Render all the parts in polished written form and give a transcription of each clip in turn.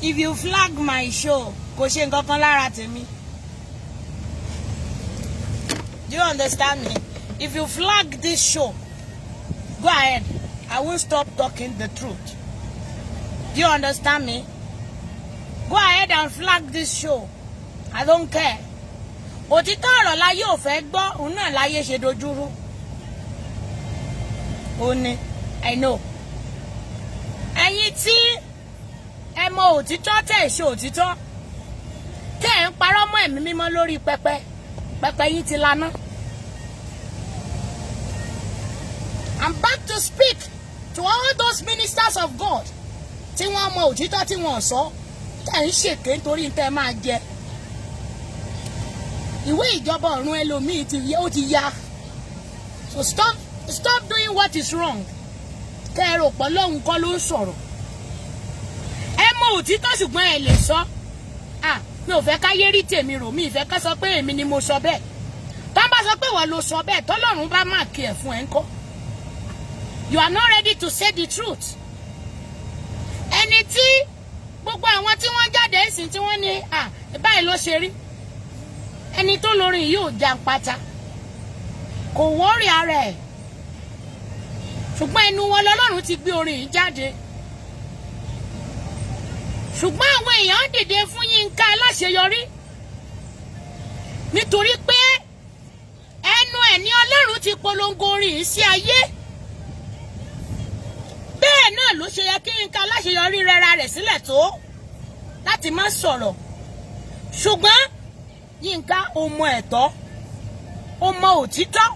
if you flag my show, kò ṣe nǹkan kan lára tèmi. Do you understand me? If you flag this show, go ahead. I won't stop talking the truth. Do you understand me? Go ahead and flag this show. I don't care. Òtítọ́ ọ̀rọ̀ láyé ò fẹ́ gbọ́, òun náà láyé ṣe dojúrú. Ó ní, I know. Ẹ̀yin tí ẹ mọ òtítọ́ tẹ̀ ṣe òtítọ́, tẹ̀ ń parọ́ mọ́ ẹ̀mí mímọ́ lórí pẹpẹ, pẹpẹ yín ti laná. I'm back to speak to all those ministers of God tí wọ́n mọ òtítọ́ tí wọ́n sọ, tẹ̀ ń ṣèké nítorí tẹ́ máa jẹ. Ìwé ìjọba ọ̀run ẹlòmíì ó ti ya. So stop doing what is wrong. Kẹ́rò pọ̀ lọ́hùn kọ́ ló ń sọ̀rọ̀. Ẹ mọ òtítọ́ ṣùgbọ́n ẹ lè sọ. Mi ò fẹ́ káyé rí tèmi rò, mi ìfẹ́ ká sọ pé èmi ni mo sọ bẹ́ẹ̀. Tọ́ bá sọ pé wọ́n ló sọ bẹ́ẹ̀, tọ́lọ́run bá máa kí ẹ̀ fún ẹ ńkọ́. You are not ready to say the truth. Ẹni tí gbogbo àwọn tí wọ́n jáde ẹ̀sìn tí wọ́n ní báyìí ló ṣe rí. Ẹni tó lórin yìí ò jàǹpátá. Kò wọ́ọ̀rì ara ẹ̀. Ṣùgbọ́n ẹnu wọn lọ́lọ́run ti gbé orin yìí jáde. Ṣùgbọ́n àwọn èèyàn dìde fún Yinka Alaseyori nítorí pé ẹnu ẹ̀ ní Ọlọ́run ti polongo orin yìí sí ayé. Bẹ́ẹ̀ náà ló ṣe yẹ kí Yinka Alaseyori rẹra rẹ̀ sílẹ̀ tó láti má sọ̀rọ̀. Ṣùgbọ́n Yinka ò mọ ẹ̀tọ́, ó mọ òtítọ́.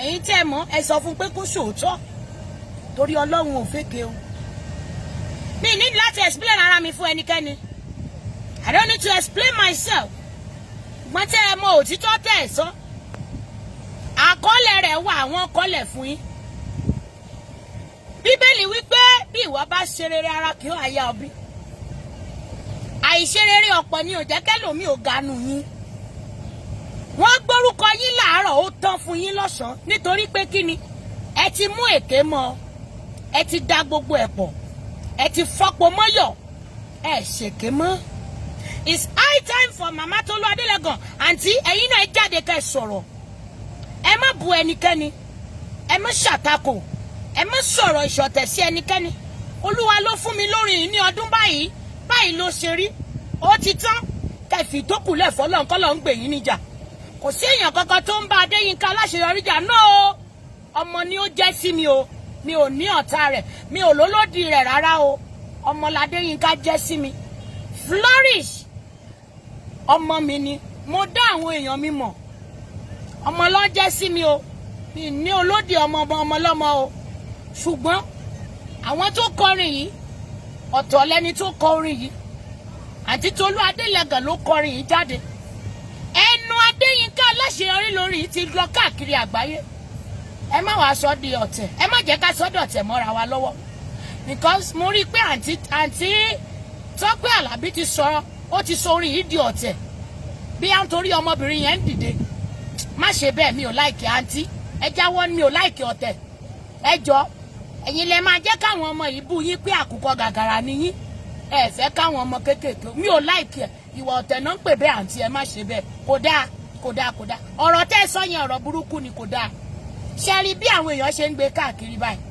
Ẹ̀yin tí ẹ mọ̀ ẹ sọ fún pé kó ṣòótọ́ torí Ọlọ́run ò fèké o. Mi need láti explain ara mi fún ẹnikẹ́ni. I don't need to explain myself. Gbọ́n tí ẹ mọ òtítọ́ tẹ́ ẹ sọ. Àkọọ́lẹ̀ rẹ̀ wà àwọn kọ́lẹ̀ fún yín. Bíbélì wípé bí ìwọ bá ṣe rere ara kì í àyà ọbí. Àìṣe rere ọ̀pọ̀ ni ò jẹ́ kẹ́lòmí ò ganu yín. Wọ́n gbórúkọ yín láàárọ̀ ó tán fún yín lọ́sàn-án nítorí pé kí ni? Ẹ ti mú èké mọ́, ẹ ti dá gbogbo ẹ̀ pọ̀, ẹ ti fọ́pọ̀ mọ́yọ̀, ẹ ṣèké mọ́. It's high time for Mama Tolu Adelegan àǹtí ẹ̀yin náà jáde ká sọ̀rọ̀. Ẹ má bu ẹnikẹ́ni, ẹ má ṣàtakò, ẹ má sọ̀rọ̀ ìṣọ̀tẹ̀ sí ẹnikẹ́ni. Olúwa ló fún mi lórí yìí ní ọdún báyìí, báyìí ló ṣe rí. Ó ti tán, kẹfì tó kù lẹ̀ fọ́lọ́nkọ́lọ́ ń gbè yín níjà. Kò sí èèyàn kankan tó ń bá Yinka Alaseyori jà náà. Ọmọ ni ó jẹ́ sí mi o, mi ò ní ọ̀tá rẹ̀, mi ò lólódì rẹ̀ rárá o. Ọmọládé Yinka jẹ́ sí mi. Flourish ọmọ mi ni, mo dá àwọn èèyàn mi mọ̀. Ọmọ ló jẹ́ sí mi o, mi ní olódì ọmọ lọ́mọ o. Ṣùgbọ́n àwọn tó kọrin yìí, ọ̀tọ̀ lẹni tó kọ orin yìí. Àǹtí Tolu Adelegan ló kọrin yìí jáde. Ẹnu Yinka Alaseyori lórí yìí ti lọ káàkiri àgbáyé. Ẹ má wàá sọ di ọ̀tẹ̀, ẹ má jẹ́ ká sọ́dọ̀ ọ̀tẹ̀ mọ́ra wa lọ́wọ́. Because mo rí pé àǹtí Tope Alabi ti sọ, ó ti sọ orin yìí di ọ̀tẹ̀. Bí à ń torí ọmọbìnrin yẹn ń dìde. Má ṣe bẹ́ẹ̀, mi ò láìkì àǹtí. Ẹ jáwọ́, mi ò láìkì ọ̀tẹ̀. Ẹ jọ, ẹ̀yin lẹ máa jẹ́ káwọn ọmọ yìí bú yín pé àkùkọ gàgàrà ni yín. Ẹ fẹ́ káwọn ọmọ kéékèèké, mi ò láìkì ẹ̀. Ìwà ọ̀tẹ̀ náà ń pè bẹ́ẹ̀ àǹtí, ẹ má ṣe bẹ́ẹ̀. Kò dáa, kò dáa, kò dáa. Ọ̀rọ̀ tẹ́ ẹ sọ yẹn ọ̀rọ̀ burúkú ni, kò dáa. Ṣé rí bí àwọn èèyàn ṣe ń gbé káàkiri báyìí?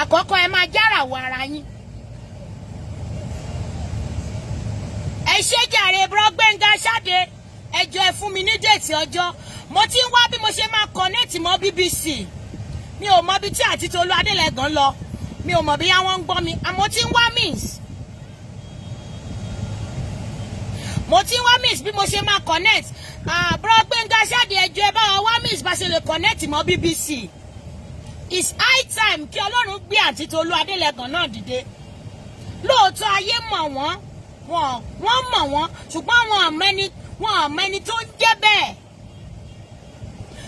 Àkọ́kọ́ ẹ máa jára wọ ara yín. Ẹ ṣe jàre bro Gbénga Ṣáde, ẹ jọ̀ọ́ ẹ fún mi ní déètì ọjọ́. Mo ti ń wá bí mo ṣe máa connect mọ́ BBC. Mi ò mọ bí tí àǹtí Tolu Adelegan lọ. Mi ò mọ bí àwọn ń gbọ́ mi. Àmọ́ tí ń wá means. Mo ti ń wá means bí mo ṣe máa connect. Bro Gbénga Ṣáde, ẹ jọ̀ọ́ ẹ bá wa wá means bá ṣe lè connect mọ́ BBC. It's high time kí Ọlọ́run gbé àǹtí Tolu Adelegan náà dìde. Lóòótọ́ ayé mọ̀ wọ́n, wọ́n mọ̀ wọ́n, ṣùgbọ́n wọn ò mẹ́ni tó ń jẹ́ bẹ́ẹ̀.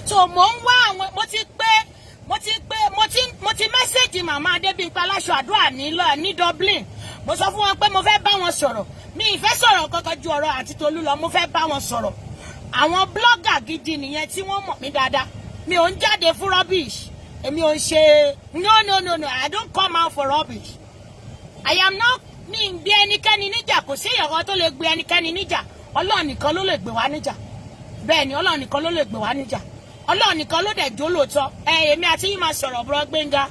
So mo ń wá àwọn, mo ti mẹ́sẹ̀jì màmá Adébímpé Aláṣọ Àdúrà ní Dublin. Mo sọ fún wọn pé mo fẹ́ bá wọn sọ̀rọ̀. Mi ìfẹ́ sọ̀rọ̀ kankan ju ọ̀rọ̀ àǹtí Tolu lọ, mo fẹ́ bá wọn sọ̀rọ̀. Àwọn blogger gidi nìyẹn tí wọ́n mọ̀ mí dáadáa. Mi ò ń jáde fún rubbish. Èmi ò ń ṣe no, I don't come out for rubbish. I am not ní gbé ẹnikẹ́ni níjà, kò sí èèyàn tó lè gbé ẹnikẹ́ni níjà. Ọlọ́run nìkan ló lè gbé wa níjà. Bẹ́ẹ̀ ni Ọlọ́run nìkan ló lè gbé wa níjà. Ọlọ́run nìkan ló dẹ̀ jó lóòótọ́. Èmi àti yín máa sọ̀rọ̀ bro Gbénga.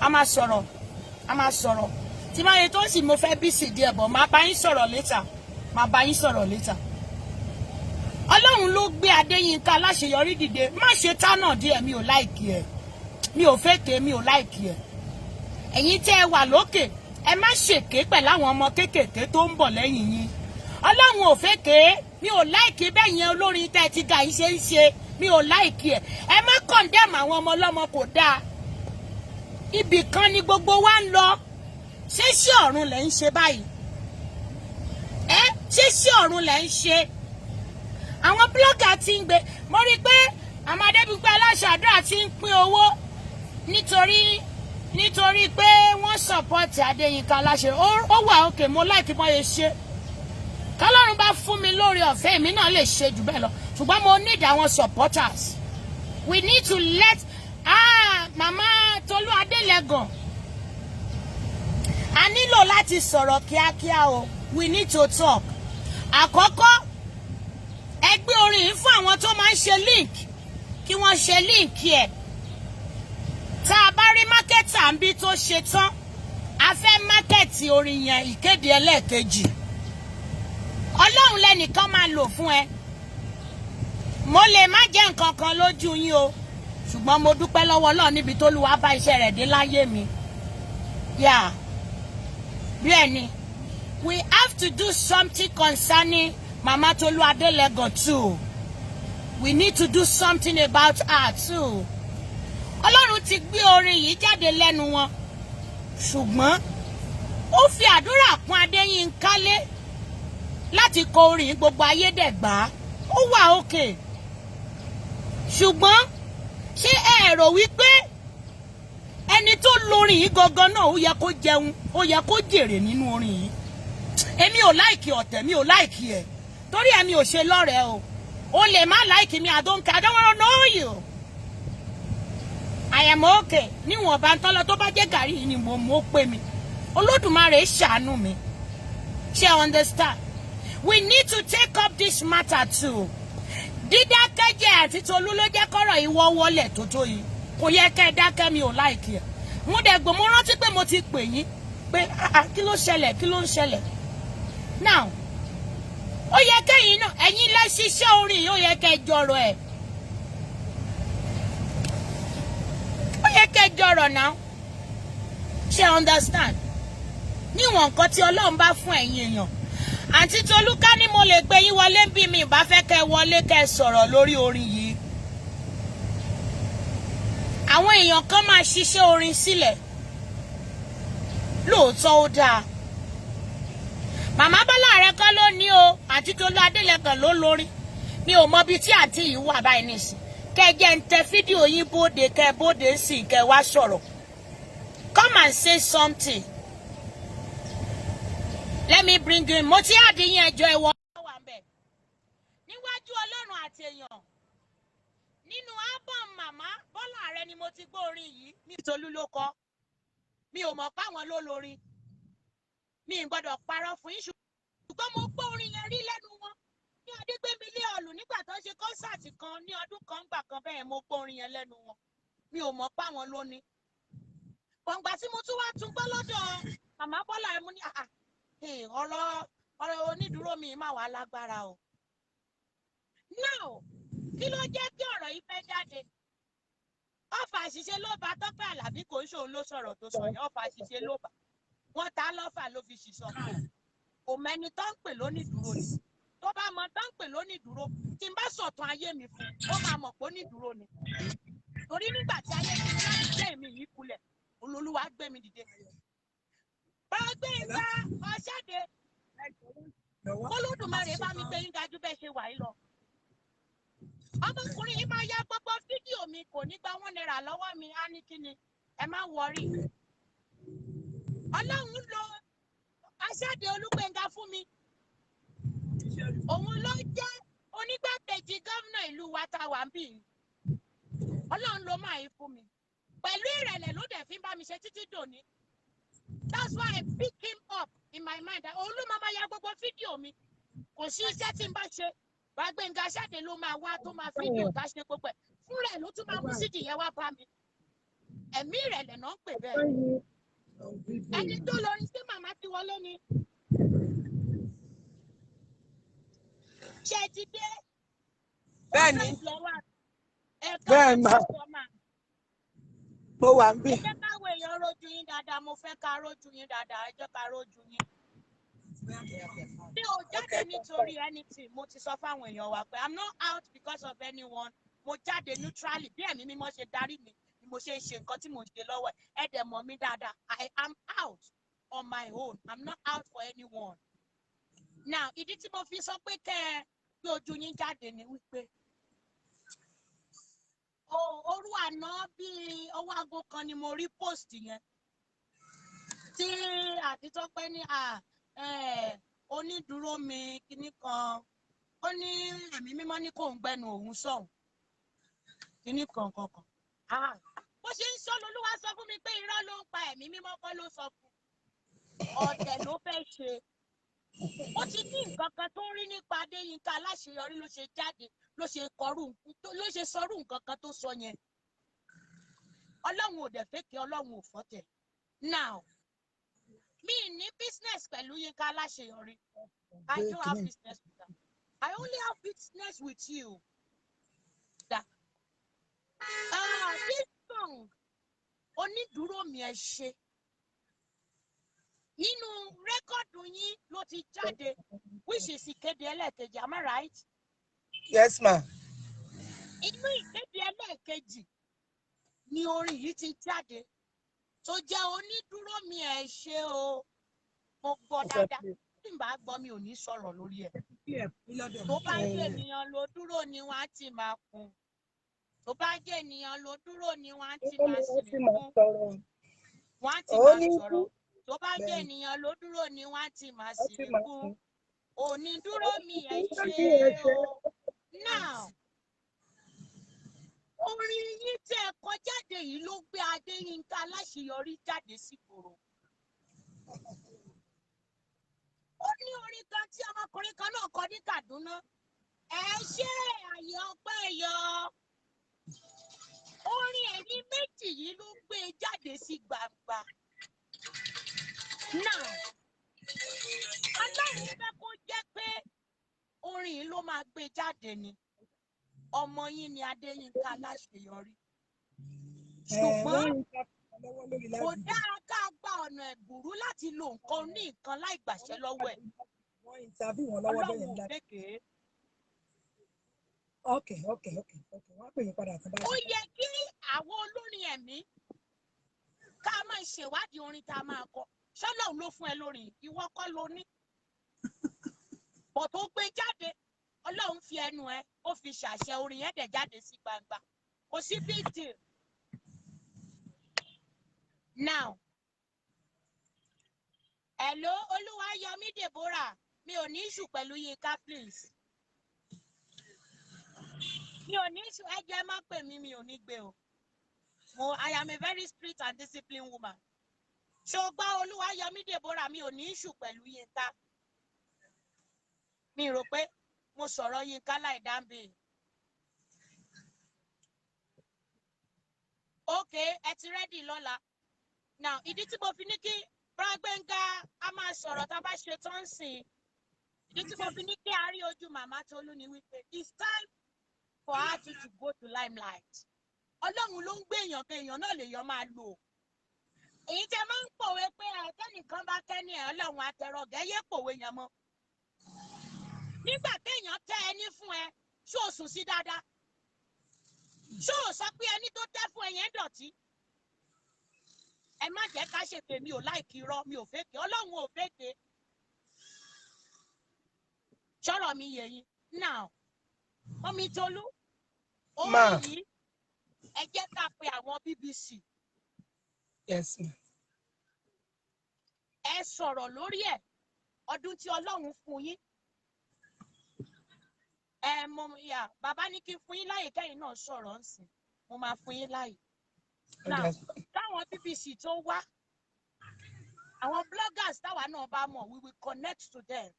A máa sọ̀rọ̀. Tí máa yẹ tó sì mo fẹ́ bí sì díẹ̀ bọ̀, máa bá yín sọ̀rọ̀ later. Ọlọ́run ló gbé Adéyínká Aláṣeyọrí dìde. Má ṣe tánà díẹ̀, mi ò láìkì ẹ̀. Mi ò fẹ́kẹ̀, mi ò láìkì ẹ̀. Ẹ̀yin tẹ́ ẹ wà lókè, ẹ má ṣèké pẹ̀lú àwọn ọmọ kéékèèké tó ń bọ̀ lẹ́yìn yín. Ọlọ́run ò fẹ́kẹ̀, mi ò láìkì bẹ́ẹ̀ yẹn olórin tẹ́ ti ga yìí ṣe ń ṣe, mi ò láìkì ẹ̀. Ẹ má condemn àwọn ọmọ ọlọ́mọ, kò dáa. Ibì kan ni gbogbo wa ń lọ. Ṣé sí ọ̀run lẹ̀ ń ṣe báyìí? Ṣé sí ọ̀run lẹ̀ ń ṣe? Àwọn blogger ti ń gbé. Mo rí pé àwọn Adébígbé Aláṣàdúrà ti ń pín owó nítorí pé wọ́n support Adéyínká Aláṣeyọrí. Ó wà òkè, mo like bó ṣe ṣe. Kọ́lọ́run bá fún mi lórí ọ̀fẹ́, èmi náà lè ṣe jù bẹ́ẹ̀ lọ. Ṣùgbọ́n mo need àwọn supporters. We need to let Mama Tolu Adelegan. A nílò láti sọ̀rọ̀ kíákíá o. We need to talk. Àkọ́kọ́, ẹ gbé orin yìí fún àwọn tó máa ń ṣe link, kí wọ́n ṣe link ẹ̀. Tá a bá rí mákẹ́tà ń bí tó ṣe tán, a fẹ́ mákẹ́tì orin yẹn ìkéde ẹlẹ́ẹ̀kejì. Ọlọ́run lẹ́nìkan máa lò fún ẹ. Mo lè má jẹ́ nǹkan kan lójú yín o, ṣùgbọ́n mo dúpẹ́ lọ́wọ́ Ọlọ́run níbi tó Olúwa bá iṣẹ́ rẹ̀ dé láyé mi. Yeah. Bẹ́ẹ̀ ni, we have to do something concerning Mama Tolu Adelegan too. We need to do something about her too. Ọlọ́run ti gbé orin yìí jáde lẹ́nu wọn, ṣùgbọ́n ó fi àdúrà kún Adéyínká lé láti kọ orin gbogbo ayé dẹ̀ gbà. Ó wà òkè. Ṣùgbọ́n ṣé ẹ rò wípé ẹni tó lórin yìí gangan náà ó yẹ kó jẹun, ó yẹ kó jèrè nínú orin yìí? Èmi ò láìkì ọ̀tẹ̀, mi ò láìkì ẹ̀. Torí èmi ò ṣe lọ́rẹ̀ẹ́ o. O lè má láìkì mi, I don't want to know you. I am okay. Níwọ̀n bá ń tọ́lọ tó bá jẹ́ gàrí yìí ni mo pè mí. Olódùmarè ṣàánú mi. Ṣé understand? We need to take up this matter too. Dídákẹ́jẹ́ àti Tolú ló jẹ́ kọ́rọ̀ ìwọ wọlé tó yìí. Kò yẹ kẹ́ dákẹ́, mi ò láìkì ẹ̀. Mo dẹ̀ gbọ́, mo rántí pé mo ti pè yín pé kí ló ṣẹlẹ̀, kí ló ń ṣẹlẹ̀. Now, ó yẹ kẹ́yìn náà, ẹ̀yin lẹ ṣiṣẹ́ orin yìí, ó yẹ kẹ́ jọrọ̀ ẹ̀. Ó yẹ kẹ́ jọrọ̀ náà. Ṣé understand? Níwọ̀n nǹkan tí Ọlọ́run bá fún ẹ̀yin èèyàn. Àǹtí Tolú, ká ní mo lè gbé yín wọlé bí mi bá fẹ́ kẹ́ wọlé kẹ́ sọ̀rọ̀ lórí orin yìí. Àwọn èèyàn kan máa ṣiṣẹ́ orin sílẹ̀. Lóòótọ́ ó dáa. Màmá Bọ́lá rẹ kọ́ ló ní o, àǹtí Tolú Adelegan ló lórí. Mi ò mọ ibi tí àǹtí yìí wà báyìí nísìn. Kẹ́ jẹ́ ń tẹ fídíò yín bóde, kẹ́ bóde sí kẹ́ wá sọ̀rọ̀. Come and say something. Let me bring you in. Mo ti àdíyìn ẹjọ́ ẹwọ́ wà ń bẹ̀. Níwájú Ọlọ́run àti èèyàn. Nínú album Màmá Bọ́lá rẹ ni mo ti gbọ́ orin yìí. Mi Tolú ló kọ. Mi ò mọ̀ páwọn ló lórin. Mi ì gbọ́dọ̀ parọ́ fún yín, ṣùgbọ́n mo gbọ́ orin yẹn rí lẹ́nu wọn. Ní Adégbémilé ọ̀lù nígbà tó ń ṣe kọ́nsáàtì kan ní ọdún kan gbà kan bẹ́ẹ̀, mo gbọ́ orin yẹn lẹ́nu wọn. Mi ò mọ̀ páwọn ló ní. Gbọ̀ngbà tí mo tún wá tún gbọ́ lọ́dọ̀ Màmá Bọ́lá rẹ, mo ní ọ̀rọ̀ onídùúró mi máa wà lágbára o. Now, kí ló jẹ́ kí ọ̀rọ̀ yìí fẹ́ jáde? Ọ̀fà àṣìṣe ló bá Tope Alabi, kò ń ṣòun ló sọ̀rọ̀ tó sọ yẹn. Ọ̀fà àṣìṣe ló bá. Wọ́n ta lọ́fà ló fi ṣìṣọ́. Kò mẹ́ni tó ń pè lónídùúró ni. Tó bá mọ tó ń pè lónídùúró, tí n bá sọ̀tàn ayé mi fún, ó máa mọ̀ pé onídùúró ni. Torí nígbà tí ayé mi láti gbé mi yìí kulẹ̀, Olúwa gbé mi dìde. Gbẹ̀ngà Ọ̀ṣẹ́dé, Olódùmarè bá mi gbé yín ga jù bẹ́ẹ̀ ṣe wà yìí lọ. Ọmọkùnrin yìí máa ya gbogbo fídíò mi, kò ní gba £1 lọ́wọ́ mi, á ní kíni, ẹ má wọrí. Ọlọ́run lo Ọ̀ṣẹ́dé Olúgbéngà fún mi. Òun ló jẹ́ onígbàkejì gómìnà ìlú wa tá wà ń bì. Ọlọ́run ló máa yí fún mi. Pẹ̀lú ìrẹ̀lẹ̀ ló dẹ̀ fi ń bá mi ṣe títí dòní. That's why I pick him up. in my mind olú mama ya gbogbo fídíò mi kò sí iṣẹ́ tí n bá ṣe Gbénga Ṣáde ló máa wá tó máa fídíò tá ṣe gbogbo ẹ̀ fúnra ẹ̀ ló tún máa mú sídìí yẹn wá bá mi ẹ̀mí ìrẹ̀lẹ̀ náà ń pè bẹ́ẹ̀ ẹni tó lọrin sí màmá ti wọlé ni ṣe ti dé bẹ́ẹ̀ni bẹ́ẹ̀ ma mo wà ń bí. ẹ jẹ́ káwọ èèyàn rojú yín dáadáa mo fẹ́ ká rojú yín dáadáa ẹ jẹ́ ká rojú yín. mi ò jáde nítorí anything mo ti sọ fáwọn èèyàn wa pé I'm not out because of anyone mo jáde neutrally bí ẹ̀mí mímọ́ ṣe darí mi ni mo ṣe ń ṣe nǹkan tí mo ń ṣe lọ́wọ́ ẹ dẹ̀ mọ̀ mí dáadáa I am out on my own I'm not out for anyone. Now ìdí tí mo fi sọ pé kẹ́ ẹ gbé ojú yín jáde ni wípé òru àná bíi ọwọ́ aago kan ni mo rí post yẹn tí Àtitọ́pẹ́ ní onídùúró mi kinní kan ó ní ẹ̀mí mímọ́ ní kò ń gbẹnu òun sọ̀hún kinní kan kankan bó ṣe ń sọ lolúwa sọ fún mi pé irọ́ ló ń pa ẹ̀mí mímọ́ kọ́ ló sọ fún ọ̀tẹ̀ ló fẹ́ ṣe ó ti ní nǹkan kan tó ń rí nípa Adéyínká Aláṣeyọrí ló ṣe jáde ló ṣe sọrú nǹkan kan tó sọ yẹn Ọlọ́run ò dẹ̀ fẹ́ kí Ọlọ́run ò fọ́tẹ̀ now mi ní business pẹ̀lú Yínká Aláṣeyọrí I don't have business with them I only have business with you that this song Onídùúró mi ẹ ṣe nínú rẹ́kọ̀dù yín ló ti jáde which is ìkéde ẹlẹ́ẹ̀kejì am I right? Yes ma. Inú ìkéde ẹlẹ́ẹ̀kejì ni orin yìí ti jáde tó jẹ́ Onídùúró mi ẹ ṣe o mo gbọ́ dáadáa tí n bá gbọ́ mi ò ní sọ̀rọ̀ lórí ẹ̀ tó bá jẹ́ ènìyàn ló dúró ni wọ́n á ti máa kún tó bá jẹ́ ènìyàn ló dúró ni wọ́n á ti máa sì kún wọ́n á ti máa sọ̀rọ̀ tó bá jẹ́ ènìyàn ló dúró ni wọ́n á ti máa sì kún Onídùúró mi ẹ ṣe o now orin yín tẹ́ ẹ kọ jáde yìí ló gbé Adéyínká Aláṣeyọrí jáde sígboro ó ní orin kan tí ọmọkùnrin kan náà kọ ní Kaduna ẹ ṣe àyè ọpẹ́ yọ orin ẹ̀yin méjì yìí ló gbé jáde sí gbangba now Ọlọ́run fẹ́ kó jẹ́ pé orin yìí ló máa gbé jáde ni ọmọ yín ni Adéyínká Aláṣeyọrí ṣùgbọ́n kò dára ká gba ọ̀nà ẹ̀bùrú láti lo nǹkan ní nǹkan láì gbàṣẹ lọ́wọ́ ẹ̀ Ọlọ́run ò kékeré. Ó yẹ kí àwọn olórin ẹ̀mí ká máa ṣèwádìí orin tá a máa kọ ṣọ́lọ́run ló fún ẹ lórí ìwọ kọ́ ló ní bọ̀ tó gbé jáde Ọlọ́run fi ẹnu ẹ ó fi ṣàṣẹ orin yẹn dẹ̀ jáde sí gbangba kò sí big deal. Now hello Olúwayọmí Deborah mi ò ní issue pẹ̀lú Yínká please mi ò ní issue ẹ jẹ́ má pè mí mi ò ní gbé o I am a very strict and disciplined woman ṣùgbọ́n Olúwayọmí Deborah mi ò ní issue pẹ̀lú Yínká mi rò pé mo sọ̀rọ̀ Yínká láì dáńbé. Okay ẹ ti rẹ́dì lọ́la now ìdí tí mo fi ní kí Gbénga a máa sọ̀rọ̀ tá a bá ṣe tán sìn ìdí tí mo fi ní kí a rí ojú màmá Tolú ni wípé it's time for her to go to limelight Ọlọ́run ló ń gbé èèyàn pé èèyàn náà lèèyàn máa lò èyí tẹ máa ń pòwe pé ẹ̀kẹ́nìkan bá kẹ́ni ẹ̀ Ọlọ́run àtẹrọ̀gẹ́ yé pòwe yẹn mọ́ nígbà téèyàn tẹ́ ẹni fún ẹ ṣó o sùn sí dáadáa ṣó o sọ pé ẹni tó tẹ́ fún ẹ yẹn dọ̀tí ẹ má jẹ́ ká ṣèpè mi ò láìkí irọ́ mi ò fèké Ọlọ́run ò fèké ṣọ́rọ̀ mi yé yín now Mọ́mí Tolú orin yìí ẹ jẹ́ ká pe àwọn BBC ẹ sọ̀rọ̀ lórí ẹ̀ ọdún tí Ọlọ́run fún yín bàbá ní kí n fún yín láyè kẹ́yìn náà sọ̀rọ̀ ń sìn mo máa fún yín láyè now táwọn BBC tó wá Àwọn bloggers táwa náà bá mọ̀, we will connect to them.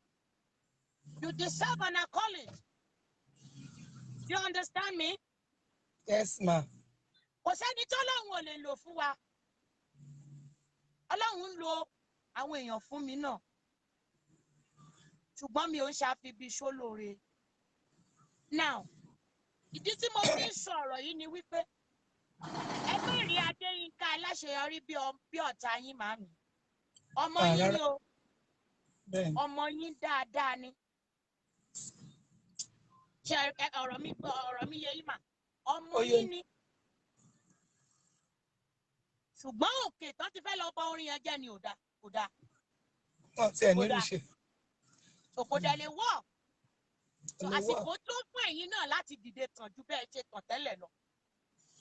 You deserve an accolade. You understand me? Yes, ma. Kò sẹ́ni tí Ọlọ́run ò lè lò fún wa. Ọlọ́run ń lo àwọn èèyàn fún mi náà. Ṣùgbọ́n mi ò ń ṣàfibí ṣólóore. Now, ìdí tí mo fi ń sọ ọ̀rọ̀ yìí ni wípé ẹgbẹ́ ìrìn adé Yinka Alaseyori bí ọ̀tá yín màmí. Ọmọ yín ni o. Ọmọ yín dáadáa ni. Ṣé ọ̀rọ̀ mi yé yín mà? Ọmọ yín ni. Ṣùgbọ́n òkè tó ti fẹ́ lọ bọ orin yẹn jẹ́ ni ò dáa. Wọ́n ti ẹ̀ nílùú ṣe. Kò dẹ̀ lè wọ̀. Àsìkò tó fún ẹ̀yin náà láti dìde tàn ju bẹ́ẹ̀ ṣe tàn tẹ́lẹ̀ lọ.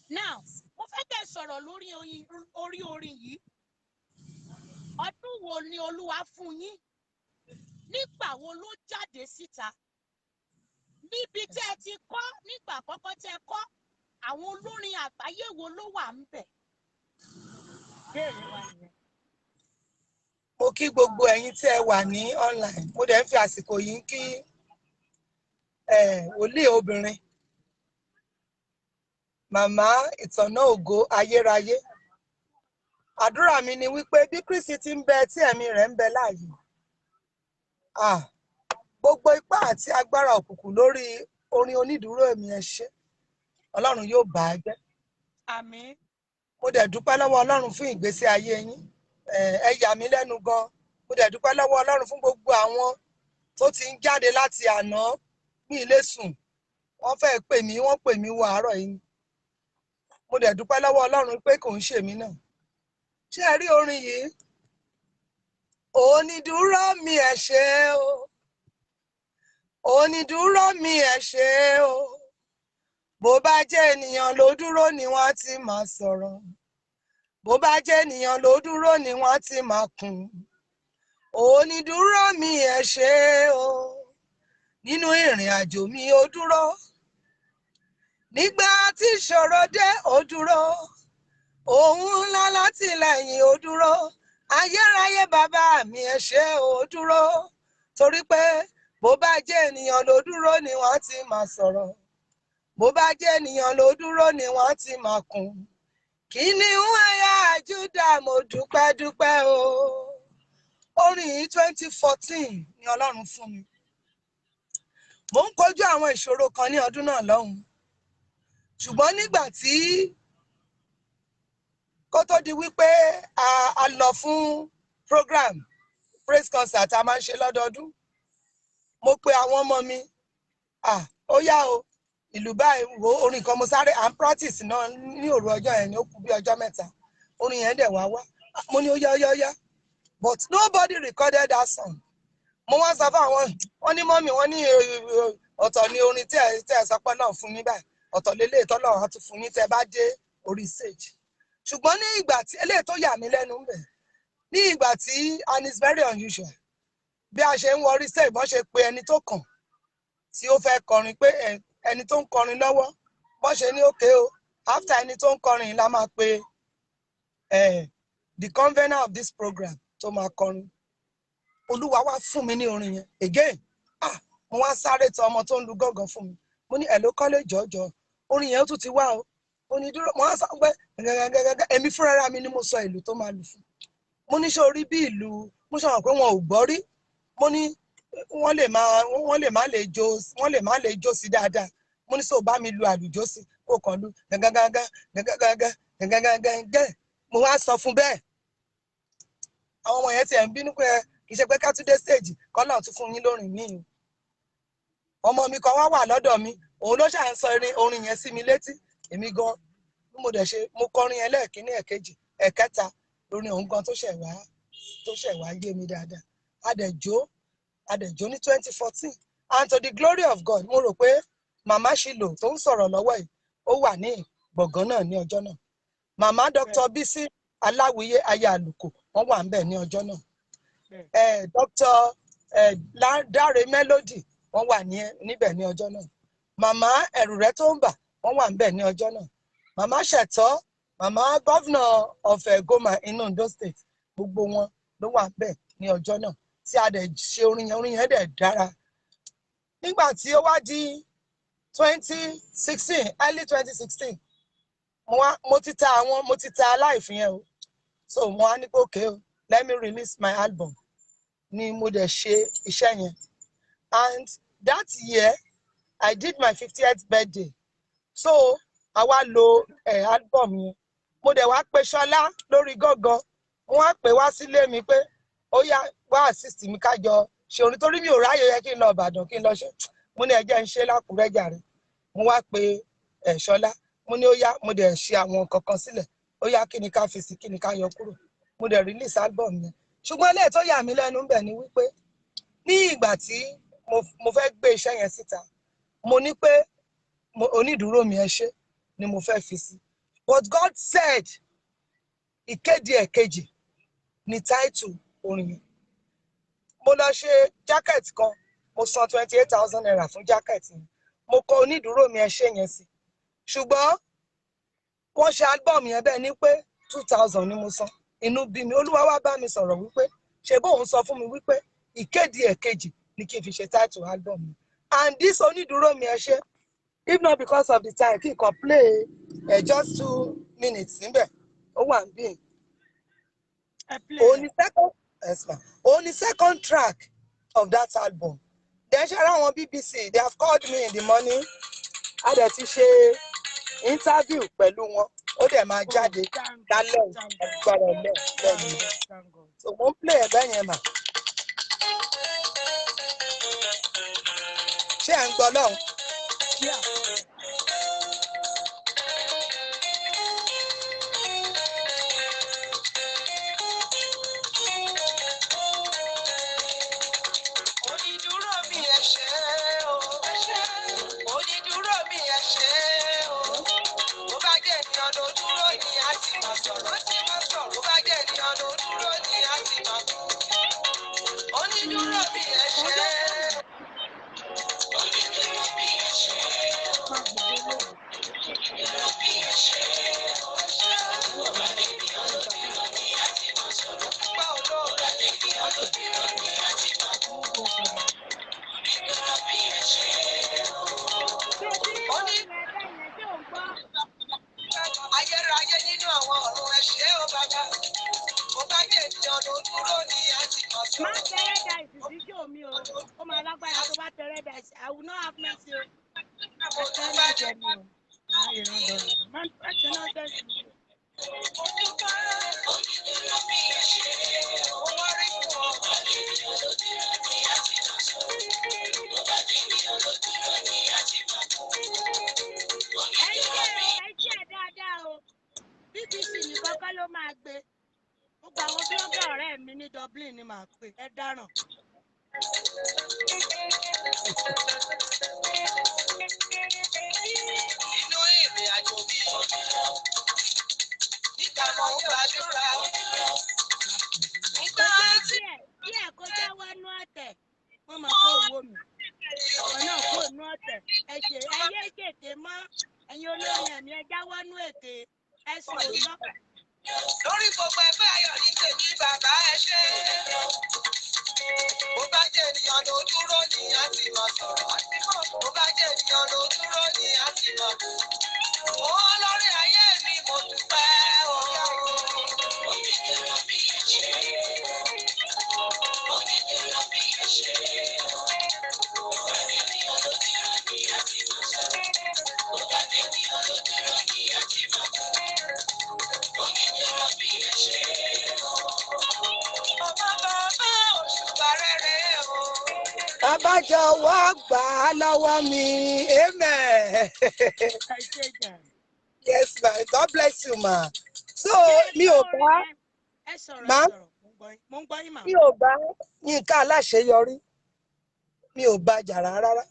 Now, mo fẹ́ kẹ́ sọ̀rọ̀ lórí orin yìí. Ọdún wo ni Olúwa fún yín? Nígbà wo ló jáde síta? Níbi tẹ́ ẹ ti kọ́, nígbà àkọ́kọ́ tẹ́ ẹ kọ́, àwọn olórin àgbáyé wo ló wà ń bẹ̀? Béèrè wa nìyẹn. Mo kí gbogbo ẹ̀yin tí ẹ wà ní online. Mo dẹ̀ ń fi àsìkò yìí kí wòlíì obìnrin. Màmá ìtànná ògo ayérayé. Àdúrà mi ni wípé bí Kristi ti ń bẹ tí ẹ̀mí rẹ̀ ń bẹ láàyè. Gbogbo ipá àti agbára òkùnkùn lórí orin onídùúró èmi ẹ ṣé. Ọlọ́run yóò bà á jẹ́. Àmín. Mo dẹ̀ dúpẹ́ lọ́wọ́ Ọlọ́run fún ìgbésí ayé yín. Ẹ yà mí lẹ́nu gan. Mo dẹ̀ dúpẹ́ lọ́wọ́ Ọlọ́run fún gbogbo àwọn tó ti ń jáde láti àná ní ilé sùn. Wọ́n fẹ́ pè mí, wọ́n pè mí wọ àárọ̀ yìí. Mo dẹ̀ dúpẹ́ lọ́wọ́ Ọlọ́run pé kò ń ṣe mí náà. Ṣé ẹ rí orin yìí? Onídùúró mi ẹ ṣé o. Onídùúró mi ẹ ṣé o. Bó bá jẹ́ ènìyàn ló dúró ni wọ́n ti máa sọ̀rọ̀. Bó bá jẹ́ ènìyàn ló dúró ni wọ́n ti máa kùn. Onídùúró mi ẹ ṣé o. Nínú ìrìn àjò mi ó dúró. Nígbà tí ìṣòro dé ó dúró. Ohun ńlá látìlẹ́yìn ó dúró. Ayérayé bàbá mi ẹ ṣé ó dúró. Torí pé bó bá jẹ́ ènìyàn ló dúró ni wọ́n ti máa sọ̀rọ̀. Bó bá jẹ́ ènìyàn ló dúró ni wọ́n ti máa kùn. Kìnìún ẹ̀yà Júdà mo dúpẹ́ o. Orin yìí 2014 ni Ọlọ́run fún mi. Mo ń kojú àwọn ìṣòro kan ní ọdún náà lọ́hùn. Ṣùgbọ́n nígbà tí kó tó di wípé a lọ fún program praise concert a máa ń ṣe lọ́dọọdún. Mo pe àwọn ọmọ mi. Ó yá o. Ìlú báyìí wo orin kan mo sáré and practice náà ní òru ọjọ́ yẹn ni ó kù bí ọjọ́ mẹ́ta. Orin yẹn dẹ̀ wá. Mo ní ó yá. But nobody recorded that song. Mo wá sọ fún àwọn, wọ́n ní mọ́mì, wọ́n ní ọ̀tọ̀ ni orin tí ẹ sọ pé náà fún yín báyìí. Ọ̀tọ̀ lélẹ̀ tọ́lọ́run á tún fún yín tẹ́ bá dé orí stage. Ṣùgbọ́n ní ìgbà tí eléyìí tó yà mí lẹ́nu ń bẹ̀. Ní ìgbà tí and it's very unusual. Bí a ṣe ń wọ orí stage bọ́n ṣe pé ẹni tó kàn tí ó fẹ́ kọrin pé ẹni tó ń kọrin lọ́wọ́ bọ́n ṣe ní òkè o after ẹni tó ń kọrin la máa pe the convener of this program tó máa kọrin. Olúwa wá fún mi ní orin yẹn again. Mo wá sáré tọ ọmọ tó ń lu gángan fún mi. Mo ní ẹ̀ ló kọ́lé jọ̀ọ́jọ́ orin yẹn ó tún ti wá o. Onídùúró mo wá sọ pé gẹ́gẹ́gẹ́gẹ́ èmi fúnra mi ni mo sọ ìlú tó máa lù fún. Mo ní ṣé orí bí ìlú mo sọ pé wọn ò gbọ́ rí. Mo ní wọ́n lè má lè jó sí dáadáa. Mo ní sọ bá mi lu àlùjó sí kó kàn lu gẹ́gẹ́gẹ́gẹ́. Mo wá sọ fún bẹ́ẹ̀. Àwọn ọmọ yẹn ti ẹ̀ ń bínú pé kì í ṣe pé ká tún dé stage kọ́ náà tún fún yín lórin míì. Ọmọ mi kan wá wà lọ́dọ̀ mi òun ló ṣà ń sọ orin yẹn sí mi létí. Èmi gan bí mo dẹ̀ ṣe mo kọrin yẹn lẹ́ẹ̀kínní ẹ̀kejì ẹ̀kẹta lórin òun gan tó ṣẹ̀ wá yé mi dáadáa. Adẹ̀jó ní 2014 and to the glory of God mo rò pé màmá Ṣìlò tó ń sọ̀rọ̀ lọ́wọ́ yìí ó wà ní gbọ̀ngàn náà ní ọjọ́ náà. Màmá Dr. Bísí Aláwìyé aya àlùkò wọ́n wà ńbẹ̀ ní ọjọ́ náà. Dr. Dáre Melody wọ́n wà níbẹ̀ ní ọjọ́ náà. Màmá Ẹ̀rùrẹ́ tó ń bà wọ́n wà ńbẹ̀ ní ọjọ́ náà. Màmá Ṣẹ̀tọ́, màmá Governor of Goma in Ondo State, gbogbo wọn ló wà bẹ́ẹ̀ ní ọjọ́ náà tí a dẹ̀ ṣe orin yẹn dẹ̀ dára. Nígbà tí ó wá di 2016, early 2016, mo ti ta Life yẹn o. So mo wá ní pé okay o, let me release my album. Ni mo dẹ̀ ṣe iṣẹ́ yẹn. And that year, I did my 50th birthday. So I wá lo album yẹn. Mo dẹ̀ wá pe Ṣọlá lórí gángan. Mo wá pè wá sílé mi pé ó yá wá assist mi kájọ ṣe orin torí mi ò ráyè yẹ kí n lọ Ìbàdàn kí n lọ ṣe. Mo ní ẹ jẹ́ n ṣe l'Ákúrẹ́ jàre. Mo wá pe Ṣọlá. Mo ní ó yá mo dẹ̀ ṣe àwọn kankan sílẹ̀. Ó yá kí ni ká fi sí kí ni ká yọ kúrò. Mo dẹ̀ release album yẹn. Ṣùgbọ́n eléyìí tó yà mí lẹ́nu ńbẹ̀ ni wípé ní ìgbà tí mo fẹ́ gbé iṣẹ́ yẹn síta, mo ní pé onídùúró mi ẹ ṣé ni mo fẹ́ fi sí. But God said, ìkéde ẹ̀kejì ni title orin yẹn. Mo lọ ṣe jacket kan, mo san 28,000 naira fún jacket yẹn. Mo kọ onídùúró mi ẹ ṣé yẹn sí. Ṣùgbọ́n wọ́n ṣe album yẹn bẹ́ẹ̀ ni pé 2,000 ni mo san. Inú bí mi, Olúwa wá bá mi sọ̀rọ̀ wípé ṣe bóun sọ fún mi wípé ìkéde ẹ̀kejì ni kí n fi ṣe title album mi. And this onídùúró mi ẹ ṣé, if not because of the time, kí n kàn play just 2 minutes níbẹ̀. Ó wà ń bí. Only second track of that album. Then ṣe ara wọn BBC, they have called me in the morning. A dẹ̀ ti ṣe interview pẹ̀lú wọn. Ó dẹ̀ máa jáde lálẹ́ ìgbàrọ̀ lẹ́nu. So mo ń play ẹ̀bẹ̀ yẹn mà. Ṣé ẹ̀ ń gbọ́ lọ́hùn? Onídùúró mi ẹ ṣé o. Onídùúró mi ẹ ṣé o. Bó bá jẹ́ ènìyàn ló dúró ni a ti máa sọ̀rọ̀. Bó bá jẹ́ ènìyàn ló dúró ni a ti máa sọ̀rọ̀. Onídùúró mi ẹ ṣé. Onídùúró mi ẹ ṣé. Onídùúró mi ẹ ṣé. Bó bá jẹ́ ènìyàn ló dúró ni a ti máa sọ̀rọ̀. Bó bá jẹ́ ènìyàn ló dúró ni a ti máa sọ̀rọ̀. Onídùúró mi ẹ ṣé. Ayérayé nínú àwọn ọ̀run ẹ ṣé o bàbá. Mo bá jẹ́ ènìyàn ló dúró ní àti máa sọ̀rọ̀. Má tẹ̀rẹ̀ dà ìsìsíjò mi o. Ó máa lágbára tó bá tẹ̀rẹ̀ dà ìsì. I will not have mercy o. Mo tún bá jẹ́ mi o. Má ṣe náà tẹ̀sí. Onídùúró mi ẹ ṣé. Mo wá rí fún ọ. Onídùúró ló dúró ní àti máa sọ̀rọ̀. Mo bá jẹ́ ènìyàn ló dúró ní àti máa sọ̀rọ̀. Ẹ jẹ́ dáadáa o. BBC nìkan kọ́ ló máa gbé. Gbogbo àwọn blogger ọ̀rẹ́ mi ní Dublin ni màá pè. Ẹ dáràn. Inú ìrìn àjò bí nígbà mo ń gbàdúrà. Nígbà tí díẹ̀ kó jáwọ́ nú ọ̀tẹ̀. Wọ́n máa kó owó mi. Ọ̀nà kó nú ọ̀tẹ̀. Ẹyẹ ètè mọ́. Ẹ̀yin olórin ẹ̀mí ẹ jáwọ́ nú ètè. Ẹ sùn lọ. lórí gbogbo ẹgbẹ́ ayọ̀ ní tèmi bàbá ẹ ṣé. Bó bá jẹ́ ènìyàn ló dúró ní àti máa sọ̀rọ̀. Bó bá jẹ́ ènìyàn ló dúró ní àti máa sọ̀rọ̀. Ó lórí ayé mi mo dúpẹ́ o. Onídùúró mi ẹ ṣé. Onídùúró mi ẹ ṣé. Bó bá jẹ́ ènìyàn ló dúró ní àti máa sọ̀rọ̀. Bó bá jẹ́ ènìyàn ló dúró ní àti máa sọ̀rọ̀. Onídùúró mi ẹ ṣé. Bàbá jọ̀wọ́ gbà á lọ́wọ́ mi. Amen. Yes, ma. God bless you, ma. So, mi ò bá Yinka Alaseyori. Mi ò bá jà rárá.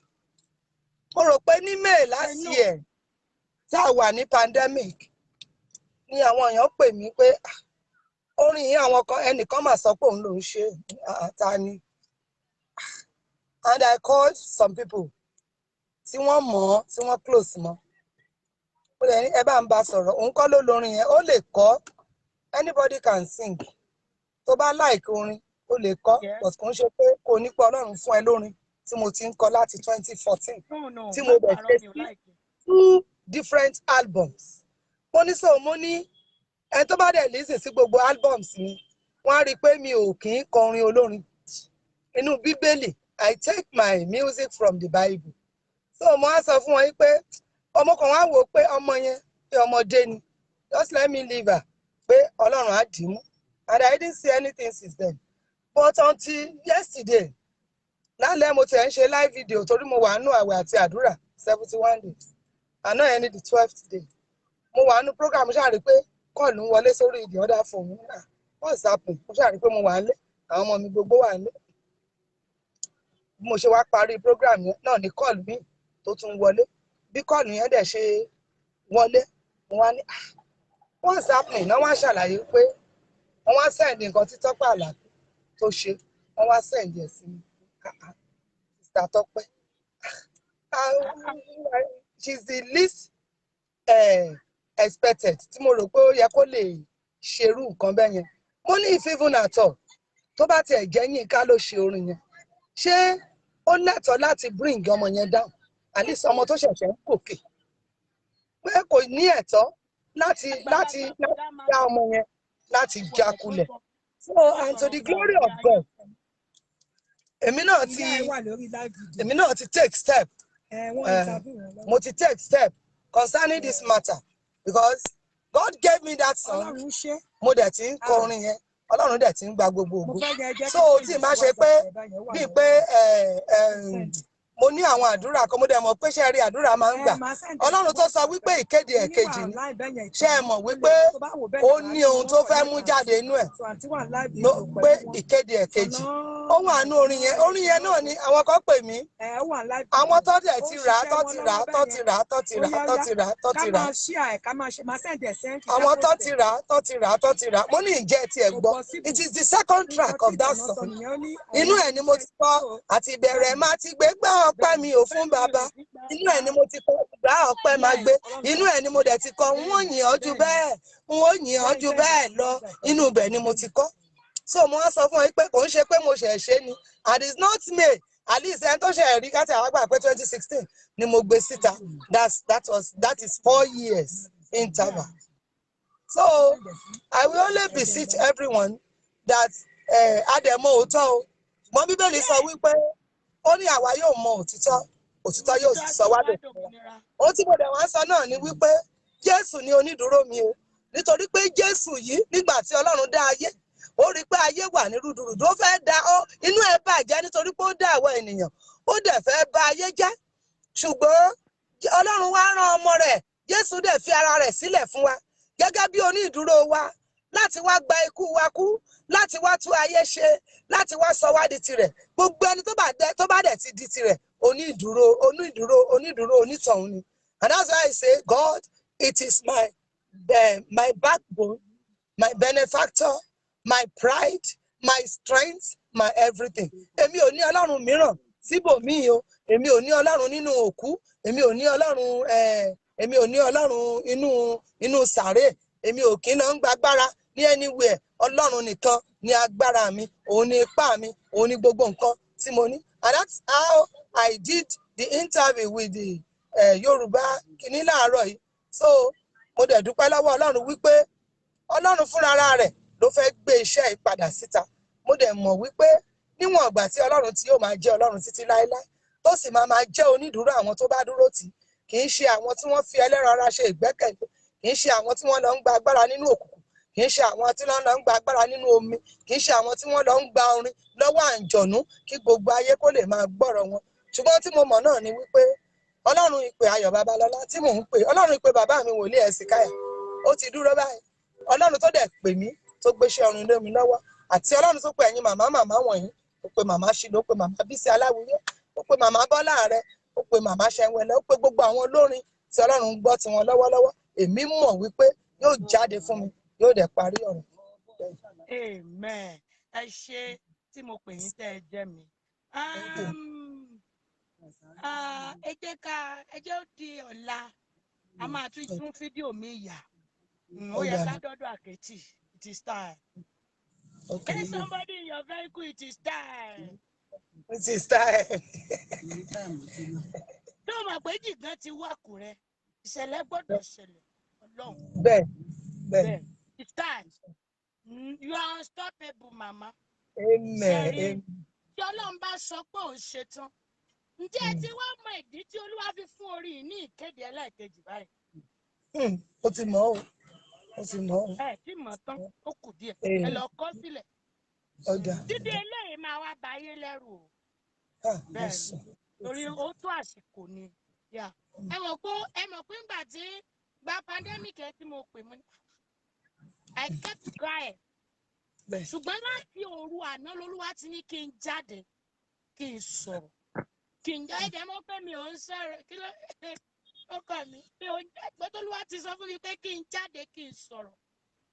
Mo rò pé ní May last year tá a wà ní pandemic ni àwọn èèyàn pè mí pé orin yìí àwọn kan ẹnìkan mà sọ pé òun ló ń ṣe ta ni. And I called some people tí wọ́n mọ̀ tí wọ́n close mọ́. Ó lè ní ẹ bá ń bá sọ̀rọ̀ òun kọ́ ló lórin yẹn ó lè kọ́ anybody can sing tó bá like orin ó lè kọ but kò ń ṣe pé kò ní pé Ọlọ́run fún ẹ lórin tí mo ti ń kọ láti 2014 tí mo bẹ̀ ṣe sí 2 different albums. Mo ní so mo ní ẹni tó bá dẹ̀ listen sí gbogbo albums mi wọ́n á rí i pé mi ò kì í kọrin olórin. Inú Bíbélì I take my music from the Bible. So mo á sọ fún wọn pé ọmọ kan wá wò pé ọmọ yẹn pé ọmọdé ni just let me leave her pé Ọlọ́run á dì í mú and I didn't see anything since then. But until yesterday lálẹ́ mo tẹ̀ ń ṣe live video torí mo wà nínú àwẹ̀ àti àdúrà 71 days àná yẹn ní the 12th day mo wà nínú program ṣáà rí pé kọ́ọ̀lù ń wọlé sórí the other phone náà what's happening mo ṣáà rí pé mo wà nílé àwọn ọmọ mi gbogbo wà nílé bí mo ṣe wá parí program yẹn náà ní kọ́ọ̀lù mi tó tún wọlé bí kọ́ọ̀lù yẹn dẹ̀ ṣe wọlé mo wá ní what's happening náà wá ṣàlàyé pé wọ́n wá send nǹkan tí Tope Alabi tó ṣe wọ́n wá send ẹ̀ sí mi Sister Tope she's the least expected tí mo rò pé ó yẹ kó lè ṣerú nǹkan bẹ́ẹ̀ yẹn mo ní if even at all tó bá tiẹ̀ jẹ́ Yinka ló ṣe orin yẹn ṣé ó lẹ́tọ̀ọ́ láti bring ọmọ yẹn down at least ọmọ tó ṣẹ̀ṣẹ̀ ń gòkè pé kò ní ẹ̀tọ́ láti dá ọmọ yẹn láti jákulẹ̀. So and to the glory of God èmi náà ti take step mo ti take step concerning this matter because God gave me that song mo dẹ̀ ti ń kọ orin yẹn Ọlọ́run dẹ̀ ti ń gba gbogbo ògo so tí má ṣe pé bíi pé mo ní àwọn àdúrà kan mo dẹ̀ mọ̀ pé ṣe rí àdúrà máa ń gbà Ọlọ́run tó sọ wípé ìkéde ẹ̀kejì ni ṣe é mọ̀ wípé ó ní ohun tó fẹ́ mú jáde inú ẹ̀ pé ìkéde ẹ̀kejì ó wà nínú orin yẹn náà ni àwọn kan pè mí àwọn tó dẹ̀ ti rà àwọn tó ti rà mo ní ìjẹ́ tiẹ̀ gbọ́ it is the second track of that song inú ẹ̀ ni mo ti kọ́ àti ìbẹ̀rẹ̀ máa ti gbé gbá ọpẹ́ mi ò fún bàbá inú ẹ̀ ni mo ti kọ́ gbá ọpẹ́ máa gbé inú ẹ̀ ni mo dẹ̀ ti kọ́ n ó yìn ọ́ ju bẹ́ẹ̀ lọ inú ibẹ̀ ni mo ti kọ́ so mo wá sọ fún ẹ pé kò ń ṣe pé mo ṣẹ̀ ṣe ni and it's not me at least ẹni tó ṣe rí káti àwọn àgbà pé 2016 ni mo gbé síta that is 4 years interval so I will only beseech everyone that adẹ̀mọ òótọ́ o mọ Bíbélì sọ wípé ó ní àwa yóò mọ òtítọ́ yóò sì sọ wá dòmìnira ó tí mo dẹ̀ wá sọ náà ni wípé Jésù ni onídùúró mi o nítorí pé Jésù yìí nígbà tí Ọlọ́run dá ayé ó rí pé ayé wà ní rúdurùdu ó fẹ́ da inú ẹ̀ bàjẹ́ nítorí pé ó dá àwọn ènìyàn ó dẹ̀ fẹ́ bà ayé jẹ́ ṣùgbọ́n Ọlọ́run wá rán ọmọ rẹ̀ Jésù dẹ̀ fi ara rẹ̀ sílẹ̀ fún wa gẹ́gẹ́ bí onídùúró wa láti wá gba ikú wa kú láti wá tú ayé ṣe láti wá sọ wá di tirẹ̀ gbogbo ẹni tó bá dẹ̀ ti di tirẹ̀ onídùúró onítọ̀hún ni and that's why I say God it is my backbone my benefactor my pride my strength my everything èmi ò ní Ọlọ́run mìíràn síbòmíì o èmi ò ní Ọlọ́run nínú òkú èmi ò ní Ọlọ́run inú sàréè èmi ò kí ń lọ ń gba agbára ní anywhere Ọlọ́run nìkan ni agbára mi òun ni ipá mi òun ni gbogbo nǹkan tí mo ní and that's how I did the interview with the Yorùbá kìíní láàárọ̀ yìí so mo dẹ̀ dúpẹ́ lọ́wọ́ Ọlọ́run wípé Ọlọ́run fúnra rẹ̀ ló fẹ́ gbé iṣẹ́ ìpadà síta mo dẹ̀ mọ̀ wípé níwọ̀n ìgbà tí Ọlọ́run tí yóò máa jẹ́ Ọlọ́run títí láéláé tó sì máa jẹ́ onídùúró àwọn tó bá dúró tì kì í ṣe àwọn tí wọ́n fi ẹlẹ́ran ara ṣe ìgbẹ́kẹ̀lé kì í ṣe àwọn tí wọ́n lọ ń gba agbára nínú òkùnkùn kì í ṣe àwọn tí wọ́n lọ ń gba agbára nínú omi kì í ṣe àwọn tí wọ́n lọ ń gba orin lọ́wọ́ àǹjọ̀nú kí gbogbo ayé kó lè máa gbọ́rọ̀ wọn ṣùgbọ́n tí mo mọ̀ náà ni wípé Ọlọ́run ìpè Ayọ̀ Babalọ́lá tí mò ń pè Ọlọ́run ìpè bàbá mi wòlíì Ẹ̀sìkáyà ó ti dúró báyìí Ọlọ́run tó dẹ̀ pè mí tó gbéṣẹ́ ọrùn lé mi lọ́wọ́ àti Ọlọ́run tó pè ẹ̀yin màmá wọ̀nyí ó pe màmá Ṣìlò ó pe màmá Bísí Aláwìyé ó pe màmá Bọ́lá rẹ ó pe màmá Ṣẹ̀wẹ̀lẹ̀ ó pe gbogbo àwọn olórin tí Ọlọ́run ń gbọ́ tiwọn lọ́wọ́lọ́wọ́ èmi mọ̀ wípé yóò jáde fún mi yóò dẹ̀ parí ọ̀rọ̀. Amen. Ẹ ṣé tí mo pè yín tẹ́ ẹ jẹ́ mi. Ẹ jẹ́ ó di ọ̀la a máa tún fídíò mi yà ó yẹ ká dọ́dọ̀ Àkẹ́tì it is time. Okay. Hey, somebody in your vehicle, it is time. It is time. Tó mọ̀ pé jìgàn ti wá kù rẹ̀, ìṣẹ̀lẹ̀ gbọ́dọ̀ ṣẹlẹ̀. Ọlọ́run. Bẹ́ẹ̀. It's time. You are unstoppable, mama. Amen. Ṣẹ̀rí tí Ọlọ́run bá sọ pé òun ṣetán. Ǹjẹ́ ẹ ti wá mọ ìdí tí Olúwa fi fún orí yìí ní ìkéde ẹlẹ́ẹ̀kejì báyìí? Ó ti mọ̀ ọ́. Ó ti mọ̀ ọ́. Ẹ tí mọ̀ tán, ó kù díẹ̀. Ẹ lọ kọ sílẹ̀. Ọjà. Dídé eléyìí máa wá ba ayé lẹ́rù o. Bẹ́ẹ̀ ni, torí ó tó àsìkò ni. Ẹ mọ̀ pé ńgbà tí gba pandemic ẹ tí mo pè mọ́ ni. I kept quiet. Ṣùgbọ́n láti òru àná lolúwa ti ní kí n jáde, kí n sọ̀rọ̀. Kí n jáde mọ́ pé mi ò ń sọ̀rọ̀ kí ló ọkọ mi. Mi ò ń jáde tolúwa ti sọ fún mi pé kí n jáde kí n sọ̀rọ̀.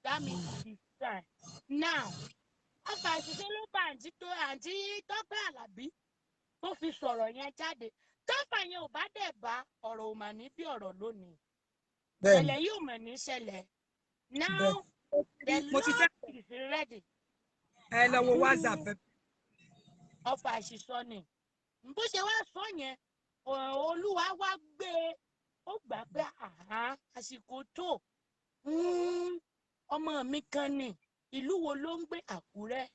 That means it's time. Now, ọkọ̀ àṣìṣe ló bá àǹtí Tope Alabi tó fi sọ̀rọ̀ yẹn jáde. Tọ́pà yẹn ò bá dẹ̀ bá ọ̀rọ̀ ò mà ní bí ọ̀rọ̀ lónìí. Ṣẹlẹ̀ yóò mọ̀ ní ṣẹlẹ̀. Now, the Lord is ready. Ẹ lọ wo WhatsApp. Ọkọ̀ àṣìṣọ ni. Bó ṣe wá sọ yẹn, Olúwa wá gbé ó gbà pé àsìkò tó. Ọmọ mi kan ni. Ìlú wo ló ń gbé Àkúrẹ́?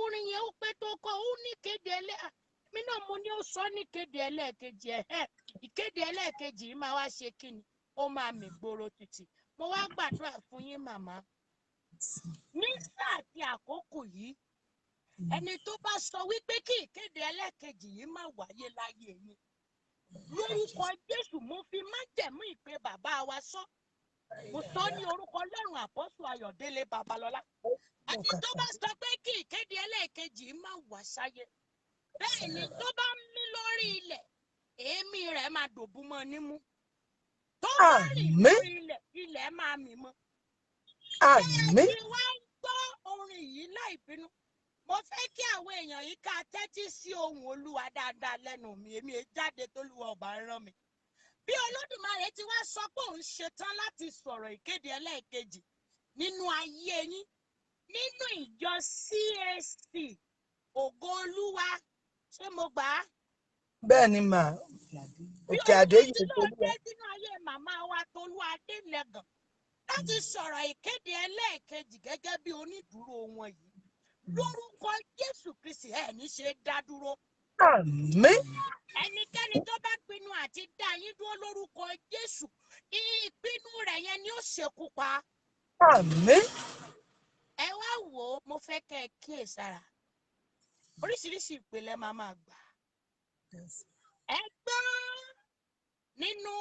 Orin yẹn ó pé tó kọ, ó ní kéde mi náà mo ní ó sọ ní kéde ẹlẹ́ẹ̀kejì ìkéde ẹlẹ́ẹ̀kejì yìí máa wá ṣe kí ni? Ó máa mì gbòòrò títì. Mo wá gbàdúrà fún yín màmá. Ní sáà àti àkókò yìí, ẹni tó bá sọ wípé kí ìkéde ẹlẹ́ẹ̀kejì yìí má wáyé láyé yín. Lórúkọ Jésù mo fi májẹ̀mú ìpè bàbá wa sọ. Mo sọ ní orúkọ Ọlọ́run Àpọ́sù Ayọ̀délé Babalọ́lá. Àti tó bá sọ pé kí ìkéde ẹlẹ́ẹ̀kejì má wá sáyé. Bẹ́ẹ̀ ni tó bá mí lórí ilẹ̀, èémí rẹ̀ máa dòbú mọ́ nímú. Tó bá rìn lórí ilẹ̀, ilẹ̀ máa mì mọ́. Bẹ́ẹ̀ ni wá ń gbọ́ orin yìí láì bínú. Mo fẹ́ kí àwọn èèyàn yìí ká tẹ́tí sí ohùn Olúwa dáadáa lẹ́nu mi. Èmi jáde t'Olúwa ọba rán mi. Bí Olódùmarè ti wá sọ pé òun ṣetán láti sọ̀rọ̀ ìkéde ẹlẹ́ẹ̀kejì nínú ayé yín, nínú ìjọ CAC Ògo Olúwa, ṣé mo gbà á? Bẹ́ẹ̀ ni mà. Òkè Àdéyìn tó lọ dé sínú ayé màmá wa Tolu Adelegan láti sọ̀rọ̀ ìkéde ẹlẹ́ẹ̀kejì gẹ́gẹ́ bí onídùúró wọn yìí. Lórúkọ Jésù Kristi ẹ̀ ní ṣe dá dúró. Àmín. Ẹnikẹ́ni tó bá pinnu àti dá yín dúró lórúkọ Jésù, ìpinnu rẹ̀ yẹn ni ó ṣekú pa. Àmín. Ẹ wá wò ó, mo fẹ́ kẹ́ ẹ kíyèsára. Oríṣiríṣi ìpele máa gbà. Ẹ gbọ́ nínú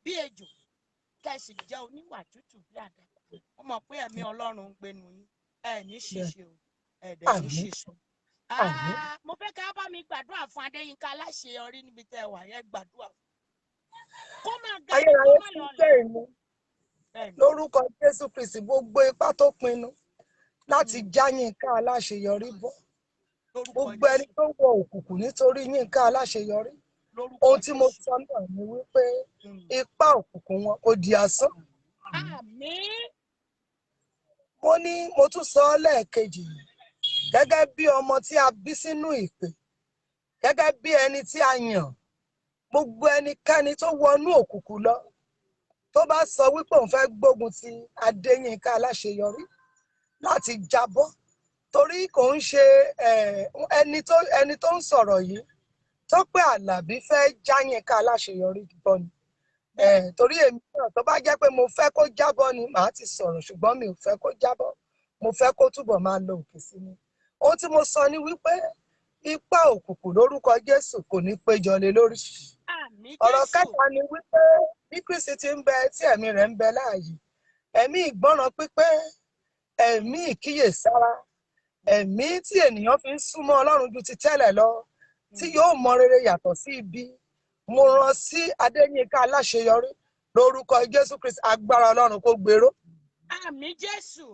bí ejò, kẹ̀sì jẹ́ oníwà tútù bí àdàbà. Mo mọ̀ pé ẹ̀mí Ọlọ́run ń gbénu yín. Ẹ ní ṣìṣe o, ẹ dẹ̀ ní ṣìṣe. Mo fẹ́ ká bá mi gbàdúrà fún Adéyínká Aláṣeyọrí níbi tẹ́ ẹ wà yẹn gbàdúrà fún. Kó máa ga ní kó má lọ lẹ̀. Lórúkọ Jésù Kristi gbogbo ipá tó pinnu láti já Yínká Aláṣeyọrí bọ́. Gbogbo ẹni tó wọ òkùnkùn nítorí Yínká Aláṣeyọrí. Ohun tí mo sọ náà ni wípé ipá òkùnkùn wọn ó di asán. Àmín. Mo tún sọ ọ́ lẹ́ẹ̀kejì gẹ́gẹ́ bí ọmọ tí a bí sínú ìpè, gẹ́gẹ́ bí ẹni tí a yàn. Gbogbo ẹnikẹ́ni tó wọnú òkùnkùn lọ tó bá sọ wípé òun fẹ́ gbógun ti Adéyínká Aláṣeyọrí láti jábọ́, torí kò ń ṣe ẹni tó ń sọ̀rọ̀ yìí Tope Alabi fẹ́ já Yínká Aláṣeyọrí bọ́ ni. Torí èmi náà tó bá jẹ́ pé mo fẹ́ kó jábọ́ ni màá ti sọ̀rọ̀, ṣùgbọ́n mi ò fẹ́ kó jábọ́. Mo fẹ́ kó túbọ̀ máa lọ òkè sí ni. Ohun tí mo sọ ni wípé ipá òkùnkùn lórúkọ Jésù kò ní péjọ lé lórí. Ọ̀rọ̀ kẹta ni wípé bí Kristi ti ń bẹ tí ẹ̀mí rẹ̀ ń bẹ láàyè, ẹ̀mí ìgbọ́ràn pípé, ẹ̀mí ìkíyèsára, ẹ̀mí tí ènìyàn fi ń súnmọ́ Ọlọ́run ju ti tẹ́lẹ̀ lọ, tí yóò mọ rere yàtọ̀ sí ibi. Mo rán sí Adéyínká Aláṣeyọrí lórúkọ Jésù Kristi, agbára Ọlọ́run kó gbèrò. Àmín Jésù.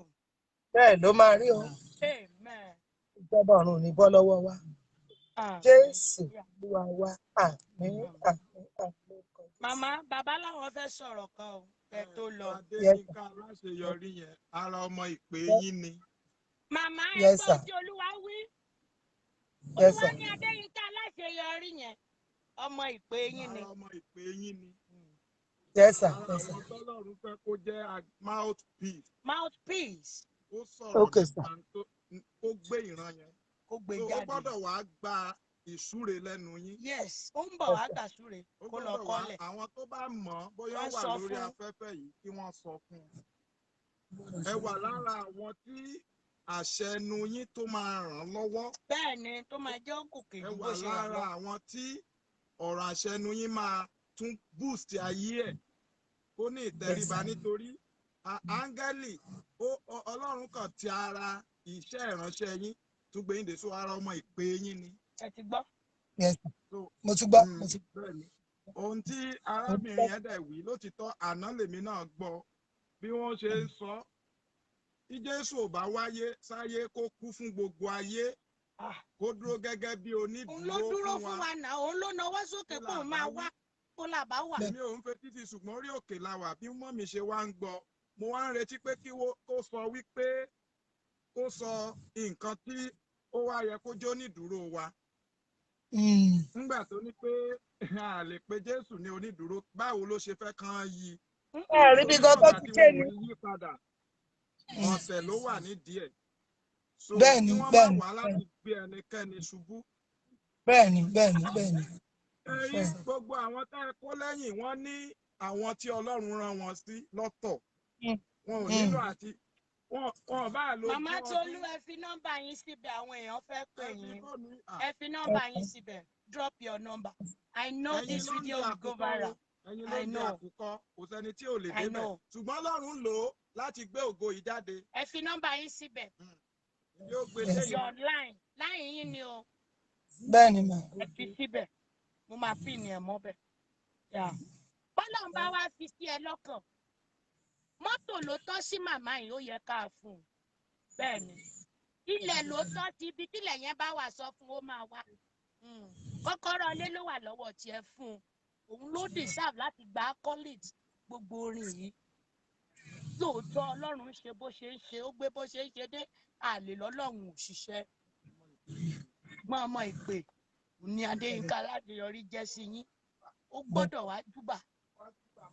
Bẹ́ẹ̀ ló máa rí o. Amen. Ìjọba ọ̀run ò ní bọ́ lọ́wọ́ wa. Jésù Olúwa wa. Àmín. Màmá, bàbá làwọn fẹ́ sọ̀rọ̀ kan o, ẹ tó lọ. Adéyínká Aláṣeyọrí yẹn, ara ọmọ ìpè yín ni. Màmá Yes, ẹgbẹ́ sir. tí Olúwa wí. Yes, Olúwa sir. ní Adéyínká Aláṣeyọrí yẹn. Ọmọ ìpè yín ni. Ara ọmọ ìpè yín ni. Yes, sir. Ara Yes, sir. àwọn tọ́lọ́run fẹ́ kó jẹ́ mouthpiece. Mouthpiece. Ó sọ̀rọ̀ Okay, sir. nípa tó gbé ìran yẹn. Kó gbé So ó jáde. gbọ́dọ̀ wá gba ìsúre lẹ́nu yín. Yes, ó ń bọ̀ wá gbàsúre Ó kó lọ gbọ́dọ̀ wá kọ́lẹ̀. àwọn tó bá mọ̀ bóyá Wọ́n wà sọ lórí fún. afẹ́fẹ́ yìí kí wọ́n sọ fún un. Ẹ wà lára àwọn tí àṣẹ ẹnu yín tó máa ràn lọ́wọ́. Bẹ́ẹ̀ ni tó máa jẹ́ gòkè Ẹ ju bó wà ṣe wà lọ. lára àwọn tí ọ̀rọ̀ àṣẹ ẹnu yín máa tún boost ayé ẹ̀ kó ní ìtẹríba nítorí áńgẹ́lì Ọlọ́run kan ti ara iṣẹ́ ìránṣẹ́ yín tún gbé yín dé so ara ọmọ ìpè yín ni. Ẹ ti gbọ́. Yes, sir. So, Mo ti gbọ́. Mo ti bẹ́ẹ̀ ni. Ohun tí arábìnrin yẹn dẹ̀ wí lótìtọ́ àná lèmi náà gbọ́ bí wọ́n ṣe ń sọ tí Jésù ò bá wáyé sáyé kó kú fún gbogbo ayé kó dúró gẹ́gẹ́ bí Òun ló dúró onídùúró fún wa náà, òun ló nawọ́ sókè pé òun máa wá kó làbá wà. Èmi ò ń fetí sí ṣùgbọ́n orí òkè la wà bí mọ́mì ṣe wá ń gbọ́ mo wá ń retí pé kí kó sọ wípé kó sọ nǹkan tí ó wá yẹ kó jó onídùúró wa. Nígbà tó ní pé a lè pe Jésù ní onídùúró báwo ló ṣe fẹ́ kàn yí. Rí bí gan tó ti ṣe ni. Yí padà ọ̀sẹ̀ ló wà nídìí ẹ̀. So Bẹ́ẹ̀ni, kí wọ́n bẹ́ẹ̀ni. má wá láti gbé ẹnikẹ́ni ṣubú. Bẹ́ẹ̀ni, bẹ́ẹ̀ni, bẹ́ẹ̀ni. Ẹ̀yin gbogbo àwọn tá ẹ kó lẹ́yìn wọ́n ní àwọn tí Ọlọ́run rán wọn sí lọ́tọ̀. Wọn ò nílò àti wọn bá lo. Màmá Tolú ẹ fi nọ́mbà yín síbẹ̀ àwọn èèyàn fẹ́ pè yín. Ẹ fi nọ́mbà yín síbẹ̀. Drop your number. I know this video will go viral. Ẹ̀yin ló ń jẹ àkùkọ kò sẹ́ni tí ò lè débẹ̀. Ṣùgbọ́n Ọlọ́run lò ó láti gbé ògo yìí jáde. Ẹ fi nọ́mbà yín síbẹ̀. Yóò gbé léyìn. Your line yín ni o. Bẹ́ẹ̀ni mà. Ẹ fi síbẹ̀. Mo máa pín ní ẹ̀ mọ́ bẹ̀. Bọ́lá ń bá wá fi sí ẹ lọ́kàn. Mọ́tò ló tọ́ sí màmá yìí ó yẹ ká fún un. Bẹ́ẹ̀ ni. Ilẹ̀ ló tọ́ sí ibi tílẹ̀ yẹn bá wà sọ fún ó máa wá. Kọ́kọ́rọ́ ilé ló wà lọ́wọ́ tiẹ̀ fún un. Òun ló deserve láti gba college gbogbo orin yìí. Lóòótọ́ Ọlọ́run ṣe bó ṣe ń ṣe ó gbé bó ṣe ń ṣe dé àlè lọ́lọ́run òṣìṣẹ́. Gbọ́n ọmọ ìpè ní Adéyínká Aláṣeyọrí jẹ́ sí yín. Ó gbọ́dọ̀ wá júbà.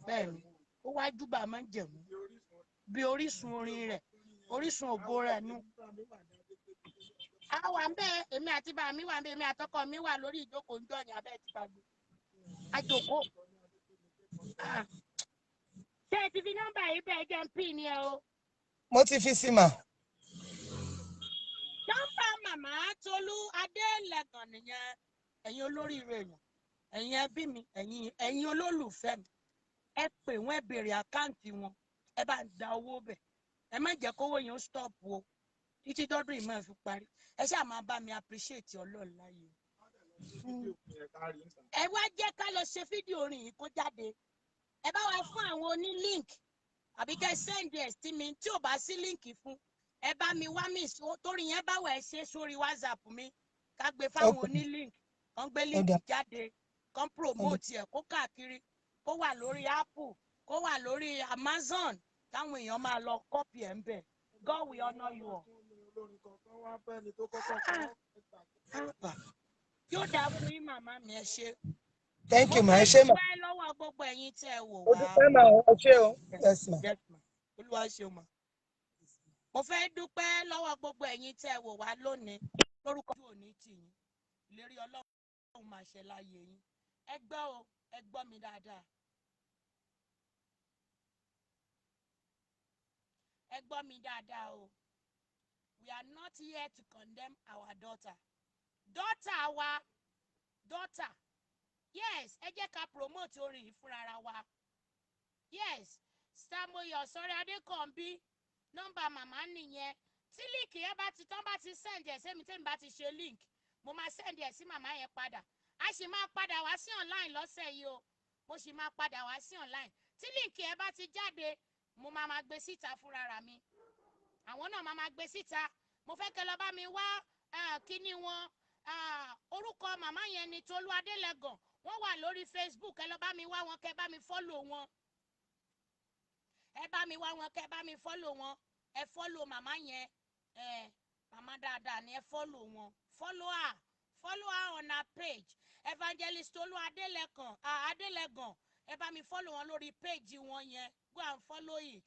Bẹ́ẹ̀ ni ó wá júbà máa ń jẹ̀mú bí orísun orin rẹ̀ orísun ògo rẹ̀ nù. A wà ń bẹ́ẹ̀ èmi àti bàbá mi wà ń bẹ́ẹ̀ èmi àtọkọ mi wà lórí ìjókòó ń jọ̀yìn abẹ́ ti gbàgbé. Àjòkó. Ṣé ẹ ti fi nọ́mbà yìí bẹ́ẹ̀ jẹ́ ń pín ni ẹ o? Mo ti fi sí mà. Nọ́mbà màmá Tolú Adelegan nìyẹn. Ẹ̀yin olóríire èèyàn, ẹ̀yin ẹbí mi, ẹ̀yin olólùfẹ́ mi. Ẹ pè wọ́n ẹ béèrè àkáǹtì wọn. Ẹ bá ń da owó bẹ̀. Ẹ má jẹ́ kówó yẹn ó stop o. Títí dọ́dún yìí máa fi parí. Ẹ ṣáà máa bá mi appreciate Ọlọ́run láyé. Ẹ wá jẹ́ ká lọ ṣe fídíò orin yìí kó jáde. Ẹ bá wa fún àwọn oní link àbí kẹ́ send ẹ̀ sí mi tí ò bá sí link fún. Ẹ bá mi wá mi torí yẹn bá wà ẹ ṣe sórí WhatsApp mi ká gbé fáwọn oní link kàn gbé link jáde kàn promote ẹ̀ kó káàkiri kó wà lórí Apple kó wà lórí Amazon táwọn èèyàn máa lọ copy ẹ̀ ń bẹ̀. God will honour you all. Yóò dáa fún yín màmá mi ẹ ṣé. Thank you ma. Ẹ ṣé ma. Mo fẹ́ lọ́wọ́ gbogbo ẹ̀yin tí ẹ wò Ó wá. dúpẹ́ mà ẹ ṣé o. Yes ma. Olúwa ṣe mà. Mo fẹ́ dúpẹ́ lọ́wọ́ gbogbo ẹ̀yin tí ẹ wò wá lónìí lórúkọ ojú òní tì yín. Ìlérí Ọlọ́run máa ṣe láyé yín. Ẹ gbọ́ o, ẹ gbọ́ mi dáadáa. Ẹ gbọ́ mi dáadáa o. We are not here to condemn our daughter. Daughter wa, daughter. Yes, ẹ jẹ́ ká promote orin yìí fúnra wa. Yes, Samoyo sọ̀rọ̀ Adékànbí, nọ́mbà màmá nìyẹn. Tí líǹkì yẹn bá ti tán bá ti send ẹ̀ sẹ́mi tẹ́mi bá ti ṣe link, mo máa send ẹ̀ sí màmá yẹn padà. A sì máa padà wá sí online lọ́sẹ̀ yìí o. Mo sì máa padà wá sí online. Tí líǹkì yẹn bá ti jáde, mo máa gbé síta fúnra mi. Àwọn náà máa gbé síta. Mo fẹ́ kẹ́ lọ bá mi wá kíní wọn. Orúkọ màmá yẹn ni Tolu Adelegan. Wọ́n wà lórí Facebook. Ẹ lọ bá mi wá wọn kẹ́ bá mi follow wọn. Ẹ bá mi wá wọn kẹ́ bá mi follow wọn. Ẹ follow màmá yẹn. Mama dáadáa ni ẹ follow wọn. Follow her on her page. Evangelist Tolu Adelegan. Ẹ bá mi follow wọn lórí page wọn yẹn. Go and follow it.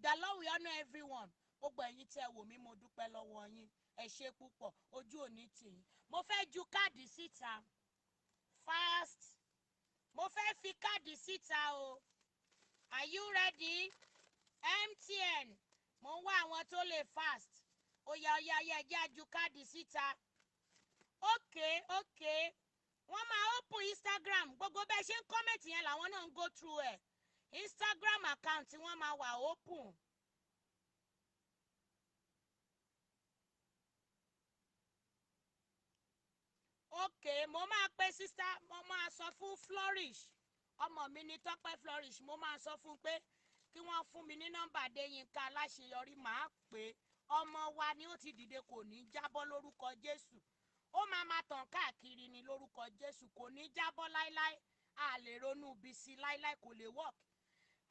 The Lord will honor everyone. Gbogbo ẹ̀yin tẹ́ wò mí mo dúpẹ́ lọ́wọ́ yín. Ẹ ṣé púpọ̀. Ojú òní tì yín. Mo fẹ́ ju káàdì síta. Fast. Mo fẹ́ fi káàdì síta o. Are you ready? MTN. Mo ń wá àwọn tó lè fast. Oya jẹ́ ju káàdì síta. Okay. Wọ́n máa open Instagram. Gbogbo bẹ́ẹ̀ ṣe ń comment yẹn làwọn náà ń go through ẹ̀. Instagram account tí wọ́n máa wà open. Okay, mo máa pe sister, mo máa sọ fún Flourish. Ọmọ mi ni Tope Flourish. Mo máa sọ fún pé kí wọ́n fún mi ní nọ́mbà dé Yinka Alaseyori. Màá pè ọmọ wa ni ó ti dìde kò ní jábọ́ lórúkọ Jésù. Ó máa tàn káàkiri ni lórúkọ Jésù. Kò ní jábọ́ láíláí. A lè ronú ibi sí láíláí, kò lè work.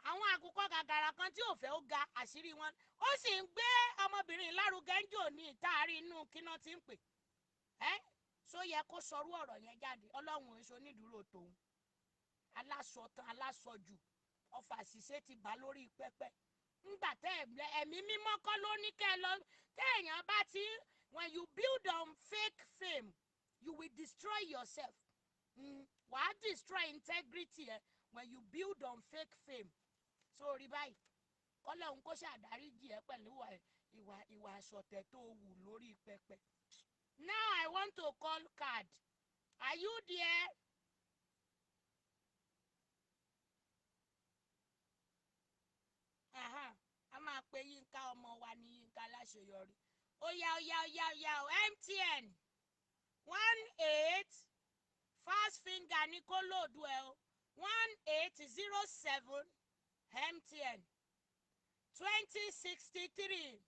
Àwọn àkùkọ gàgàrà kan tí ò fẹ́ ó ga àṣírí wọn. Ó sì ń gbé ọmọbìnrin lárugẹ ń jò ní ìtaàrí inú kíná tí ń pè. So yẹ kó sọrú ọ̀rọ̀ yẹn jáde. Ọlọ́run èso onídùúró tòun. Alásọtán alásọjù. Ọfà ṣìṣe ti bá lórí pẹpẹ. Ńgbà ẹ̀mí mímọ́ kọ́ ló ní kẹ́ lọ. Téèyàn bá ti when you build on fake fame, you will destroy yourself. Wàá destroy integrity when you build on fake fame. So rí báyìí. Ọlọ́run kó ṣàdáríjì ẹ pẹ̀lú ìwà àṣọ̀tẹ̀ tó wù lórí pẹpẹ. Now I want to call card. Are you there? A máa pe Yinka ọmọ wa ní Yinka Alaseyori. Oya MTN 18 fast finger ní kó lòdù ẹ o 1807 MTN 2063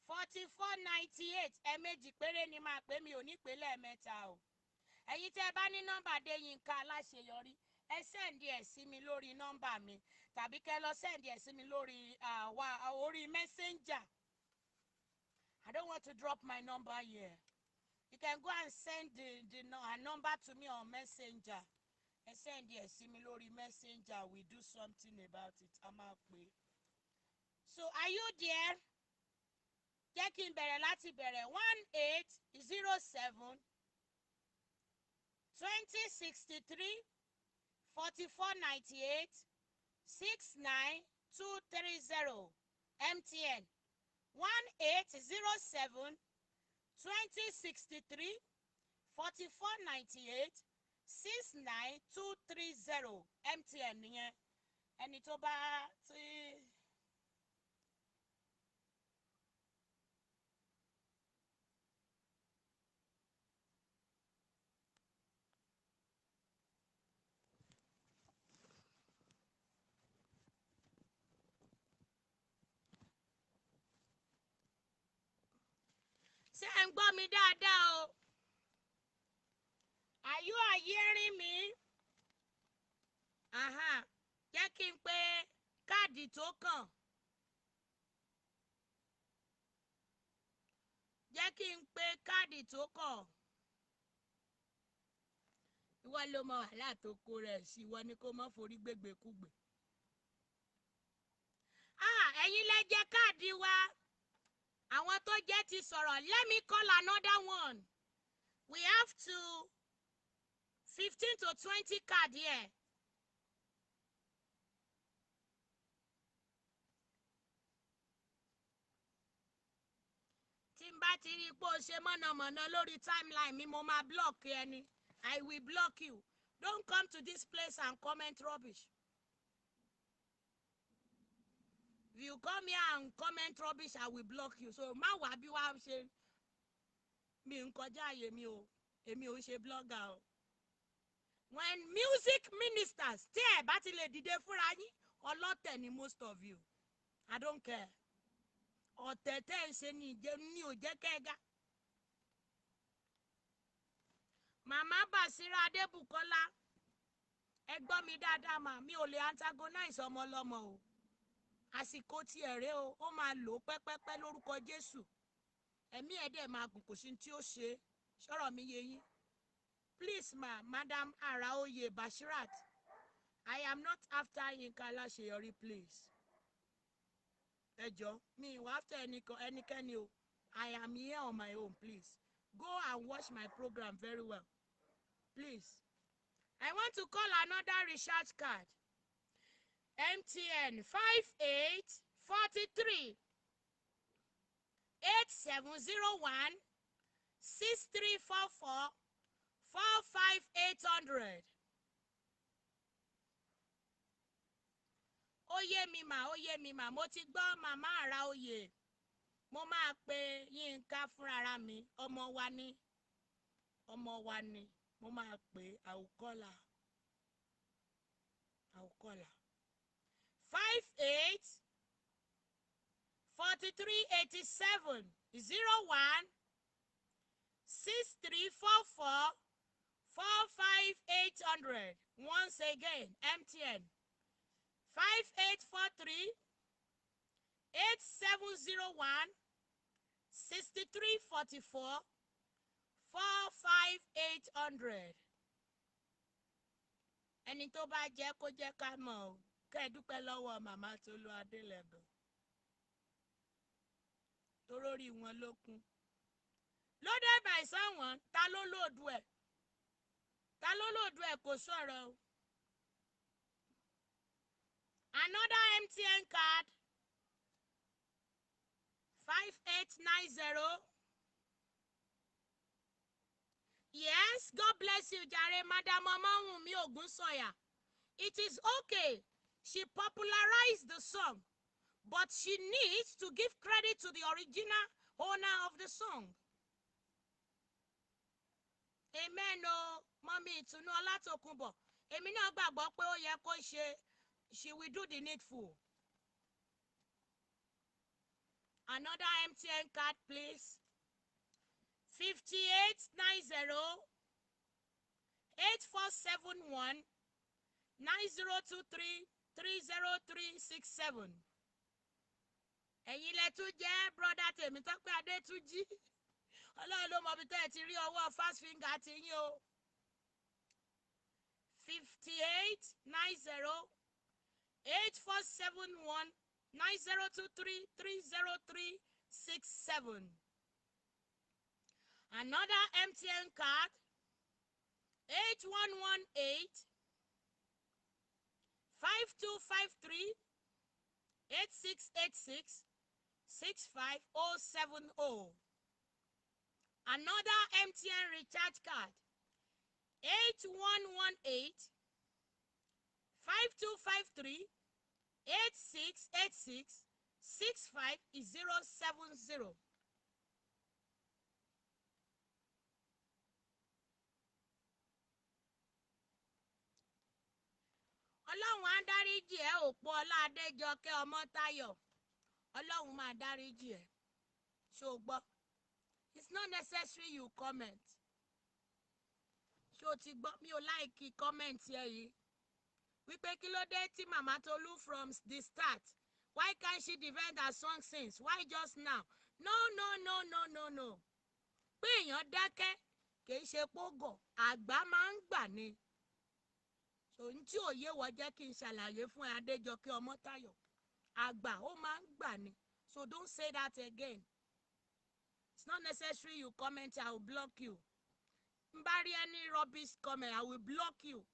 4498 ẹ̀ẹ̀mejì péré ni máa pè mí ò ní pé lẹ́ẹ̀mẹ́ta o. Ẹ̀yin tẹ́ ẹ bá ní nọ́mbà dé Yinka Alaseyori ẹ sẹ́ǹdì ẹ̀ sí mi lórí nọ́mbà mi tàbí kẹ́ lọ sẹ́ǹdì ẹ̀ sí mi lórí orí messenger. I don't want to drop my number here. You can go and send the number to me on messenger. Ẹ sẹ́ǹdì ẹ̀ sí mi lórí messenger. We do something about it. A máa pè. So are you there? Jẹ́ kí n bẹ̀rẹ̀ láti bẹ̀rẹ̀ 1807 2063 4498 69230 MTN 1807 2063 4498 69230 MTN nìyẹn. Ẹni tó bá ti. Ṣé ẹ ń gbọ́ mi dáadáa o? Are you hearing me? Jẹ́ kí n pe káàdì tó kàn. Jẹ́ kí n pe káàdì tó kàn. Ìwọ ló mọ wàhálà tó kó rẹ̀ sí ìwọ ni kó má forí gbégbékúgbé. Ẹ̀yin lẹ jẹ káàdì wa. Àwọn tó jẹ́ ti sọ̀rọ̀. Let me call another one. We have to 15 to 20 card here. Tí n bá ti rí pé o ṣe mọ̀nàmọ́ná lórí timeline mi mo máa block ẹni. I will block you. Don't come to this place and comment rubbish. If you come here and comment rubbish, I will block you. So má wá bí wá ṣe mi ń kọjá àyè mi o. Èmi ò ṣe blogger o. When music ministers tí ẹ bá ti lè dìde fúnra yín, ọlọ́tẹ̀ ni most of you. I don't care. Ọ̀tẹ̀ tẹ́ ẹ ṣe ni ò jẹ́ kẹ́gá. Màmá Bàṣírà Adébùkọ́lá, ẹ gbọ́ mi dáadáa mà, mi ò lè antagonize ọmọ ọlọ́mọ o. àsìkò tí ẹ̀rẹ́ o ó máa lò pẹ́pẹ́pẹ́ lórúkọ Jésù ẹ̀mí ẹ̀dẹ̀ máa gùn kò sí tí ó ṣe ṣọ́rọ̀ mi yé yín. Please ma Madam Araoye Bashirat, I am not after Yinka Alaseyori, please. Ẹ jọ̀ọ́ mi wá after ẹnikẹ́ni o. I am here on my own, please. Go and watch my program very well. Please. I want to call another recharge card. MTN 5843 8701 6344 45800. Ó yé mi mà, mo ti gbọ́ màmá Araoye. Mo máa pe Yínká fúnra mi, ọmọ wa ni. Mo máa pe àwùkọ́là. 58 4387 01 6344 45800. Once again, MTN 5843 8701 6344 45800. Ẹni tó bá jẹ́ kó jẹ́ ká mọ̀ o. Kẹ́ ẹ dúpẹ́ lọ́wọ́ màmá Tolu Adelegan. Torórí wọn ló kún. Loaded by someone, ta ló lòdù ẹ̀? Kò sọ̀rọ̀ o. Another MTN card 5890. Yes, God bless you, Jare. Madam Omawunmi Ogunsoya. It is okay. She popularized the song, but she needs to give credit to the original owner of the song. Amen. O, Mommy Ìtùnú Ọlátòkunbọ̀. Èmi náà gbàgbọ́ pé ó yẹ kó ṣe. She will do the needful. Another MTN card, please. 5890 8471 9023 30367. Ẹ̀yin lẹ tún jẹ́ brother tèmi Tope Adétúnjí. Ọlọ́run ló mọ bí tẹ́ ẹ ti rí ọwọ́ fast finger ti yín o. 5890 8471 9023 30367. Another MTN card 8118 5253 8686 65070. Another MTN recharge card 8118 5253 8686 65070. Ọlọ́run á dáríjì ẹ́ òpó ọlá Adéjọkẹ́ Ọmọ́táyọ̀. Ọlọ́run máa dáríjì ẹ́. Ṣó gbọ́? It's not necessary you comment. Ṣó ti gbọ́? Mi ò láìkí comment ẹ yìí. Wípé kí ló dé tí Màmá Tolu from the start? Why can't she defend her song since? Why just now? No. Pé èèyàn dákẹ́ kì í ṣe pógọ̀. Àgbà máa ń gbà ni. So n tí òye wọ jẹ́ kí n ṣàlàyé fún Adéjọkẹ́ Ọmọ́táyọ̀. Àgbà ó máa ń gbà ni. So don't say that again. It's not necessary you comment, I will block you. N bá rí any rubbish comment, I will block you.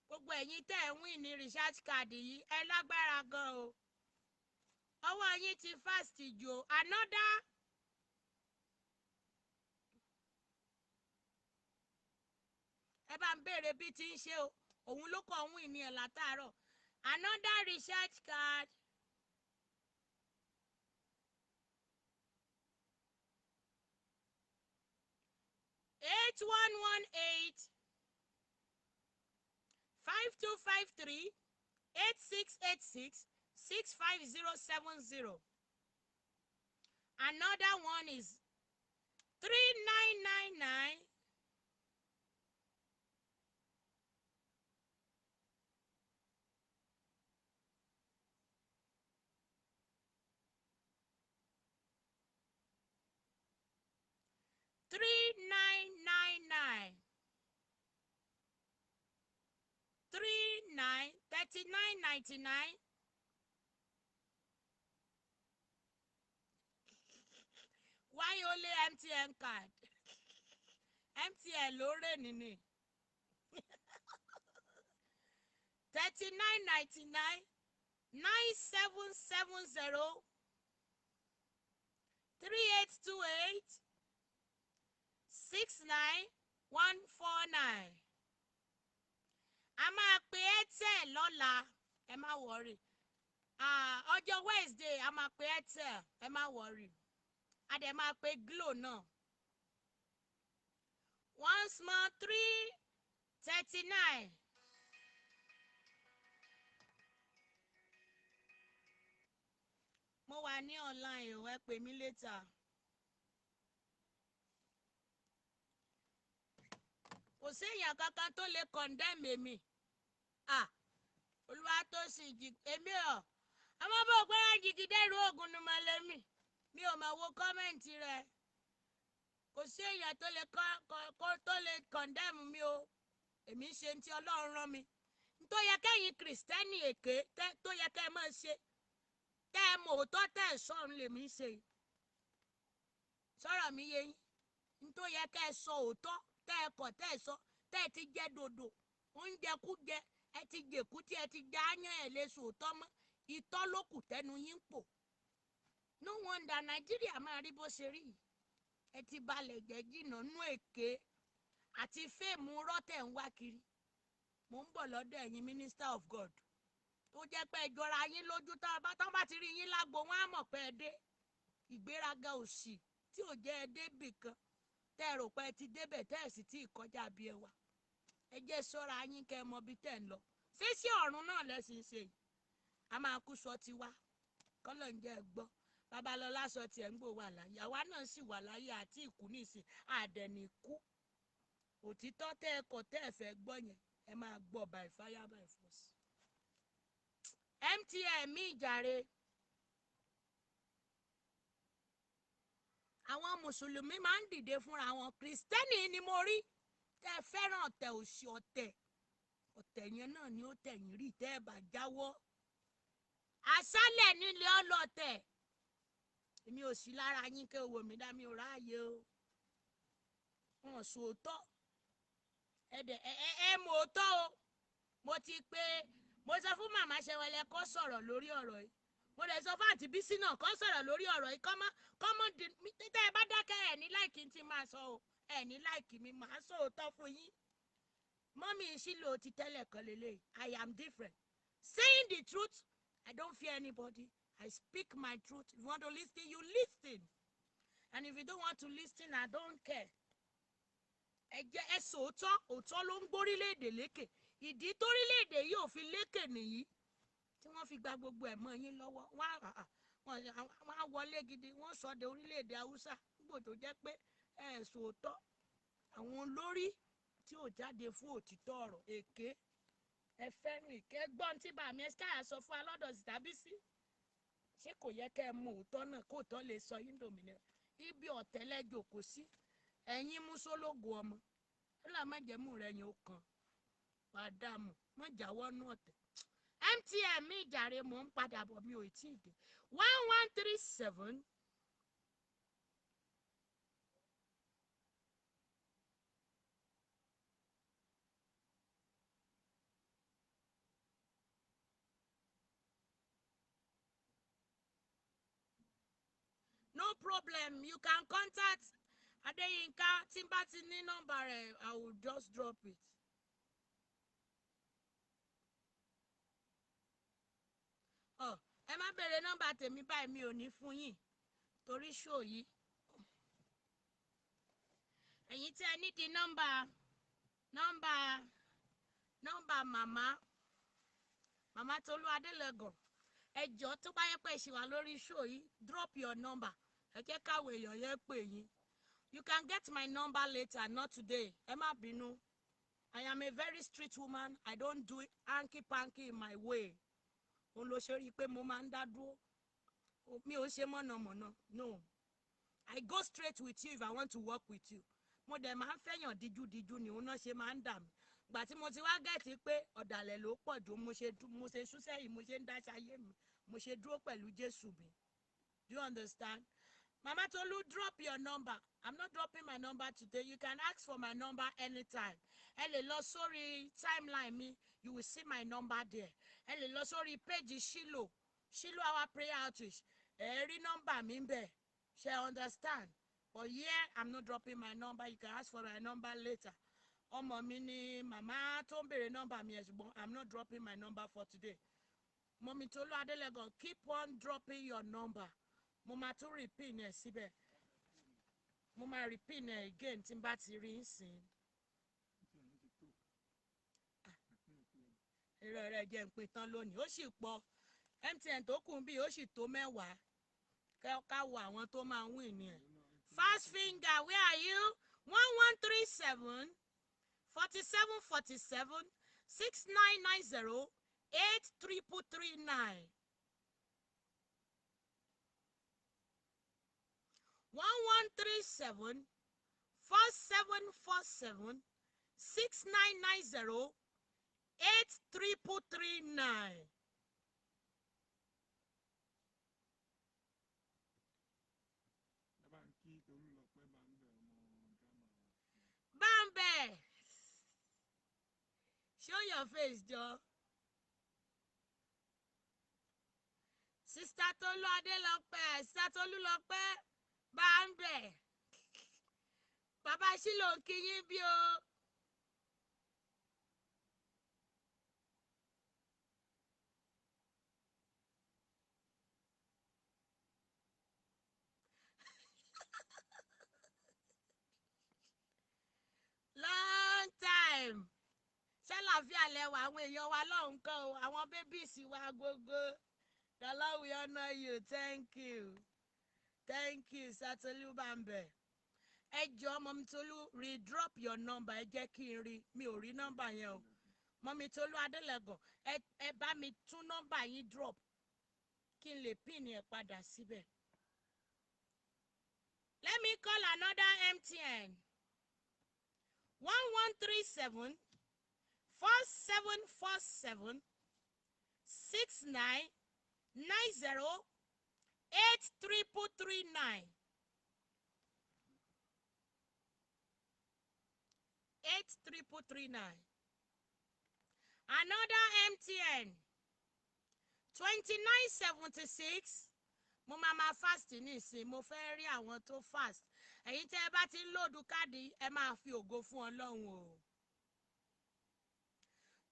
Gbogbo ẹ̀yin tẹ́ ẹ̀ ń win ní recharge card yìí, ẹ lágbára gan o. Ọwọ́ yín ti fast jù. Another ẹ bá ń béèrè bí ti ń ṣe o. Òun ló kọ́ ń win ní ẹ̀ látàárọ̀. Another recharge card 8118 5253 8686 65070. Another one is 3999 3999. Why only MTN card? MTN lóore nìní. 3999 9770 3828 69149. A máa pe Airtel lọ́la, ẹ má worry. Ọjọ́ Wednesday a máa pe Airtel, ẹ má worry. A dẹ̀ máa pe Glo náà. Once more 339. Mo wà ní online o, ẹ pè mí later. Kò sí èèyàn kankan tó lè condemn èmi. Olúwa tó sì jì èmi ọ̀. Ọmọ bó gbọ́dọ̀ jìgì dẹ́rù oògùn ni mo lè mì. Mi ò máa wo kọ́mẹ̀ntì rẹ̀. Kò sí èèyàn tó lè condemn mi o. Èmi ń ṣe ní tí Ọlọ́run rán mi. Tó yẹ kẹ́yìn Kìrìsìtẹ́nì èké tó yẹ kẹ́ ẹ máa ṣe. Tẹ́ ẹ mọ̀ òótọ́ tẹ́ ẹ sọ̀rọ̀ lèmi ń ṣe. Sọ̀rọ̀ mi yé yín. Tó yẹ kẹ́ ẹ sọ òótọ́ tẹ́ ẹ kọ̀ tẹ́ ẹ sọ tẹ́ ẹ ti jẹ́ dòdò. Oúnjẹ kú jẹ ẹ ti jèkú tí ẹ ti já áyán ẹ lè sòótọ́ mọ́. Ìtọ́ ló kù tẹnu yín pò. No wonder Nàìjíríà máa rí bó ṣe rí. Ẹ ti balẹ̀ jẹ́ jìnnà nú èké àti fíìmù rọ́tẹ̀ ń wá kiri. Mo ń bọ̀ lọ́dọ̀ ẹ̀yin Minister of God. Tó jẹ́ pé ìjọra yín lójú tán bá ti rí yín lágbo wọn á mọ̀ pé ẹ dé. Ìgbéraga òṣì tí ò jẹ́ ẹ débì kan. Tẹ́ ẹ rò pé ẹ ti débẹ̀ tẹ́ ẹ sì tí ì kọjá bí ẹ wà. Ẹ jẹ́ ṣọ́ra yín kẹ́ ẹ mọ bí tẹ́ ẹ ń lọ. Ṣé sí ọ̀run náà lẹ́sìn ṣe yìí? A máa kú sọ tiwa. Kọ́lọ̀ ń jẹ́ ẹ gbọ́. Babalọ́lá sọ tiẹ̀ ń gbò wà láyé. Àwa náà sì wà láyé àti ìkú nìsín. Àdẹ̀ni kú. Òtítọ́ tẹ́ ẹ kọ̀ tẹ́ ẹ fẹ́ gbọ́ yẹn. Ẹ máa gbọ́ by fire by force. MTN mi ìjàre. Àwọn Mùsùlùmí máa ń dìde fúnra wọn. Kìrìsìtẹ́nì ni mo rí. Tẹ́ ẹ fẹ́ràn ọ̀tẹ̀ òṣì ọ̀tẹ̀. Ọ̀tẹ̀ yẹn náà ni ó tẹ̀yìn rí tẹ́ ẹ bá jáwọ́. Àṣálẹ̀ nílé ọlọ́tẹ̀. Èmi ò sí lára yín kí owó mi dá mi ò ráàyè o. Wọ́n sòótọ́. Ẹ mọ̀ òótọ́ o. Mo ti pé mo sọ fún màmá Ṣẹwẹlẹ kó sọ̀rọ̀ lórí ọ̀rọ̀ yìí. Mo lè sọ fún àǹtí Bísí náà kó sọ̀rọ̀ lórí ọ̀rọ̀ yìí. Kọ́mọ́ títẹ́ ẹ bá dákẹ́ ẹ̀ ní láìkí tí máa sọ o. Ẹ̀ ní láìkí mi máa sọ òótọ́ fún yín. Mọ́mí ìṣílò ti tẹ́lẹ̀ kan lélẹ̀. I am different. Saying the truth, I don't fear anybody. I speak my truth. If you want to listen, you listen. And if you don't want to listen, I don't care. Ẹ sòótọ́, òótọ́ ló ń gbórílẹ̀-èdè lékè. Ìdí tórílẹ̀-èdè yìí ò fi lékè nìyí. Tí wọ́n fi gba gbogbo ẹ̀mọ́ yín lọ́wọ́. Wọ́n á wọlé gidi, wọ́n sọ de orílẹ̀-èdè Haúsá. Nígbò tó jẹ́ pé ẹ sòótọ́. Àwọn olórí tí ò jáde fún òtítọ́ ọ̀rọ̀ èké. Ẹ fẹ́ràn èké. Gbọ́n tí bàmí Ẹ́síkáyà sọ fún alọ́dọ̀ sí tàbí sí. Ṣé kò yẹ kẹ́ ẹ mú òótọ́ náà kó òótọ́ lè sọ yín dòmìnira? Ibi ọ̀tẹ́lẹ́jọ kò sí. Ẹ̀yin mú sólógo ọmọ. Ọlá má jẹ́ mú rẹ̀ yẹn ó kan. Wàá dààmú. Má jáwọ́ nú ọ̀tẹ̀. MTN mi ìjàre mò ń padà bọ̀ mi ò tí ì dé. 1137. No problem. You can contact Adeyinka. Tí n bá ti ní nọ́mbà rẹ̀, I will just drop it. Ẹ má bèrè nọ́mbà tèmi báyìí mi ò ní fún yín torí ṣó yìí. Ẹ̀yin tí ẹ ní di nọ́mbà màmá Tolu Adelegan. Ẹ jọ̀ọ́ tó bá yẹ pé ṣì wà lórí ṣó yìí, drop your number. Ẹ jẹ́ káwé èèyàn yẹn pè yín. You can get my number later, not today. Ẹ má bínú. I am a very street woman. I don't do hanky-panky in my way. Òun ló ṣe rí pé mo máa ń dá dúró. Mi ò ṣe mọ̀nàmọ̀nà. No. I go straight with you if I want to work with you. Mo dẹ̀ máa ń fẹ́yàn díjú ni òun náà ṣe máa ń dà mí. gbà tí mo ti wá gẹ̀ẹ́tì pé ọ̀dàlẹ̀ ló pọ̀ jù mo ṣe ṣúṣẹ́ yìí mo ṣe ń dáṣà ayé mi mo ṣe dúró pẹ̀lú Jésù mi. Do you understand? Mama Tolu, drop your number. I'm not dropping my number today. You can ask for my number anytime. Ẹ lè lọ sórí timeline mi. You will see my number there. Ẹ lè lọ sórí page Shiloh our prayer outreach. Ẹ rí number mi ńbẹ̀. Ṣé understand? But here, I'm not dropping my number. You can ask for my number later. Ọmọ mi ni màmá tó ń béèrè number mi ẹ̀ ṣùgbọ́n I'm not dropping my number for today. Mọ̀mí Tolu Adelegan, keep on dropping your number. Mo máa tún repeat ẹ̀ síbẹ̀. Mo máa repeat ẹ̀ again tí n bá ti rí ń sìn. Èrò rẹ̀ jẹ́ ń pin tán lónìí. Ó sì pọ̀. MTN tó kù bí ó sì tó 10. Ká wo àwọn tó máa ń win ni ẹ̀. Fast finger, where are you? 1137 4747 6990 8339. 1137 4747 6990 8339. Bambe, show your face, Joe. Sister Tolu Adelope, Sister Tolu Lope, Bambe. Baba Shilo ń kí yín bí o. Long time. Ṣàlàáfíà lẹ́wà àwọn èèyàn wa lọ́hùn kan o, àwọn bébìsì wa gbogbo. The Lord will honor you. Thank you. Thank you, Satolu Bambe. Ẹ jọ̀ọ́ Mọ̀mí Tolu, redrop your number. Ẹ jẹ́ kí n rí. Mi ò rí nọ́mbà yẹn o. Mọ̀mí Tolu Adelegan, ẹ bá mi tún nọ́mbà yín drop. Kí n lè pin ẹ̀ padà síbẹ̀. Let me call another MTN. 1137 4747 6990 8339. 8339. Another MTN. 2976. Mo máa fast nísìn, mo fẹ́ rí àwọn tó fast. Ẹ̀yin tẹ́ ẹ bá ti ń lòdù káàdì ẹ máa fi ògo fún Ọlọ́run o.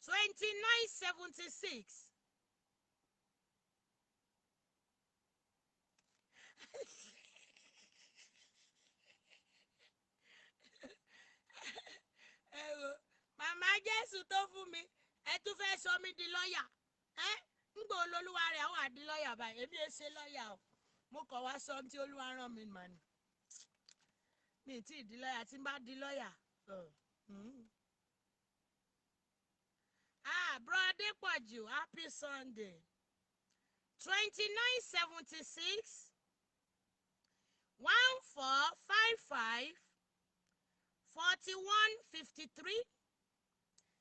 2976. Màmá Jésù tó fún mi, ẹ tún fẹ́ sọ mí di lọ́yà. Ń gbọ́ olólùwà rẹ̀ àwọn àdí lọ́yà báyìí, èmi ẹ ṣe lọ́yà o. Mo kàn wá sọ tí Olúwa rán mi mà ní. Mi ì tí ì di lọ́yà, tí n bá di lọ́yà. Bro Adepoju, happy Sunday. 2976 1455 4153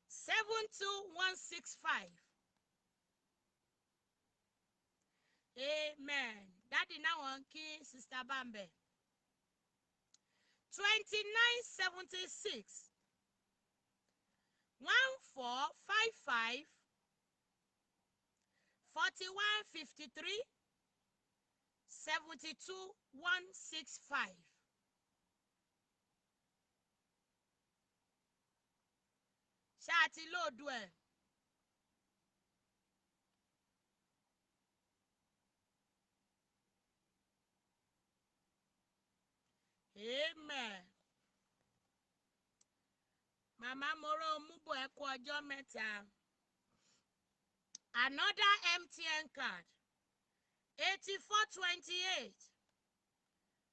72165. Amen. Daddy now on key, Sister Bambe. 2976 1455 4153 72165. Ṣáàtì lóòdù ẹ̀. Amen. Mama Moro Mubo Eko ọjọ́ mẹ́ta. Another MTN card. 8428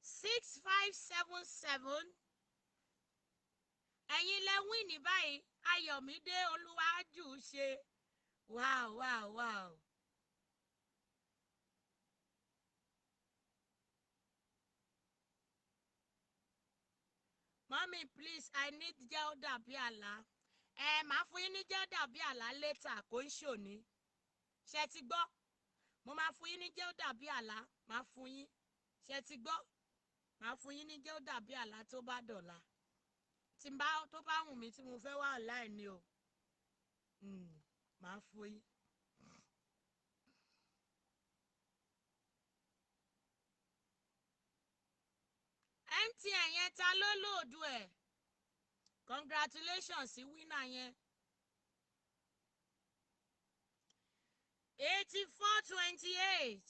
6577. Ẹ̀yin lẹ win ní báyìí. Ayọ̀mídé Olúwájú ṣe. Wow. Mommy, please, I need Jauda Biala. màá fún yín ní jẹ́ dàbí àlá létà kò ń ṣòní ṣe ti gbọ́ mo máa fún yín ní jẹ́ dàbí àlá máa fún yín ṣe ti gbọ́ máa fún yín ní jẹ́ dàbí àlá tó bá dọ̀la tó bá wù mí tí mo fẹ́ wà online ni o máa fún yín. MTN yẹn ta ló lòdù ẹ̀ congratulations sí winner yẹn 8428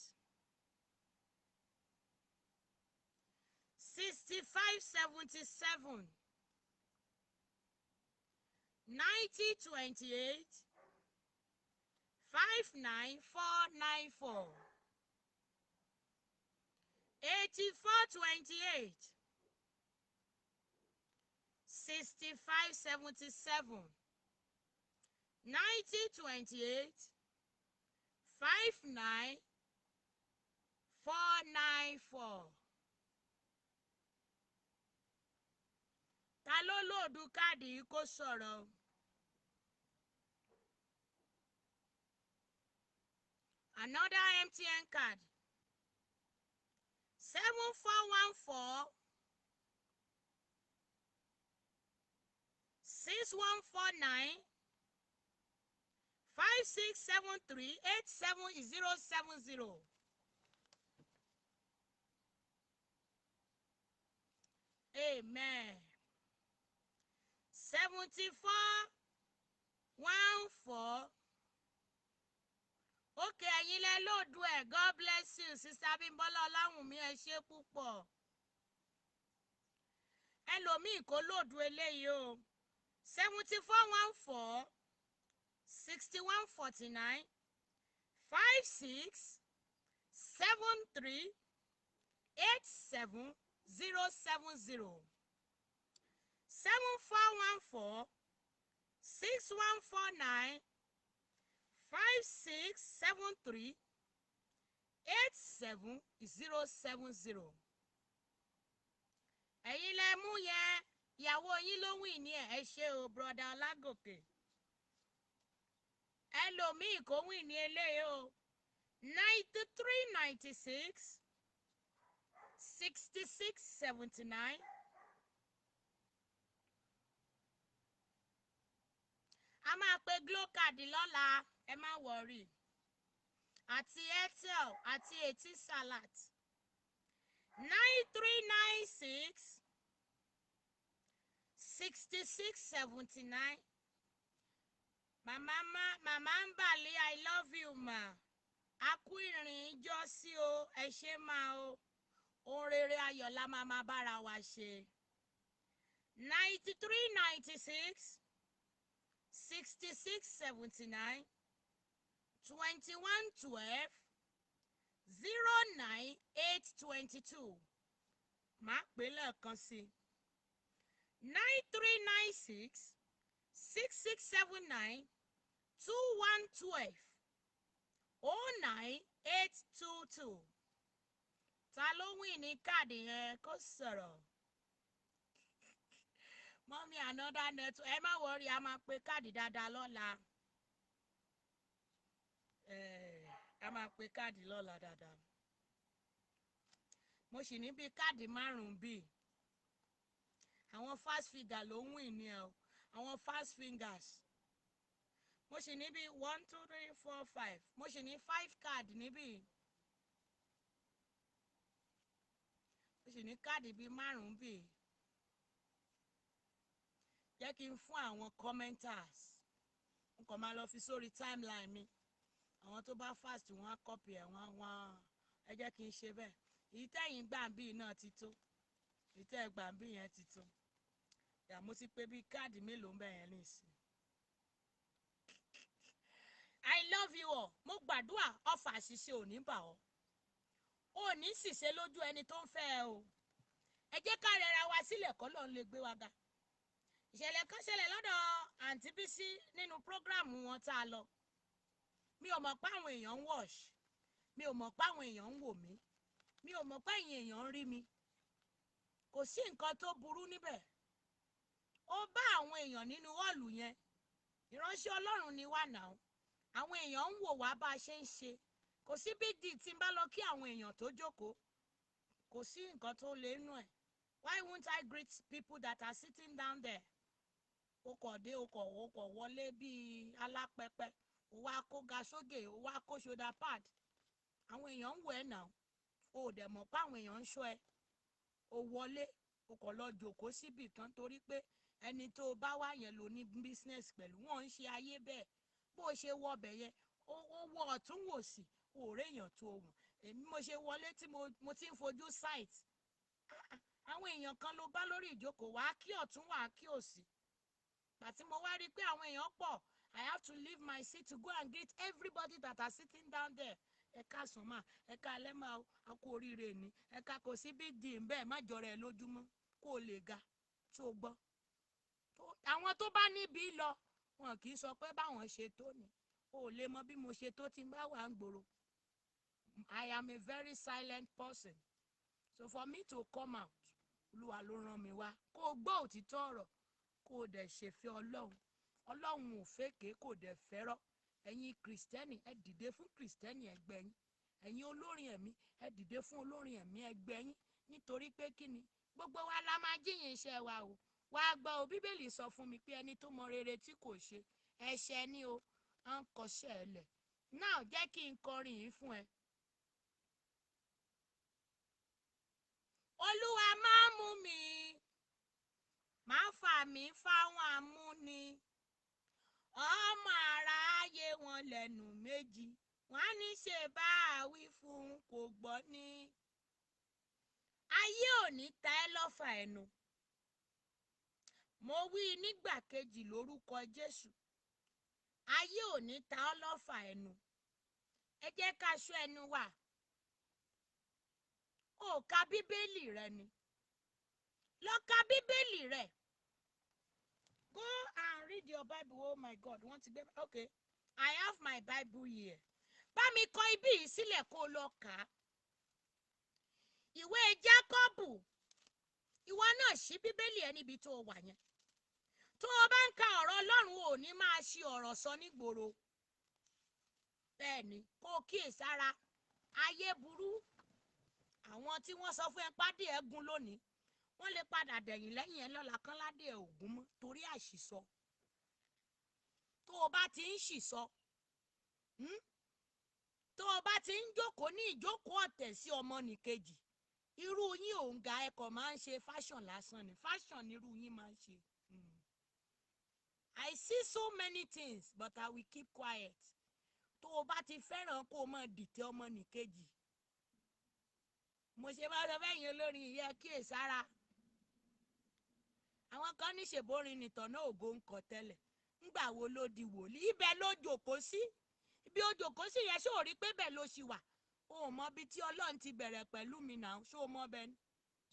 6577 9028 59494 8428 6577 9028 59494. Ta ló lòdù káàdì yìí kó sọ̀rọ̀? Another MTN card 7414 6149 5673 87070. Amen. 7414. Okay, ẹ̀yin lẹ lòdù ẹ̀. God bless you, Sister Bímbọ́lá Ọláwùnmí, ẹ ṣé púpọ̀. Ẹlòmíì kò lòdù eléyìí o. 7414 6149 5673 87070. 7414 6149 5673 87070. Ẹ̀yin lẹ mú yẹn, ìyàwó yín ló wìn ní ẹ̀ ṣe o broda Ọlágòkè. Ẹlòmíì kò wìn ní eléyìí o. 9396 6679. A máa pe Glo card lọ́la, ẹ má wọ̀rì. Àti Airtel àti Etisalat. 9396 6679. Màmá ń bàlẹ́, I love you ma. A kú ìrìn ìjọ sí o, ẹ ṣé máa o. Ohun rere ayọ̀ la máa bára wa ṣe. 9396 6679 2112 09822. Màá pè lẹ́ẹ̀kan sí 9396 6679 2112 09822. Ta ló wìn ní káàdì yẹn kó sọ̀rọ̀? Mọ́mí another network, ẹ má wọrí, a máa pe káàdì dáadáa lọ́la. A máa pe káàdì lọ́la dáadáa. Mo sì ní bí káàdì 5 bí. Àwọn fast finger ló ń wìn ní ẹ o. Àwọn fast fingers. Mo sì ní bí 1 2 3 4 5. Mo sì ní 5 card níbí. Mo sì ní káàdì bí 5 bí. Jẹ́ kí n fún àwọn commenters. N kò máa lọ fi sórí timeline mi. Àwọn tó bá fast wọ́n á copy ẹ̀ wọ́n ẹ jẹ́ kí n ṣe bẹ́ẹ̀. Èyí tẹ́yìn gbàǹbì náà ti tó. Èyí tẹ́ gbàǹbì yẹn ti tó. Yà mo ti pé bí káàdì mélòó ń bẹ̀ yẹn nísìn. I love you all. Mo gbàdúrà ọfà àṣìṣe ò ní bà ọ́. Ò ní ṣìṣe lójú ẹni tó ń fẹ́ ẹ o. Ẹ jẹ́ ká rẹra wa sílẹ̀ kọ́ lọ́n lè gbé wa ga. Ìṣẹ̀lẹ̀ kan ṣẹlẹ̀ lọ́dọ̀ àǹtí Bísí nínú prógráàmù wọn tá a lọ. Mi ò mọ̀ pé àwọn èèyàn ń watch. Mi ò mọ̀ pé àwọn èèyàn ń wò mí. Mi ò mọ̀ pé ẹ̀yin èèyàn ń rí mi. Kò sí nǹkan tó burú níbẹ̀. Ó bá àwọn èèyàn nínú họ́ọ̀lù yẹn ìránṣẹ́ Ọlọ́run ni wá náà. Àwọn èèyàn ń wò wá bá a ṣe ń ṣe. Kò sí big deal tí n bá lọ kí àwọn èèyàn tó jókòó. Kò sí nǹkan tó lè nú ẹ̀. Why won't I greet people that are sitting down there? O kò dé, o kò wọlé bíi alápẹpẹ. O wá kó ga sókè, o wá kó shoulder pad. Àwọn èèyàn ń wò ẹ́ náà. O ò dẹ̀ mọ̀ pé àwọn èèyàn ń ṣọ́ ẹ. O wọlé, o kò lọ jókòó síbì kan torí pé ẹni tó bá wá yẹn ló ní business pẹ̀lú. Wọ́n ń ṣe ayé bẹ́ẹ̀. Bó o ṣe wọ ọbẹ̀ yẹn, ó wọ ọ̀tún wò sí, o ò réèyàn tó wọ̀n. Èmi mo ṣe wọlé tí mo ti ń fojú sight. Àwọn èèyàn kan ló bá lórí ìjókòó, wá kí ọ̀tún wá kí òsì. Àti mo wá rí pé àwọn èèyàn pọ̀. I have to leave my seat to go and greet everybody that are sitting down there. Ẹ káàsán mà, ẹ káalẹ́ mà o, a kú oríire ni. Ẹ ká kò sí big deal bẹ́ẹ̀, má jọra ẹ lójúmọ́ kó o lè ga. Tó gbọ́. Àwọn tó bá níbi lọ, wọn kì í sọ pé báwọn ṣe tó ni. O ò lè mọ bí mo ṣe tó tí n bá wà ń gbòòrò. I am a very silent person. So for me to come out, Olúwa ló rán mi wá. Kó o gbọ́ òtítọ́ ọ̀rọ̀, kó o dẹ̀ ṣèfẹ́ Ọlọ́run. Ọlọ́run ò fèké, kò dẹ̀ fẹ́rọ́. Ẹ̀yin Kristẹni, ẹ dìde fún Kristẹni ẹgbẹ́ yín. Ẹ̀yin olórin ẹ̀mí, ẹ dìde fún olórin ẹ̀mí ẹgbẹ́ yín. Nítorí pé kí ni? Gbogbo wa la máa jíyìn iṣẹ́ wa o. Wá gbọ́ o, Bíbélì sọ fún mi pé ẹni tó mọ rere tí kò ṣe, ẹ̀ṣẹ̀ ni o. À ń kọṣẹ́ ẹ lẹ̀. Now jẹ́ kí n kọrin yìí fún ẹ. Olúwa máa mú mi, máa fà mí fáwọn amúni. Ọmọ aráyé wọn lẹ́nu méjì, wọ́n á ní ṣe bá a wí fún kò gbọ́ ní. Ayé ò ní ta ẹ́ lọ́fà ẹnu. Mo wí nígbà kejì lórúkọ Jésù. Ayé ò ní ta ọ́ lọ́fà ẹnu. Ẹ jẹ́ ká ṣọ́ ẹnu wa. O ka Bíbélì rẹ ni. Lọ ka Bíbélì rẹ. Go and read your Bible. Oh my God, wọ́n ti gbé. Okay, I have my Bible here. Bá mi kọ ibi yìí sílẹ̀ kó o lọ kà á. Ìwé Jákọ́bù. Ìwọ náà ṣí Bíbélì ẹ níbi tó o wà yẹn. Tó o bá ń ka ọ̀rọ̀ Ọlọ́run, ò ní máa ṣi ọ̀rọ̀ sọ nígboro. Bẹ́ẹ̀ni, kó o kíyèsára. Ayé burú. Àwọn tí wọ́n sọ fún ẹ pàdé ẹ̀gún lónìí, wọ́n lè padà dẹ̀yìn lẹ́yìn ẹ lọ́la kán ládé ògún mọ́ torí àṣìsọ. Tó o bá ti ń ṣìsọ, tó o bá ti ń jókòó ní ìjókòó ọ̀tẹ̀ sí ọmọnìkejì, irú yín òǹgà ẹ̀kọ́ máa ń ṣe fashion lásán ni. Fashion ni irú yín máa ń ṣe. I see so many things, but I will keep quiet. Tó o bá ti fẹ́ràn kó o máa dìtẹ̀ ọmọnìkejì, mo ṣe bá sọ fẹ́yìn olórin ìyá kíyèsára. Àwọn kan ní ṣèbórin nìtọ̀nà ògo ń kọ tẹ́lẹ̀. Ńgbà wo ló di wòlíì? Ibẹ̀ ló jókòó sí. Ibi ó jókòó sí yẹn, ṣé o rí pé bẹ́ẹ̀ ló ṣì wà? O ò mọ ibi tí Ọlọ́run ti bẹ̀rẹ̀ pẹ̀lú mi náà. Ṣé o mọ bẹ́ẹ̀ ni?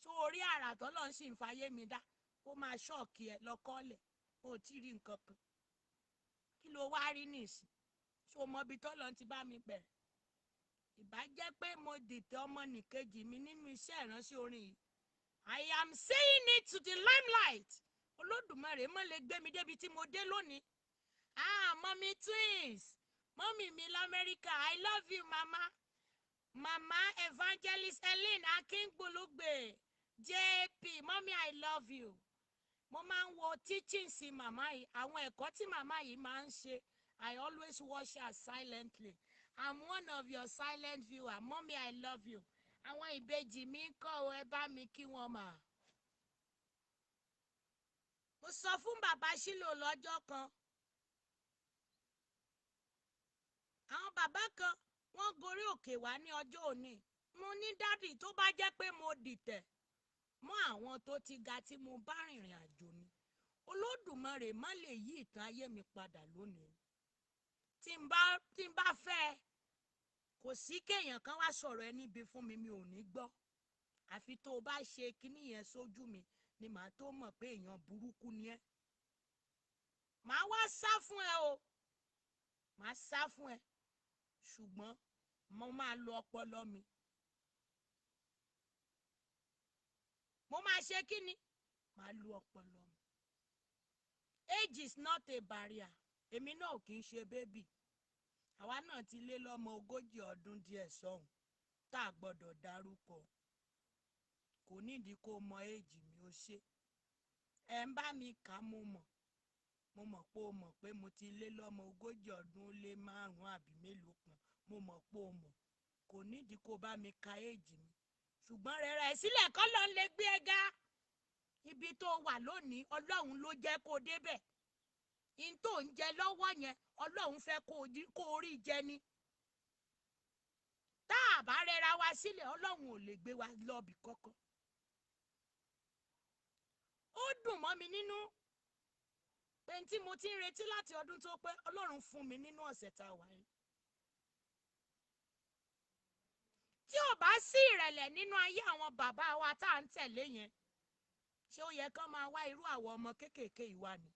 Ṣé o rí àrà tọ́lọ́run sì ń fayé mi dá? Ó máa ṣọ́ọ̀kì ẹ lọ́kọ́lẹ̀. O ò tí ì rí nǹkan kan. Kí ló wá rí nìsín? Ṣé o mọ ibi tọ́lọ́run ti bá mi bẹ̀rẹ̀? Ìbá jẹ́ pé mo dìtẹ̀ ọmọnìkejì mi nínú iṣẹ́ ìránṣẹ́ orin yìí. I am saying it to the limelight. Olódùmarè mọ́ lè gbé mi débi tí mo dé lónìí. Mommy twins. Mommy mi l'Amẹ́ríkà. I love you, mama. Mama Evangelist Ellen Akíngbólógbè. JP. Mommy, I love you. Mo máa ń wo teaching sí màmá yìí. Àwọn ẹ̀kọ́ tí màmá yìí máa ń ṣe. I always watch her silently. I'm one of your silent viewers. Mommy, I love you. Àwọn ìbejì mi ń kọ́ ọ, ẹ bá mi kí wọ́n mà. Mo sọ fún bàbá Ṣílò lọ́jọ́ kan. Àwọn bàbá kan wọ́n gorí òkè wá ní ọjọ́ òní. Mo ní dádì, tó bá jẹ́ pé mo dìtẹ̀ mọ́ àwọn tó ti ga tí mo bá rìnrìn àjò ni, Olódùmarè má lè yí ìtàn ayé mi padà lónìí. Tí n bá fẹ́, kò sí kéèyàn kan wá sọ̀rọ̀ ẹ níbi fún mi, mi ò ní gbọ́. Àfi tó o bá ṣe kinní yẹn sójú mi ni màá tó mọ̀ pé èèyàn burúkú ni ẹ́. Màá wá sá fún ẹ o. Màá sá fún ẹ. Ṣùgbọ́n mo máa lo ọpọlọ mi. Mo máa ṣe kíni? Màá lo ọpọlọ mi. Age is not a barrier. èmi náà kì í ṣe bébì àwa náà ti lé lọ́mọ 40 ọdún díẹ̀ sọ́hùn tá a gbọ́dọ̀ dárúkọ kò nídìí kó mọ èjì mi ó ṣe ẹ ń bá mi kà mo mọ̀ pé o mọ̀ pé mo ti lé lọ́mọ 40 ọdún ó lé 5 àbí mélòó kan mo mọ̀ pé o mọ̀ kò nídìí kó bá mi ka èjì mi ṣùgbọ́n rẹ̀rẹ̀ sílẹ̀ kọ́ ló ń lè gbé ẹ ga ibi tó wà lónìí ọlọ́run ló jẹ́ kó débẹ̀ in tó ń jẹ lọ́wọ́ yẹn ọlọ́run fẹ́ kó rí jẹ ni tá a bá rẹra wa sílẹ̀ ọlọ́run ò lè gbé wa lọ́bì kankan ó dùn mọ́ mi nínú pé tí mo ti ń retí láti ọdún tó pẹ́ ọlọ́run fún mi nínú ọ̀sẹ̀ tá a wà yìí tí ò bá sí ìrẹ̀lẹ̀ nínú ayé àwọn bàbá wa tá à ń tẹ̀lé yẹn ṣé ó yẹ kán máa wá irú àwọn ọmọ kéékèèké ìwà ni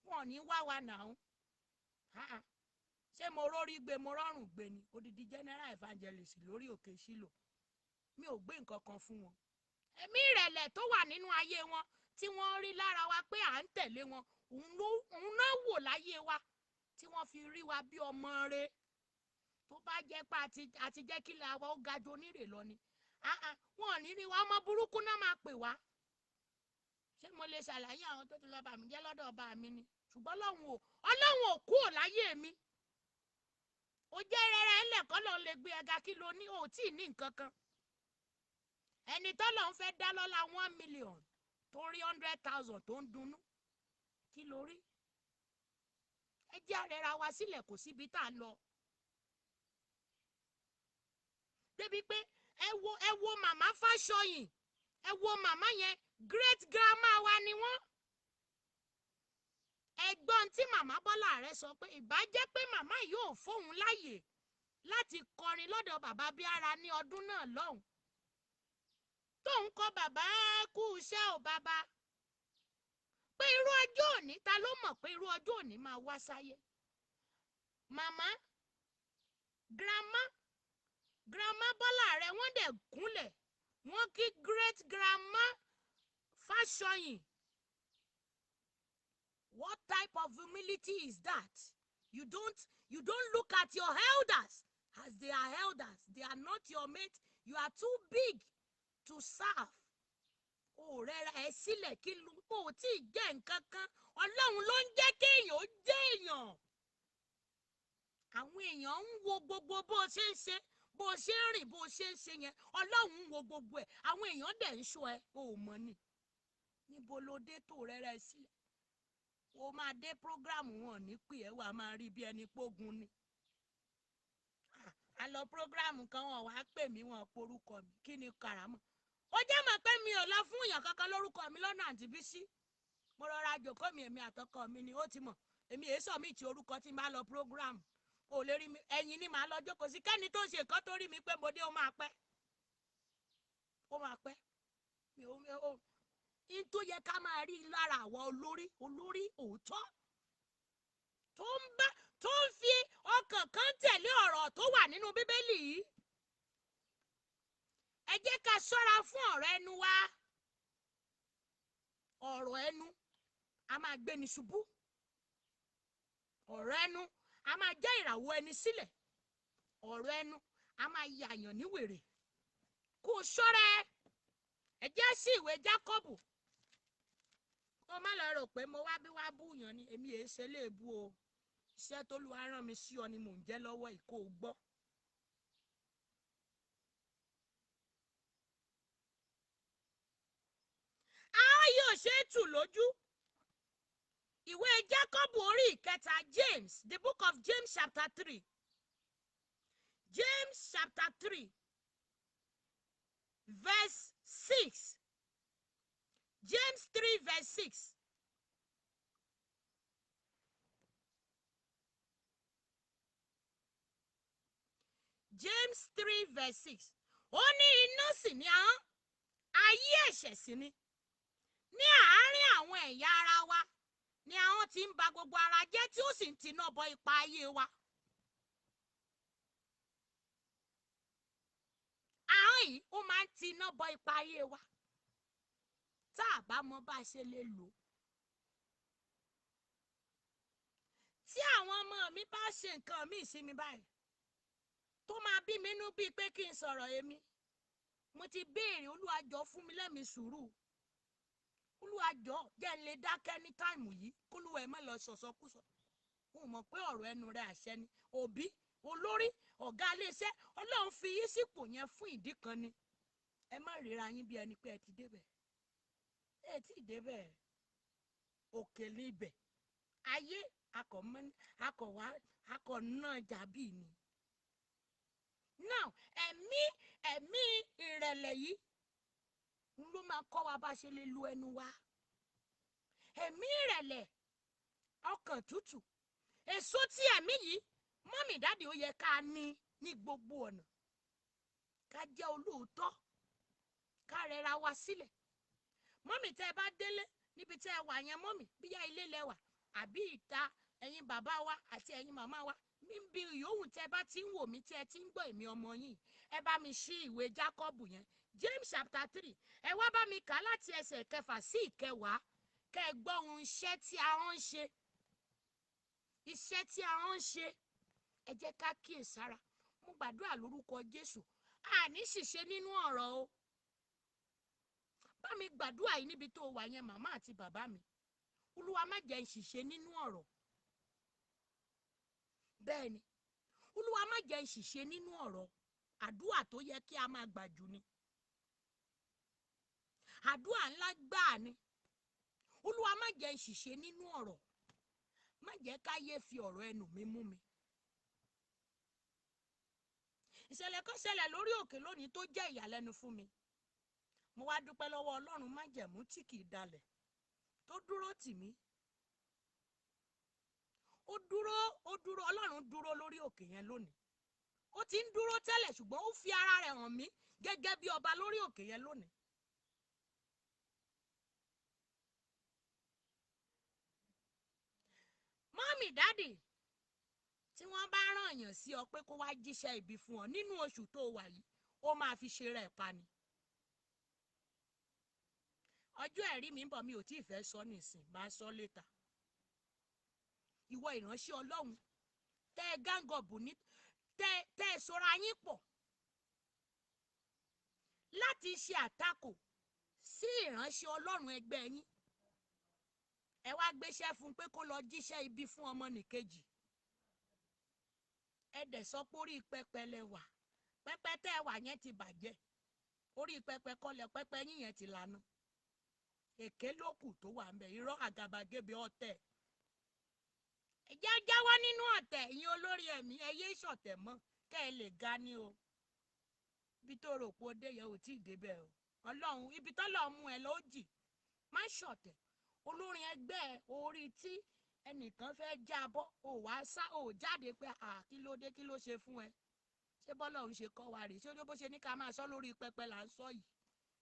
wọn ò ní wá wa nàún ṣé mo rórí gbé mo rọrùn gbé ni odidi general evangelist lórí òkè sílò mi ò gbé nǹkan kan fún wọn ẹ̀mí ìrẹ̀lẹ̀ tó wà nínú ayé wọn tí wọ́n rí lára wa pé à ń tẹ̀lé wọn òun náà wò láyé wa tí wọ́n fi rí wa bí ọmọ rẹ̀ tó bá jẹ́ pé àti jẹ́ kí la wa ó ga jù onírè lọ ni wọn ò ní rí wa ọmọ burúkú náà máa pè wá ṣé mo lè ṣàlàyé àwọn tó ti lọ bà mí jẹ́ lọ́dọ̀ ọba mi ni ṣùgbọ́n ọlọ́run ò kúrò láyé mi ó jẹ́ rẹ́rẹ́ ńlẹ̀ kọ́ lọ́n lè gbé ẹga kí ló ní ò tí ì ní nǹkan kan ẹni tọ́lọ́ ń fẹ́ dá lọ́lá 1 million tó rí 100,000 tó ń dunnú kí ló rí ẹ jẹ́ àrẹ́ra wa sílẹ̀ kò síbi tá a lọ débi pé ẹ wo màmá Fáṣọyìn ẹ wo màmá yẹn great grandma wa ni wọ́n ẹ̀gbọ́n tí màmá Bọ́lá rẹ̀ sọ pé ìbá jẹ́ pé màmá yóò fóun láàyè láti kọrin lọ́dọ̀ bàbá Bíárà ní ọdún náà lọ́hùn tóun kọ́ bàbá kú iṣẹ́ ò bàbá pé irú ọjọ́ òní ta ló mọ̀ pé irú ọjọ́ òní máa wá sáyé màmá grandma Bọ́lá rẹ̀ wọ́n dẹ̀ kúnlẹ̀ wọ́n kí great grandma Fáṣọyìn. What type of humility is that? You don't look at your elders as they are elders. They are not your mate. You are too big to serve. Ó rẹra ẹ sílẹ̀ kí ló kó tí ì jẹ́ nǹkan kan. Ọlọ́run ló ń jẹ́ kéèyàn ó jẹ́ èèyàn. Àwọn èèyàn ń wo gbogbo bó ṣe ń ṣe, bó ṣe ń rìn, bó ṣe ń ṣe yẹn. Ọlọ́run ń wo gbogbo ẹ̀. Àwọn èèyàn dẹ̀ ń ṣọ́ ẹ. O ò mọ̀ ni. Níbo ló dé tó rẹra ẹ sílẹ̀? O máa dé program wọn ní pè ẹ́ wàá máa rí bí ẹni pógun ni. A lọ program kan wọn wàá pè mí wọn porúkọ mi kí ni karamọ́. Ó jẹ́ mọ̀ pé mi ò lọ fún èèyàn kankan lórúkọ mi lọ́nà àǹtí Bísí. Mo rọra jòkó mi èmi àtọkọ mi ni ó ti mọ̀. Èmi èé sọ mí ti orúkọ tí n bá lọ program. O lè rí mi ẹ̀yìn ni màá lọ jókòó sí kẹ́ni tó ṣe nǹkan tó rí mi pé mo dé ó máa pẹ́. Ó máa pẹ́. In tó yẹ ká máa rí lára àwọn olórí òótọ́ tó ń fi ọkàn kan tẹ̀lé ọ̀rọ̀ tó wà nínú Bíbélì yìí. Ẹ jẹ́ ká ṣọ́ra fún ọ̀rọ̀ ẹnu wa. Ọ̀rọ̀ ẹnu a máa gbéni ṣubú. Ọ̀rọ̀ ẹnu a máa jẹ́ ìràwọ̀ ẹni sílẹ̀. Ọ̀rọ̀ ẹnu a máa yàyàn ní wèrè. Kó ṣọ́ra ẹ jẹ́ sí ìwé Jákọ́bù. Ó má lọ rò pé mo wá bí wá búyàn ni èmi èé ṣe léèbú o. Iṣẹ́ t'Olúwa rán mi sí ọ ni mò ń jẹ́ lọ́wọ́ ìkó o gbọ́. A yóò ṣe é tù lójú. Ìwé Jákọ́bù orí ìkẹta James, the book of James chapter 3. James chapter 3 verse 6. James 3 verse 6. James 3 verse 6. Ó ní iná sì ni ahọ́n, ayé ẹ̀ṣẹ̀ sì ni. Ní àárín àwọn ẹ̀yà ara wa ni ahọ́n ti ń ba gbogbo ara jẹ́ tí ó sì ń tiná bọ ipa ayé wa. Ahọ́n yìí ó máa ń tiná bọ ipa ayé wa. Tá a bá mọ bá a ṣe lè lò. tí àwọn ọmọ mi bá ṣe nǹkan míì sí mi báyìí tó máa bí mi nú bíi pé kí n sọ̀rọ̀ èmi, mo ti béèrè Olúwa jọ̀ọ́ fún mi lẹ́mìí sùúrù. Olúwa jọ̀ọ́ jẹ́ n lè dákẹ́ ní táìmù yìí k'Olúwa ẹ má lọ sọ̀sọkúsọ. Mo mọ̀ pé ọ̀rọ̀ ẹnu rẹ̀ àṣẹ ni. Òbí, olórí, ọ̀gá iléeṣẹ́, Ọlọ́run fi yín sípò yẹn fún ìdí kan ni. Ẹ má ríra yín bí ẹni pé ẹ ti débẹ̀. Ẹ tí ì débẹ̀. Òkè ní ibẹ̀. Ayé akọ̀ náà jàbí ni. Now, ẹ̀mí ìrẹ̀lẹ̀ yìí ló máa kọ́ wa bá ṣe lè lu ẹnu wa. Ẹ̀mí ìrẹ̀lẹ̀, ọkàn tútù. Èso tí ẹ̀mí yìí, mọ́mì dáàdì ó yẹ ká ní gbogbo ọ̀nà. Ká jẹ́ olóòótọ́. Ká rẹra wa sílẹ̀. Mọ́mì tẹ́ ẹ bá délé níbi tẹ́ ẹ wà yẹn mọ́mì bíyá ilé lẹ́wà àbí ìta ẹ̀yin bàbá wa àti ẹ̀yin màmá wa níbi yòówù tẹ́ ẹ bá ti ń wò mí tí ẹ ti ń gbọ́ èmi ọmọ yín ẹ bá mi ṣí ìwé Jákọ́bù yẹn James chapter 3 ẹ wá bá mi kà láti ẹsẹ̀ 6 sí 10 kẹ́ ẹ gbọ́ ohun iṣẹ́ tí ahọ́n ń ṣe. Iṣẹ́ tí ahọ́n ń ṣe ẹ jẹ́ ká kíyèsára. Mo gbàdúrà lórúkọ Jésù àní ṣìṣe nínú ọ̀rọ̀ o. Bá mi gbàdúrà yìí níbi tó wà yẹn màmá àti bàbá mi. Olúwa má jẹ́ n ṣìṣe nínú ọ̀rọ̀. Bẹ́ẹ̀ ni, Olúwa má jẹ́ n ṣìṣe nínú ọ̀rọ̀. Àdúrà tó yẹ kí a máa gbà jù ni. Àdúrà ńlá gbáà ni. Olúwa má jẹ́ n ṣìṣe nínú ọ̀rọ̀. Má jẹ́ káyé fi ọ̀rọ̀ ẹnu mi mú mi. Ìṣẹ̀lẹ̀ kan ṣẹlẹ̀ lórí òkè lónìí tó jẹ́ ìyàlẹ́nu fún mi. Mo wá dúpẹ́ lọ́wọ́ Ọlọ́run májẹ̀mú tí kì í dalẹ̀ tó dúró tì mí. Ó dúró Ọlọ́run dúró lórí òkè yẹn lónìí. Ó ti ń dúró tẹ́lẹ̀ ṣùgbọ́n ó fi ara rẹ̀ hàn mí gẹ́gẹ́ bí ọba lórí òkè yẹn lónìí. Mọ́mì dáàdì tí wọ́n bá rán èèyàn sí ọ pé kó wá jíṣẹ́ ibi fún ọ nínú oṣù tó wà yìí ó máa fi ṣe rẹ̀ pa ni. Ọjọ́ ẹ̀rí mi ń bọ̀ mi ò tí ì fẹ́ sọ nísìn máa sọ létà. Ìwọ ìránṣẹ́ Ọlọ́run tẹ́ ẹ gángọ̀bù ní tẹ́ ẹ sọra yín pọ̀ láti ṣe àtakò sí ìránṣẹ́ Ọlọ́run ẹgbẹ́ yín. Ẹ wá gbéṣẹ́ fún pé kó lọ jíṣẹ́ ibi fún ọmọnìkejì. Ẹ dẹ̀ sọ pé orí pẹpẹ lẹ wà. Pẹpẹ tẹ́ ẹ wà yẹn ti bàjẹ́. Orí pẹpẹ kọ́lẹ̀ pẹpẹ yín yẹn ti lànà. Èké ló kù tó wà ń bẹ̀ irọ́ àgàbàgebè ọ̀tẹ̀. Ẹ jẹ́ jáwọ́ nínú ọ̀tẹ̀ yín olórí ẹ̀mí ẹ yé ṣọ̀tẹ̀ mọ́ kẹ́ ẹ lè ga ní o. Ibi tó rò pé ó dé yẹn ò tí ì débẹ̀ o. Ọlọ́run ibi tọ́lọ́run mú ẹ lọ jì. Má ṣọ̀tẹ̀. Olórin ẹgbẹ́ orí tí ẹnìkan fẹ́ jábọ́ ò wá sá ò jáde pé kí ló dé kí ló ṣe fún ẹ. Ṣé bọ́lọ́run ṣe kọ́ wa rèé ṣé bó ṣe ní ká máa sọ lórí pẹpẹ là ń sọ yìí.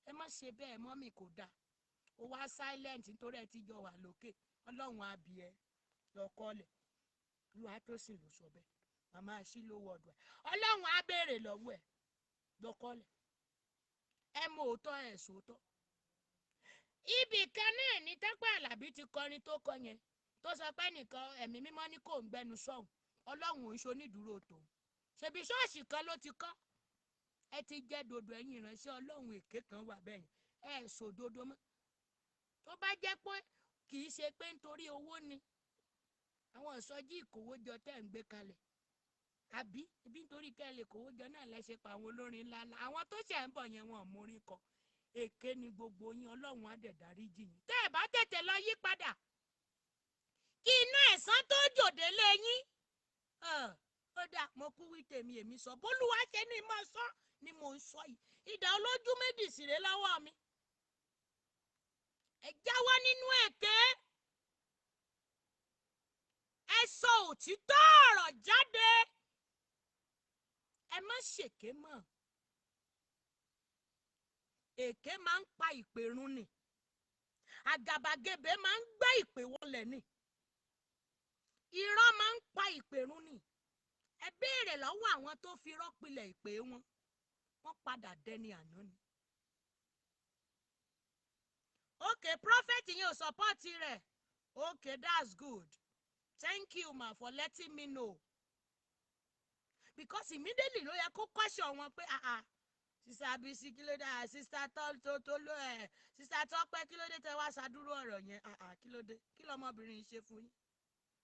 Ẹ má ṣe bẹ́ẹ̀ mọ́mì kò dáa. Ó wá silent nítorí ẹ ti jọ wà lókè. Ọlọ́run á bí ẹ lọ́kọ́lẹ̀. Olúwa tó sì ló sọ bẹ́ẹ̀. Màmá sí ló wọ̀dù ẹ̀. Ọlọ́run á béèrè lọ́wọ́ ẹ̀ lọ́kọ́lẹ̀. Ẹ mọ òótọ́ ẹ̀ sòótọ́. Ibì kan náà ní Tope Alabi ti kọrin tó kọ yẹn tó sọ pé nìkan ẹ̀mí mímọ́ ní kò ń gbẹnu sọ̀hún. Ọlọ́run ò ń ṣonídùúró tòun. Ṣebí ṣọ́ọ̀ṣì kan ló ti kọ́. Ẹ ti jẹ́ dodo ẹ̀yin ìránṣẹ́ Ọlọ́run èké kan wà bẹ́ẹ̀ yẹn. Ẹ sòdodo mọ́. Tó bá jẹ́ pé kì í ṣe pé nítorí owó ni àwọn ìsọjí ìkówójọ tẹ́ ń gbé kalẹ̀ àbí ibi nítorí kẹ́lẹ̀ ìkówójọ náà lẹ́sẹ̀ pa àwọn olórin ńláńlá àwọn tó ṣẹ̀ ń bọ̀ yẹn wọn ò mórí kọ èké ni gbogbo yín Ọlọ́run á dẹ̀ dáríjì yín tẹ́ ẹ̀ bá tètè lọ yí padà kí iná ẹ̀san tó jòdè lé yín ó dà mo kú wí tèmi èmi sọ bólúwa ṣe ni mo sọ ni mo ń sọ yìí ìdá olójú méjì sì ré lọ́wọ́ mi ẹ jáwọ́ nínú èké ẹ sọ òtítọ́ ọ̀rọ̀ jáde ẹ má ṣèké mọ́ èké máa ń pa ìpè run ni àgàbàgebè máa ń gbé ìpè wọlẹ̀ ni irọ́ máa ń pa ìpè run ni ẹ béèrè lọ́wọ́ àwọn tó fi irọ́ pilẹ̀ ìpè wọn wọ́n padà dẹni àná ni. Okay, prophet yẹn ò support rẹ̀ okay that's good Thank you ma for letting me know. Because immediately ló yẹ kó question wọn pé sister Abisi kí ló dé sister Tolu sister Tope kí ló dé tẹ́ wá ṣàdúró ọ̀rọ̀ yẹn kí ló dé kí lọmọbìnrin yìí ṣe fún yín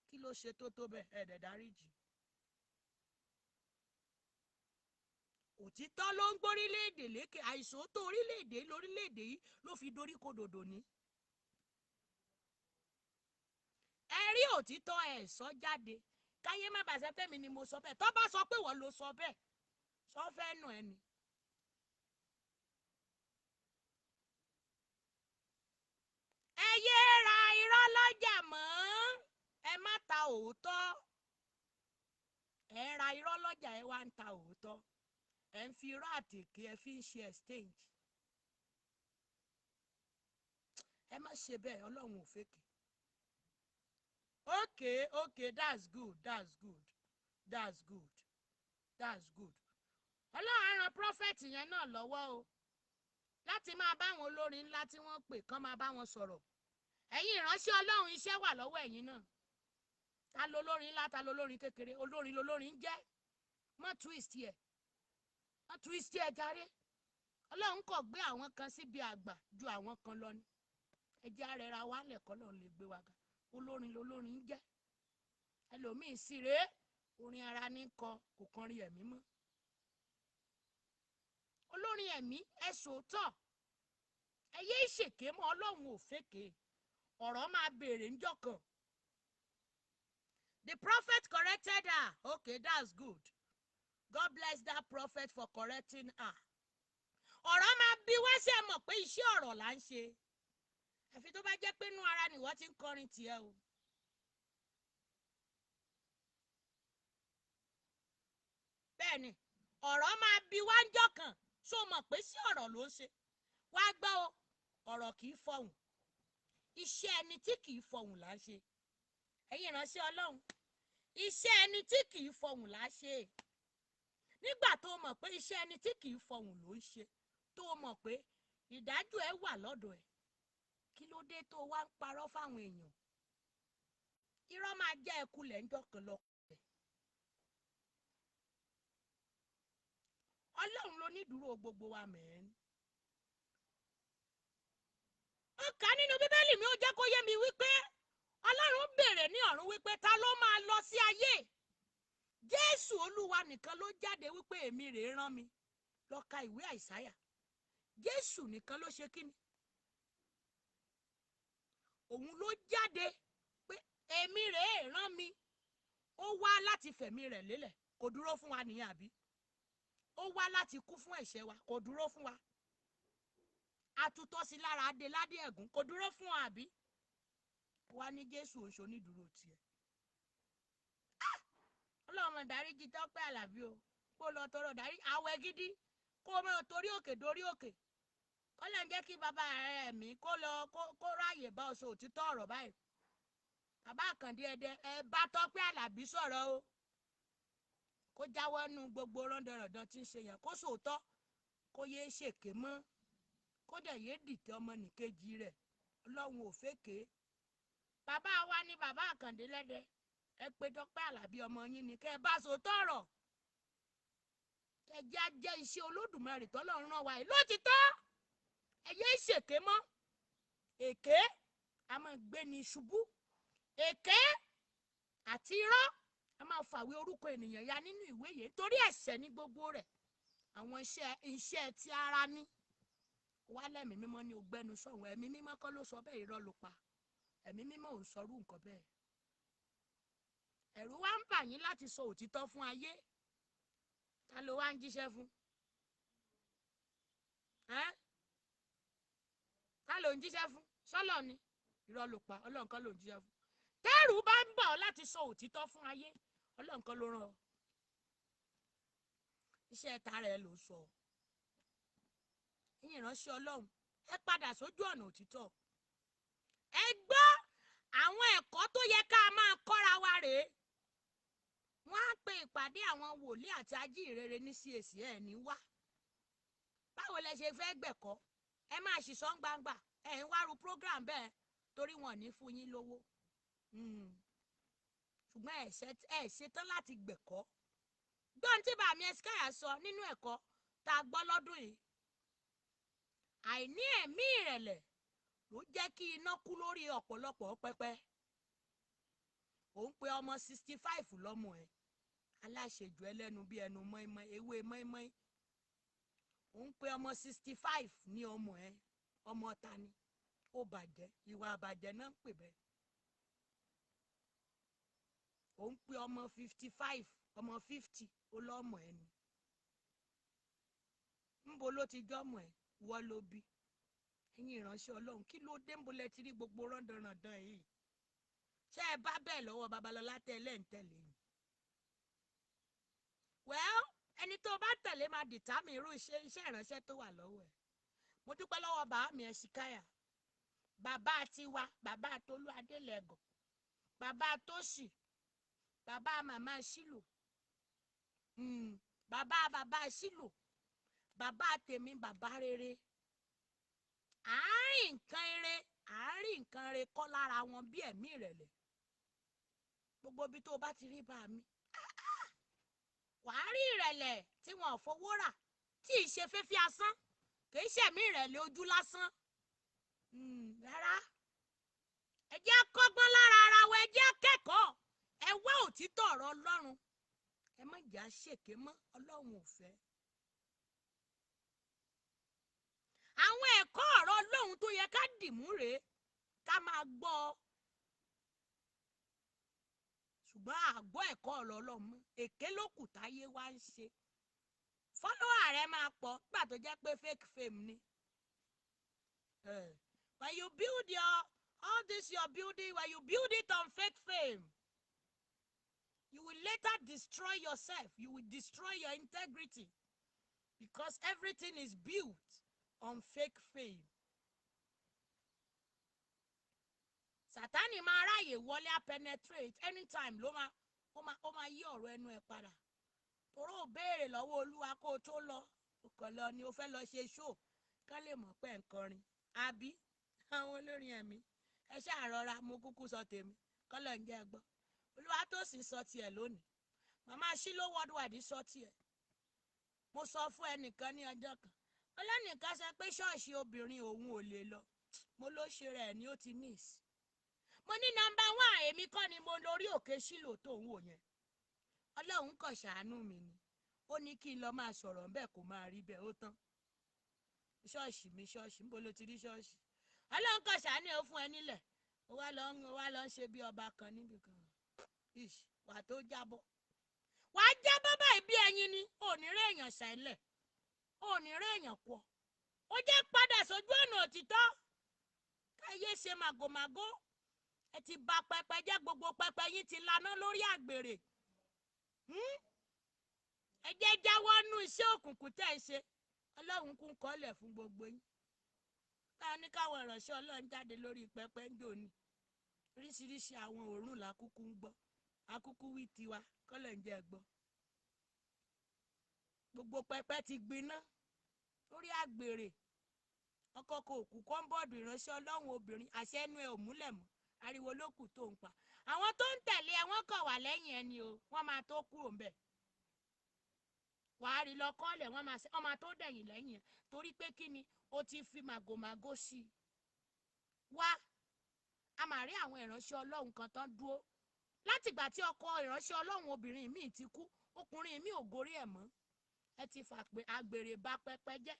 kí ló ṣe tó bẹ́ẹ̀ ẹ̀dẹ̀ dáríjì. Òtítọ́ ló ń gbórílẹ̀-èdè lékè àìsòótọ́ orílẹ̀-èdè lórílẹ̀-èdè yìí ló fi dorí kodòdò ní. Ẹ rí òtítọ́ ẹ̀ sọ jáde káyé má bàa ṣe pé mi ni mo sọ bẹ́ẹ̀ tó bá sọ pé wọ́n ló sọ bẹ́ẹ̀ sọ fẹ́ nù ẹni. Ẹ yé ra irọ́ lọ́jà mọ́ ẹ má ta òótọ́. Ẹ ra irọ́ lọ́jà ẹ wá ń ta òótọ́. Ẹ ń fi irọ́ àtèké ẹ fi ń ṣe exchange. Ẹ má ṣe bẹ́ẹ̀ Ọlọ́run ò fèkè. Okay, that's good. Ọlọ́run á ran prophet yẹn náà lọ́wọ́ o láti máa bá àwọn olórin ńlá tí wọ́n pè kán máa bá wọn sọ̀rọ̀. Ẹ̀yin ìránṣẹ́ Ọlọ́run iṣẹ́ wà lọ́wọ́ ẹ̀yin náà. Ta ló lórin ńlá ta ló lórin kékeré olórin lolórin jẹ́. Má twist ẹ̀ járe. Ọlọ́run kò gbé àwọn kan síbi àgbà ju àwọn kan lọ ni. Ẹ jẹ́ arẹra wa lẹ̀kọ́ lọ́n lè gbé wa ga. Olórin lolórin jẹ́. Ẹlòmíì sì rèé orin ara ní kọ kò kọrin ẹ̀mí mọ́. Olórin ẹ̀mí ẹ sòótọ́ ẹ yé ìṣèké mọ́ Ọlọ́run ò fèké ọ̀rọ̀ máa béèrè ńjọ́ kan. The prophet corrected her. Okay, that's good. God bless that prophet for correcting her. Ọ̀rọ̀ máa bí wá ṣe mọ̀ pé iṣẹ́ ọ̀rọ̀ là ń ṣe. Àfi tó bá jẹ́ pé inú ara nìwọ ti ń kọrin tiẹ̀ o. Bẹ́ẹ̀ni, ọ̀rọ̀ máa bí wá ńjọ́ kan ṣó mọ̀ pé sí ọ̀rọ̀ ló ń ṣe. Wá gbọ́ o, ọ̀rọ̀ kì í fọhùn. Iṣẹ́ ẹni tí kì í fọhùn là ń ṣe. Ẹ̀yin ìránṣẹ́ Ọlọ́run, iṣẹ́ ẹni tí kì í fọhùn là ń ṣe. Nígbà tó mọ̀ pé iṣẹ́ ẹni tí kì í fọhùn ló ń ṣe, tó mọ̀ pé ìdájọ́ ẹ wà lọ́dọ̀ ẹ̀. Kí ló dé tó wá ń parọ́ fáwọn èèyàn? Irọ́ máa jẹ́ ẹkulẹ̀ ńjọ́ kan lọ. Ọlọ́run ló ní dúró gbogbo wa mẹ́rin. Ó kà nínú Bíbélì mi ó jẹ́ kó yé mi wípé Ọlọ́run béèrè ní ọ̀run wípé ta ló máa lọ sí ayé? Jésù Olúwa nìkan ló jáde wípé èmi rèé rán mi. Lọ ka ìwé Àìsáyà. Jésù nìkan ló ṣe kíni? Òun ló jáde pé èmi rèé rán mi. Ó wá láti fẹ̀mí rẹ̀ lélẹ̀. Kò dúró fún wa nìyẹn àbí? Ó wá láti kú fún ẹ̀ṣẹ̀ wa. Kò dúró fún wa. Atutọ́ sí lára Adéládé ẹ̀gún. Kò dúró fún wa àbí? Wá ní Jésù oṣù onídùúró tiẹ̀. Ọlọ́run dáríjì Tope Alabi o. Kó lọ tọrọ dárí àwẹ̀ gidi. Kó mọ̀ torí òkè dórí òkè. Ó lè jẹ́ kí bàbá rẹ̀ mí kó lọ kó ráyè bá ọsọ òtítọ́ ọ̀rọ̀ báyìí. Bàbá Àkàndé Ẹdẹ ẹ bá Tope Alabi sọ̀rọ̀ o. Kó jáwọ́ nú gbogbo rọ́ndọ̀rọ̀dọ̀ tí ń ṣe yẹn. Kó sòótọ́. Kó yé ṣèké mọ́. Kó dẹ̀ yé dìtẹ̀ ọmọnìkejì rẹ̀. Ọlọ́run ò fèké. Bàbá wa ni bàbá Àkàndé lẹ́dẹ. Ẹ pé Tope Alabi ọmọ yín ni kẹ́ ẹ bá sòótọ́ ọ̀rọ̀. Ẹ jẹ́ iṣẹ́ Olódùmarè tọ́lọ́run rán wa yìí lótìtọ́. Ẹ yé ṣèké mọ́. Èké a máa gbé ni ṣubú. Èké àti irọ́ a máa fàwé orúkọ ènìyàn ya nínú ìwé yìí torí ẹ̀ṣẹ̀ ní gbogbo rẹ̀. Àwọn iṣẹ́ tí ara ní. Wá lẹ́mìí mímọ́ ní ògbẹ́nu sọ̀hún. Ẹ̀mí mímọ́ kọ́ ló sọ bẹ́ẹ̀ irọ́ ló pa. Ẹ̀mí mímọ́ ò ń sọrú nǹkan bẹ́ẹ̀. Ẹ̀rù wá ń bà yín láti sọ òtítọ́ fún ayé. Ta ló wá ń jíṣẹ́ fún? Ta ló ń jíṣẹ́ fún? Sọ́lọ̀ ni. Irọ́ ló pa. Ọlọ́run kan ló ń jíṣẹ́ fún. Tẹ́rù bá ń bà ọ́ láti sọ òtítọ́ fún ayé. Ọlọ́run kan ló rán ọ. Iṣẹ́ tara ẹ ló sọ. Ẹ̀yin ìránṣẹ́ Ọlọ́run ẹ padà sójú ọ̀nà òtítọ́. Ẹ gbọ́ àwọn ẹ̀kọ́ tó yẹ ká máa kọ́ra wa rèé. Wọ́n á pe ìpàdé àwọn wòlíì àti ajíhìnrere ní CAC ẹ̀ ní wá. Báwo lẹ ṣe fẹ́ gbẹ̀kọ́? Ẹ máa ṣìṣọ́ gbangba. Ẹ ń wá ru program bẹ́ẹ̀ torí wọn ò ní fún yín lówó. ṣùgbọ́n ẹ ṣetán láti gbẹ̀kọ́. gbọ́n tí bàmí ẹ̀sìkáyà sọ nínú ẹ̀kọ́ tá a gbọ́ lọ́dún yìí, àìní ẹ̀mí ìrẹ̀lẹ̀ ló jẹ́ kí iná kú lórí ọ̀pọ̀lọpọ̀ pẹpẹ. òun pe ọmọ 65 lọ́mọ ẹ̀, aláṣejù ẹlẹ́nu bí ẹnu mọ́ínmọ́ín, ewé mọ́ínmọ́ín. òun pe ọmọ 65 ní ọmọ ẹ̀, ọmọ ta ni? ó bàjẹ́, ìwà àbàjẹ́ náà ń pè bẹ́ẹ̀. òun pe ọmọ 55, ọmọ 50 ó lọ́mọ ẹ̀ ni. ńbo ló ti jọ́mọ ẹ̀? wọ́n ló bí. ẹ̀yin ìránṣẹ́ Ọlọ́run, kí ló dé? ńbo lẹ ti rí gbogbo rọ́ndọ̀rọ̀ndàn yìí? ṣé ẹ bá bẹ́ẹ̀ lọ́wọ́ Babalọ́lá tẹ́lẹ̀ ń tẹ̀lé ni? well, ẹni tó bá tẹ̀lé máa dìtámì irú iṣẹ́ ìránṣẹ́ tó wà lọ́wọ́ ẹ̀. mo dúpẹ́ lọ́wọ́ bàámi Ẹ̀sìkáyà, bàbá tiwa, bàbá Tolu Adelegan, bàbá Tóṣì, bàbá màmá Ṣílò, bàbá Ṣílò, bàbá tèmi, bàbá rere. àárín nǹkan rere kọ́ lára wọn bí ẹ̀mí ìrẹ̀lẹ̀. gbogbo ibi tó bá ti rí bá mi, wàá rí ìrẹ̀lẹ̀ tí wọn ò fowó rà, tí ì ṣe fẹ́fí asán, kì í ṣẹ̀mí ìrẹ̀lẹ̀ ojú lásán. rárá, ẹ jẹ́ kọ́gbọ́n lára ara wa, ẹ jẹ́ kẹ́kọ̀ọ́, ẹ wá òtítọ́ ọ̀rọ̀ Ọlọ́run, ẹ má jà ṣèké mọ́, Ọlọ́run ò fẹ́. àwọn ẹ̀kọ́ ọ̀rọ̀ Ọlọ́run tó yẹ ká dìmú rèé, ká máa gbọ́. ṣùgbọ́n àgbọ́ ẹ̀kọ́ ọ̀rọ̀ Ọlọ́run mọ́, èké ló kù táyé wá ń ṣe. fọ́lọ́wà rẹ máa pọ̀ nígbà tó jẹ́ pé fake fame ni. when you build all this your building, when you build it on fake fame, you will later destroy yourself. You will destroy your integrity, because everything is built on fake fame. Sátánì máa ráyè wọlé á penetrate anytime ló máa yí ọ̀rọ̀ ẹnu ẹ̀ padà. Toró ò béèrè lọ́wọ́ Olúwa kó o tó lọ, ọkàn lọ ni o fẹ́ lọ ṣe show kán lè mọ̀ pé nǹkan àbí àwọn olórin ẹ̀mí ẹ ṣáà rọra, mo kúkú sọ tèmi kọ́lọ̀ ń jẹ́ gbọ́. Olúwa tó sì sọ tiẹ̀ lónìí, màmá Ṣílò worldwide sọ tiẹ̀. mo sọ fún ẹnìkan ní ọjọ́ kan, ọlọ́nìkan sọ pé ṣọ́ọ̀ṣì obìnrin òun ò lè lọ. mo ló ṣe rẹ̀ ni ó ti miss. mo ní nọ́mbà 1, èmi kọ́ ni mo lórí òkè Ṣílò tó ń wò yẹn. Ọlọ́run kàn ṣàánú mi ni, ó ní kí n lọ máa sọ̀rọ̀ ńbẹ̀ kó máa rí bẹ́ẹ̀, ó tán. ṣọ́ọ̀ṣì mi, ṣọ́ọ̀ṣì níbo ló ti rí ṣọ́ọ̀ṣì? Ọlọ́run kàn ṣàánú ẹ fún ẹ nílẹ̀, ó wá lọ ń ṣe bí ọba kan níbi kan. wà tó jábọ́, wà á jábọ́ báyìí bí ẹyin ni, ò ní rí èèyàn ṣẹlẹ̀, ò ní rí èèyàn pọ̀. ó jẹ́ padà sójú ọ̀nà òtítọ́, káyé ṣe màgòmágó. ẹ ti bà pẹpẹ jẹ́, gbogbo pẹpẹ yín ti laná lórí àgbèrè. ẹ jẹ́ jáwọ́ nú iṣẹ́ òkùnkùn tẹ́ ẹ ṣe. Ọlọ́run kún kọ́lẹ̀ fún gbogbo yín. táwọn ní káwọn ìránṣẹ́ Ọlọ́run jáde lórí pẹpẹ ń jò ní oríṣiríṣi àwọn òórùn làkúkú ń gbọ́, akúkú wí tiwa kọ́lẹ̀ ń jẹ́ gbọ́. gbogbo pẹpẹ ti gbiná lórí àgbèrè. ọkọ kò kú kọ́ńbọ́ọ̀dù ìránṣẹ́ Ọlọ́run obìnrin, àṣẹ ẹnu ẹ ò múlẹ̀ mọ́, ariwo ló kù tó ń pa. àwọn tó ń tẹ̀lé ẹ wọ́n kàn wà lẹ́yìn ẹni o, wọ́n máa tó kúrò ńbẹ̀. wàá rí lọ kọ́lẹ̀, wọ́n máa tó dẹ̀yìn lẹ́yìn ẹ, torí pé kí ni o ti fi màgòmágó sí i. wá, a máa rí àwọn ìránṣẹ́ Ọlọ́run kan tán dúró látìgbà tí ọkọ ìránṣẹ́ Ọlọ́run obìnrin míì ti kú, ọkùnrin míì ò gorí ẹ̀ mọ́. ẹ ti fàpè àgbèrè bà pẹpẹ jẹ́,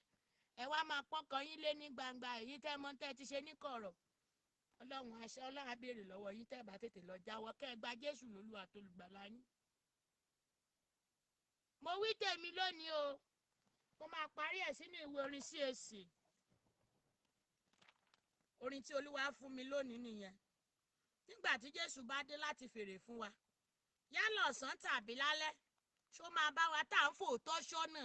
ẹ wá máa pọ́kàn yín lé ní gbangba, èyí tẹ́ mọ́ tẹ́ ti ṣe ní kọ̀rọ̀. Ọlọ́run á béèrè lọ́wọ́ yín tẹ́ bá tètè lọ jáwọ́, kẹ́ ẹ gba Jésù lólúwa àtolùgbàlà yín. mo wí tèmi lónìí o, mo máa parí ẹ̀ sínú ìwé orin CAC. orin tí Olúwa fún mi lónìí nìyẹn. nígbà tí Jésù bá dé láti fèrè fún wa, yálà ọ̀sán tàbí lálẹ́, ṣó máa bá wa tá à ń fòótọ́ ṣọ́nà.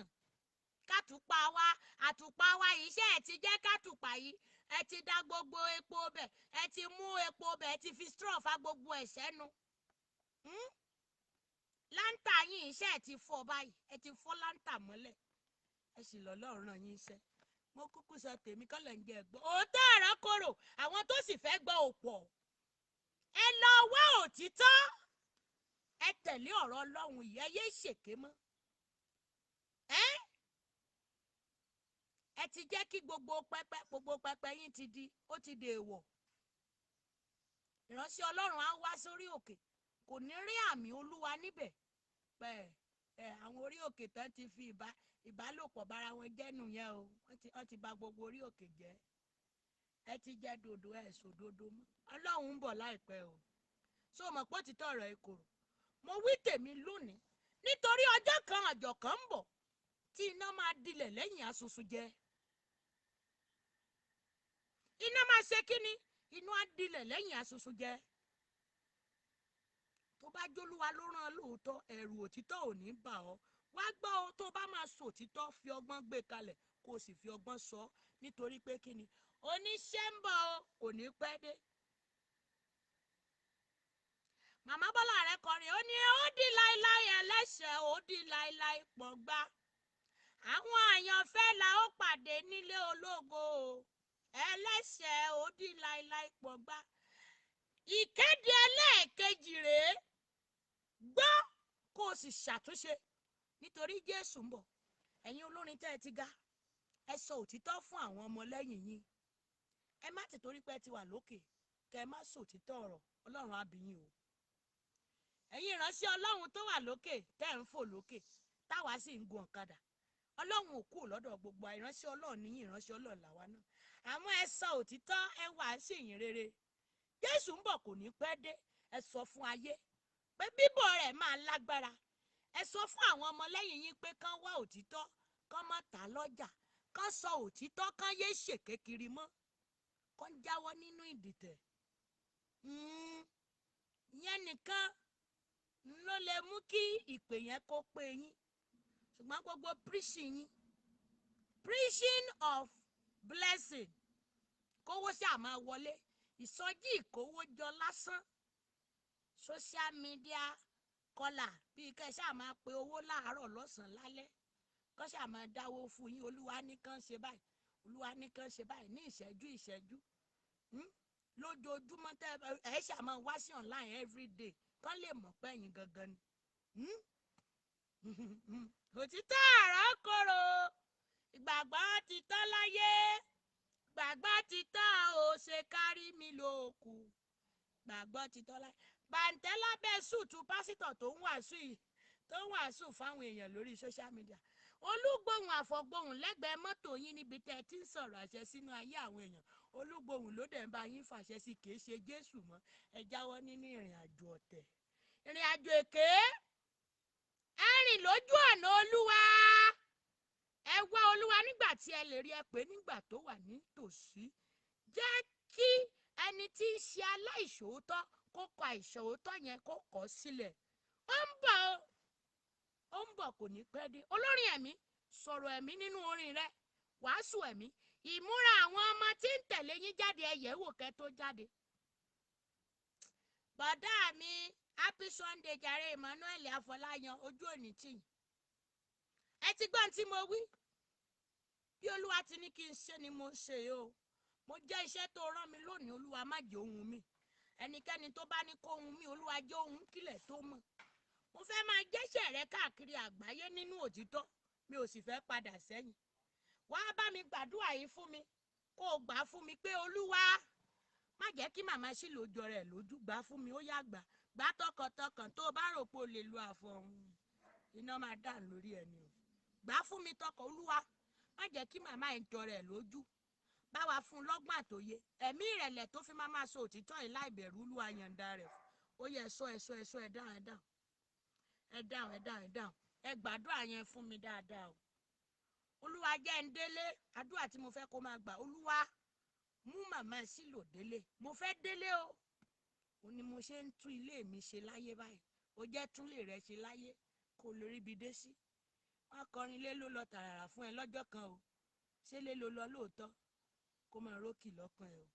àtùpà wa iṣẹ́ ẹ̀ ti jẹ́ kátùpà yìí, ẹ ti dá gbogbo epo bẹ̀, ẹ ti mú epo bẹ̀, ẹ ti fi straw fa gbogbo ẹ̀ sẹ́nu. láńtà yín iṣẹ́ ẹ̀ ti fọ́ báyìí, ẹ ti fọ́ láńtà mọ́lẹ̀, ẹ sì lọ́lọ́run ràn yín iṣẹ́. mo kúkú sọ tèmi kọ́lẹ̀ ń jẹ́ ẹ̀gbọ́n. òótọ́ ọ̀rọ̀ korò, àwọn tó sì fẹ́ gbọ́ òpọ̀. ẹ lọ wá òtítọ́, ẹ tẹ̀lé ọ̀rọ̀ Ọlọ́run yìí, ẹ yé ṣèké mọ́. Ẹ ti jẹ́ kí gbogbo pẹpẹ yín ó ti di èèwọ̀. Ìránṣẹ́ Ọlọ́run á wá sórí òkè, kò ní rí àmì Olúwa níbẹ̀. Àwọn orí òkè tán ti fi ìbálòpọ̀ bára wọn jẹ́nu yẹn o, wọ́n ti bà gbogbo orí òkè jẹ́. Ẹ ti jẹ́ dòdò sòdodo mọ́. Ọlọ́run ń bọ̀ láìpẹ́ o. So mọ̀ pé òtítọ́ ọ̀rọ̀ ìkorò. Mo wí tèmi lónìí nítorí ọjọ́ kan àjọ̀kan ń bọ̀ tí iná máa dilẹ̀ lẹ́yìn asusun jẹ. Iná máa ṣe kíni? Iná á dilẹ̀ lẹ́yìn asusun jẹ. Tó bá jólúwa ló rán lóòótọ́, ẹ̀rù òtítọ́ ò ní bà ọ́. Wá gbọ́ o, tó bá máa sọ òtítọ́, fi ọgbọ́n gbé kalẹ̀ kó o sì fi ọgbọ́n sọ ọ́, nítorí pé kíni? Oníṣẹ́ ń bọ̀ o, kò ní pẹ́ dé. Màmá Bọ́lá rẹ̀ kọrin, ó ní ó di láíláí ẹlẹ́ṣẹ̀, ó di láíláí pọ̀ngbá. Àwọn àyànfẹ́ la ó pàdé nílé ológo o. Ẹlẹ́ṣẹ̀ ó di láíláí pọ̀ngbá. Ìkéde ẹlẹ́ẹ̀kejì rèé. Gbọ́ kó o sì ṣàtúnṣe nítorí Jésù ń bọ̀. Ẹ̀yin olórin tẹ́ ẹ ti ga, ẹ sọ òtítọ́ fún àwọn ọmọlẹ́yìn yín. Ẹ má ti torí pé ẹ ti wà lókè kẹ́ ẹ má sọ òtítọ́ ọ̀rọ̀. Ọlọ́run á bí yín o. Ẹ̀yin ìránṣẹ́ Ọlọ́run tó wà lókè tẹ́ ẹ ń fò lókè táwa sì ń gun ọ̀kadà. Ọlọ́run ò kú lọ́dọ̀ gbogbo ìránṣẹ́ Ọlọ́run ní ìránṣẹ́ Ọlọ́run làwa náà. Àmọ́ ẹ sọ òtítọ́, ẹ wàásù ìyìn rere. Jésù ń bọ̀ kò ní pẹ́ dé. Ẹ sọ fún ayé pé bíbọ̀ rẹ̀ máa lágbára. Ẹ sọ fún àwọn ọmọlẹ́yìn yín pé kán wá òtítọ́, kán má tà lọ́jà, kán sọ òtítọ́, kán yé ṣèké kiri mọ́, kán jáwọ́ nínú ìdìtẹ̀. Ìyẹn nìkan ló lè mú kí ìpè yẹn kó pé yín. Ṣùgbọ́n gbogbo preaching of blessing, kówó ṣáà máa wọlé, ìsọjí ìkówójọ lásán, social media kọlà bíi kẹ́ ṣáà máa pe owó láàárọ̀ lọ́sàn-án lálẹ́, kọ́ ṣáà máa dáwó fún yín. Olúwa ní kàn ṣe báyìí, Olúwa ní kàn ṣe báyìí ní ìṣẹ́jú lójoojúmọ́. Tẹ́ ẹ ṣáà máa wá sí online every day kán lè mọ̀ pé ẹ̀yin gangan ni. Òtítọ́ ọ̀rọ̀ korò, ìgbàgbọ́ ti tán láyé, ìgbàgbọ́ ti tán ò ṣe kárí mi lóòkù, ìgbàgbọ́ ti tán láyé. Bàǹtẹ́ lábẹ́ sùtù pásítọ̀ tó ń wàásù fáwọn èèyàn lórí social media. Olúgbòhùn àfọ̀gbòhùn lẹ́gbẹ̀ẹ́ mọ́tò yín níbi tẹ́ ẹ ti ń sọ̀rọ̀ àṣẹ sínú ayé àwọn èèyàn. Olúgbòhùn ló dẹ̀ ń bá yín fàṣẹ sí, kìí ṣe Jésù mọ́. Ẹ jáwọ́ nínú ìrìn àjò ọ̀tẹ̀, ìrìn àjò èké. Ẹ rìn lójú ọ̀nà Olúwa. Ẹ wá Olúwa nígbà tí ẹ lè rí, ẹ pé nígbà tó wà nítòsí. Jẹ́ kí ẹni tí ń ṣe aláìṣòótọ́ kó kọ àìṣòótọ́ yẹn kó kọ̀ sílẹ̀. Ó ń bọ̀ kò ní pẹ́ dé. Olórin ẹ̀mí, sọ̀rọ̀ ẹ̀mí nínú orin rẹ, wàásù ẹ̀mí. Ìmúra àwọn ọmọ tí ń tẹ̀lé yín jáde, ẹ yẹ̀ wò kẹ́ tó jáde. Bọ̀dá mi, happy Sunday jàre Emmanuel Afọláyan, ojú òní tì yín. Ẹ ti gbọ́n tí mo wí. Bí Olúwa ti ní kí n ṣe ni mo ṣe o. Mo jẹ́ iṣẹ́ tó rán mi lónìí, Olúwa má jẹ́ ohun mi. Ẹnikẹ́ni tó bá ní kó ohun mi, Olúwa jẹ́ ohun kílẹ̀ tó mọ̀. Mo fẹ́ máa jẹ́ṣẹ́ rẹ káàkiri àgbáyé nínú òtítọ́, mi ò sì fẹ́ padà sẹ́yìn. Wá bá mi gbàdúrà yìí fún mi, kó o gbà fún mi pé Olúwa má jẹ́ kí màmá sí lójọ rẹ̀ lójú, gbà fún mi, ó yá gbà tọkàntọkàn. Tó o bá rò pé o lè lo àfọ̀hún, iná máa dà lórí ẹni o. Gbà fún mi tọkàn, Olúwa má jẹ́ kí màmá ẹ̀ jọ rẹ̀ lójú, bá wa fún lọ́gbọ́n àtòye, ẹ̀mí ìrẹ̀lẹ̀ tó fi máa sọ òtítọ́ yìí láì bẹ̀rù. Olúwa yọ̀ǹda rẹ̀ fún. Ó yẹ ẹ dáhùn. Ẹ gbàdúrà yẹn fún mi dáadáa o. Olúwa jẹ́ ń délé, àdúrà tí mo fẹ́ kó máa gbà. Olúwa mú màmá sílò délé, mo fẹ́ délé o. Ó ní mo ṣe ń tún ilé mi ṣe láyé báyìí. Ó jẹ́ túnlé rẹ̀ ṣe láyé kó lórí ibi dé sí. Wọ́n kọrin lé ló lọ tààrà fún ẹ lọ́jọ́ kan o. Ṣé lé ló lọ lóòótọ́? Kó máa rókì lọ́kàn ẹ o.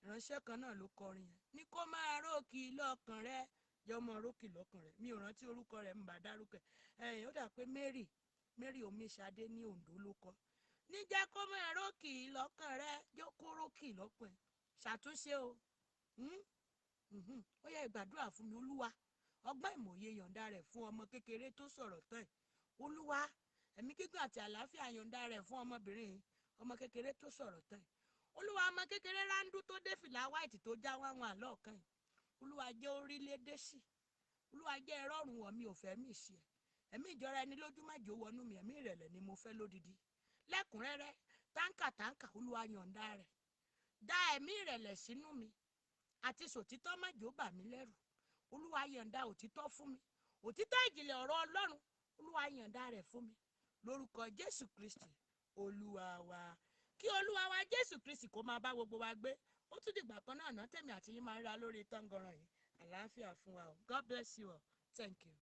Ìránṣẹ́ kan náà ló kọrin yẹn. Ní kó máa rókì lọ́kàn rẹ, jẹ́ ọmọ rókì lọ́kàn rẹ. Mi ò rántí orúkọ rẹ̀, ń bá dárúkọ ẹ̀. Ó dà pé Mary Omiṣadé ní Oǹdó ló kọ. Ní jẹ́ kó máa rókì lọ́kàn rẹ, jẹ́ kó rókì lọ́kàn ẹ. Ṣàtúnṣe o. ó yẹ ìgbàdúrà fún mi. Olúwa, ọgbọ́n ìmọ̀ye yọ̀ǹda rẹ̀ fún ọmọ kékeré tó sọ̀rọ̀ tán yìí. Olúwa, ẹ̀mí gígùn àti àlàáfíà yọ̀ǹda rẹ̀ fún ọmọbìnrin yìí, ọmọ kékeré tó sọ̀rọ̀ tán yìí. Olúwa, ọmọ kékeré rándú tó dé fìlà white tó já wáwọn àlọ́ọ̀kan yìí. Olúwa, jẹ́ orílẹ̀-èdè sí. Olúwa, jẹ́ ẹrọ̀rùn wọ̀ mi ò fẹ́ mí sí ẹ̀. Ẹ̀mí ìjọra ẹni lójú má jò wọnú mi, ẹ̀mí ìrẹ̀lẹ̀ ni mo fẹ́ lódidi. Lẹ́kùnrẹ́rẹ́, táǹkà Olúwa yọ̀ǹda rẹ̀. Dá ẹ̀mí ìrẹ̀lẹ̀ sínú mi. Àti sòtítọ́ má jò bà mí lẹ́rù. Olúwa yọ̀ǹda òtítọ́ fún mi. Òtítọ́ ìjìnlẹ̀ ọ̀rọ̀ Ọlọ́run. Olúwa yọ̀ǹda rẹ̀ fún mi. Lórúkọ Jésù Kristi, Olúwa wa. Kí Olúwa wa Jésù Kristi kó máa bá gbogbo wa gbé. Ó tún dìgbà kan náà tẹ̀mí àti yín máa ń ra lórí Tangoran yìí. Àlàáfíà fún wa o. God bless you all. Thank you.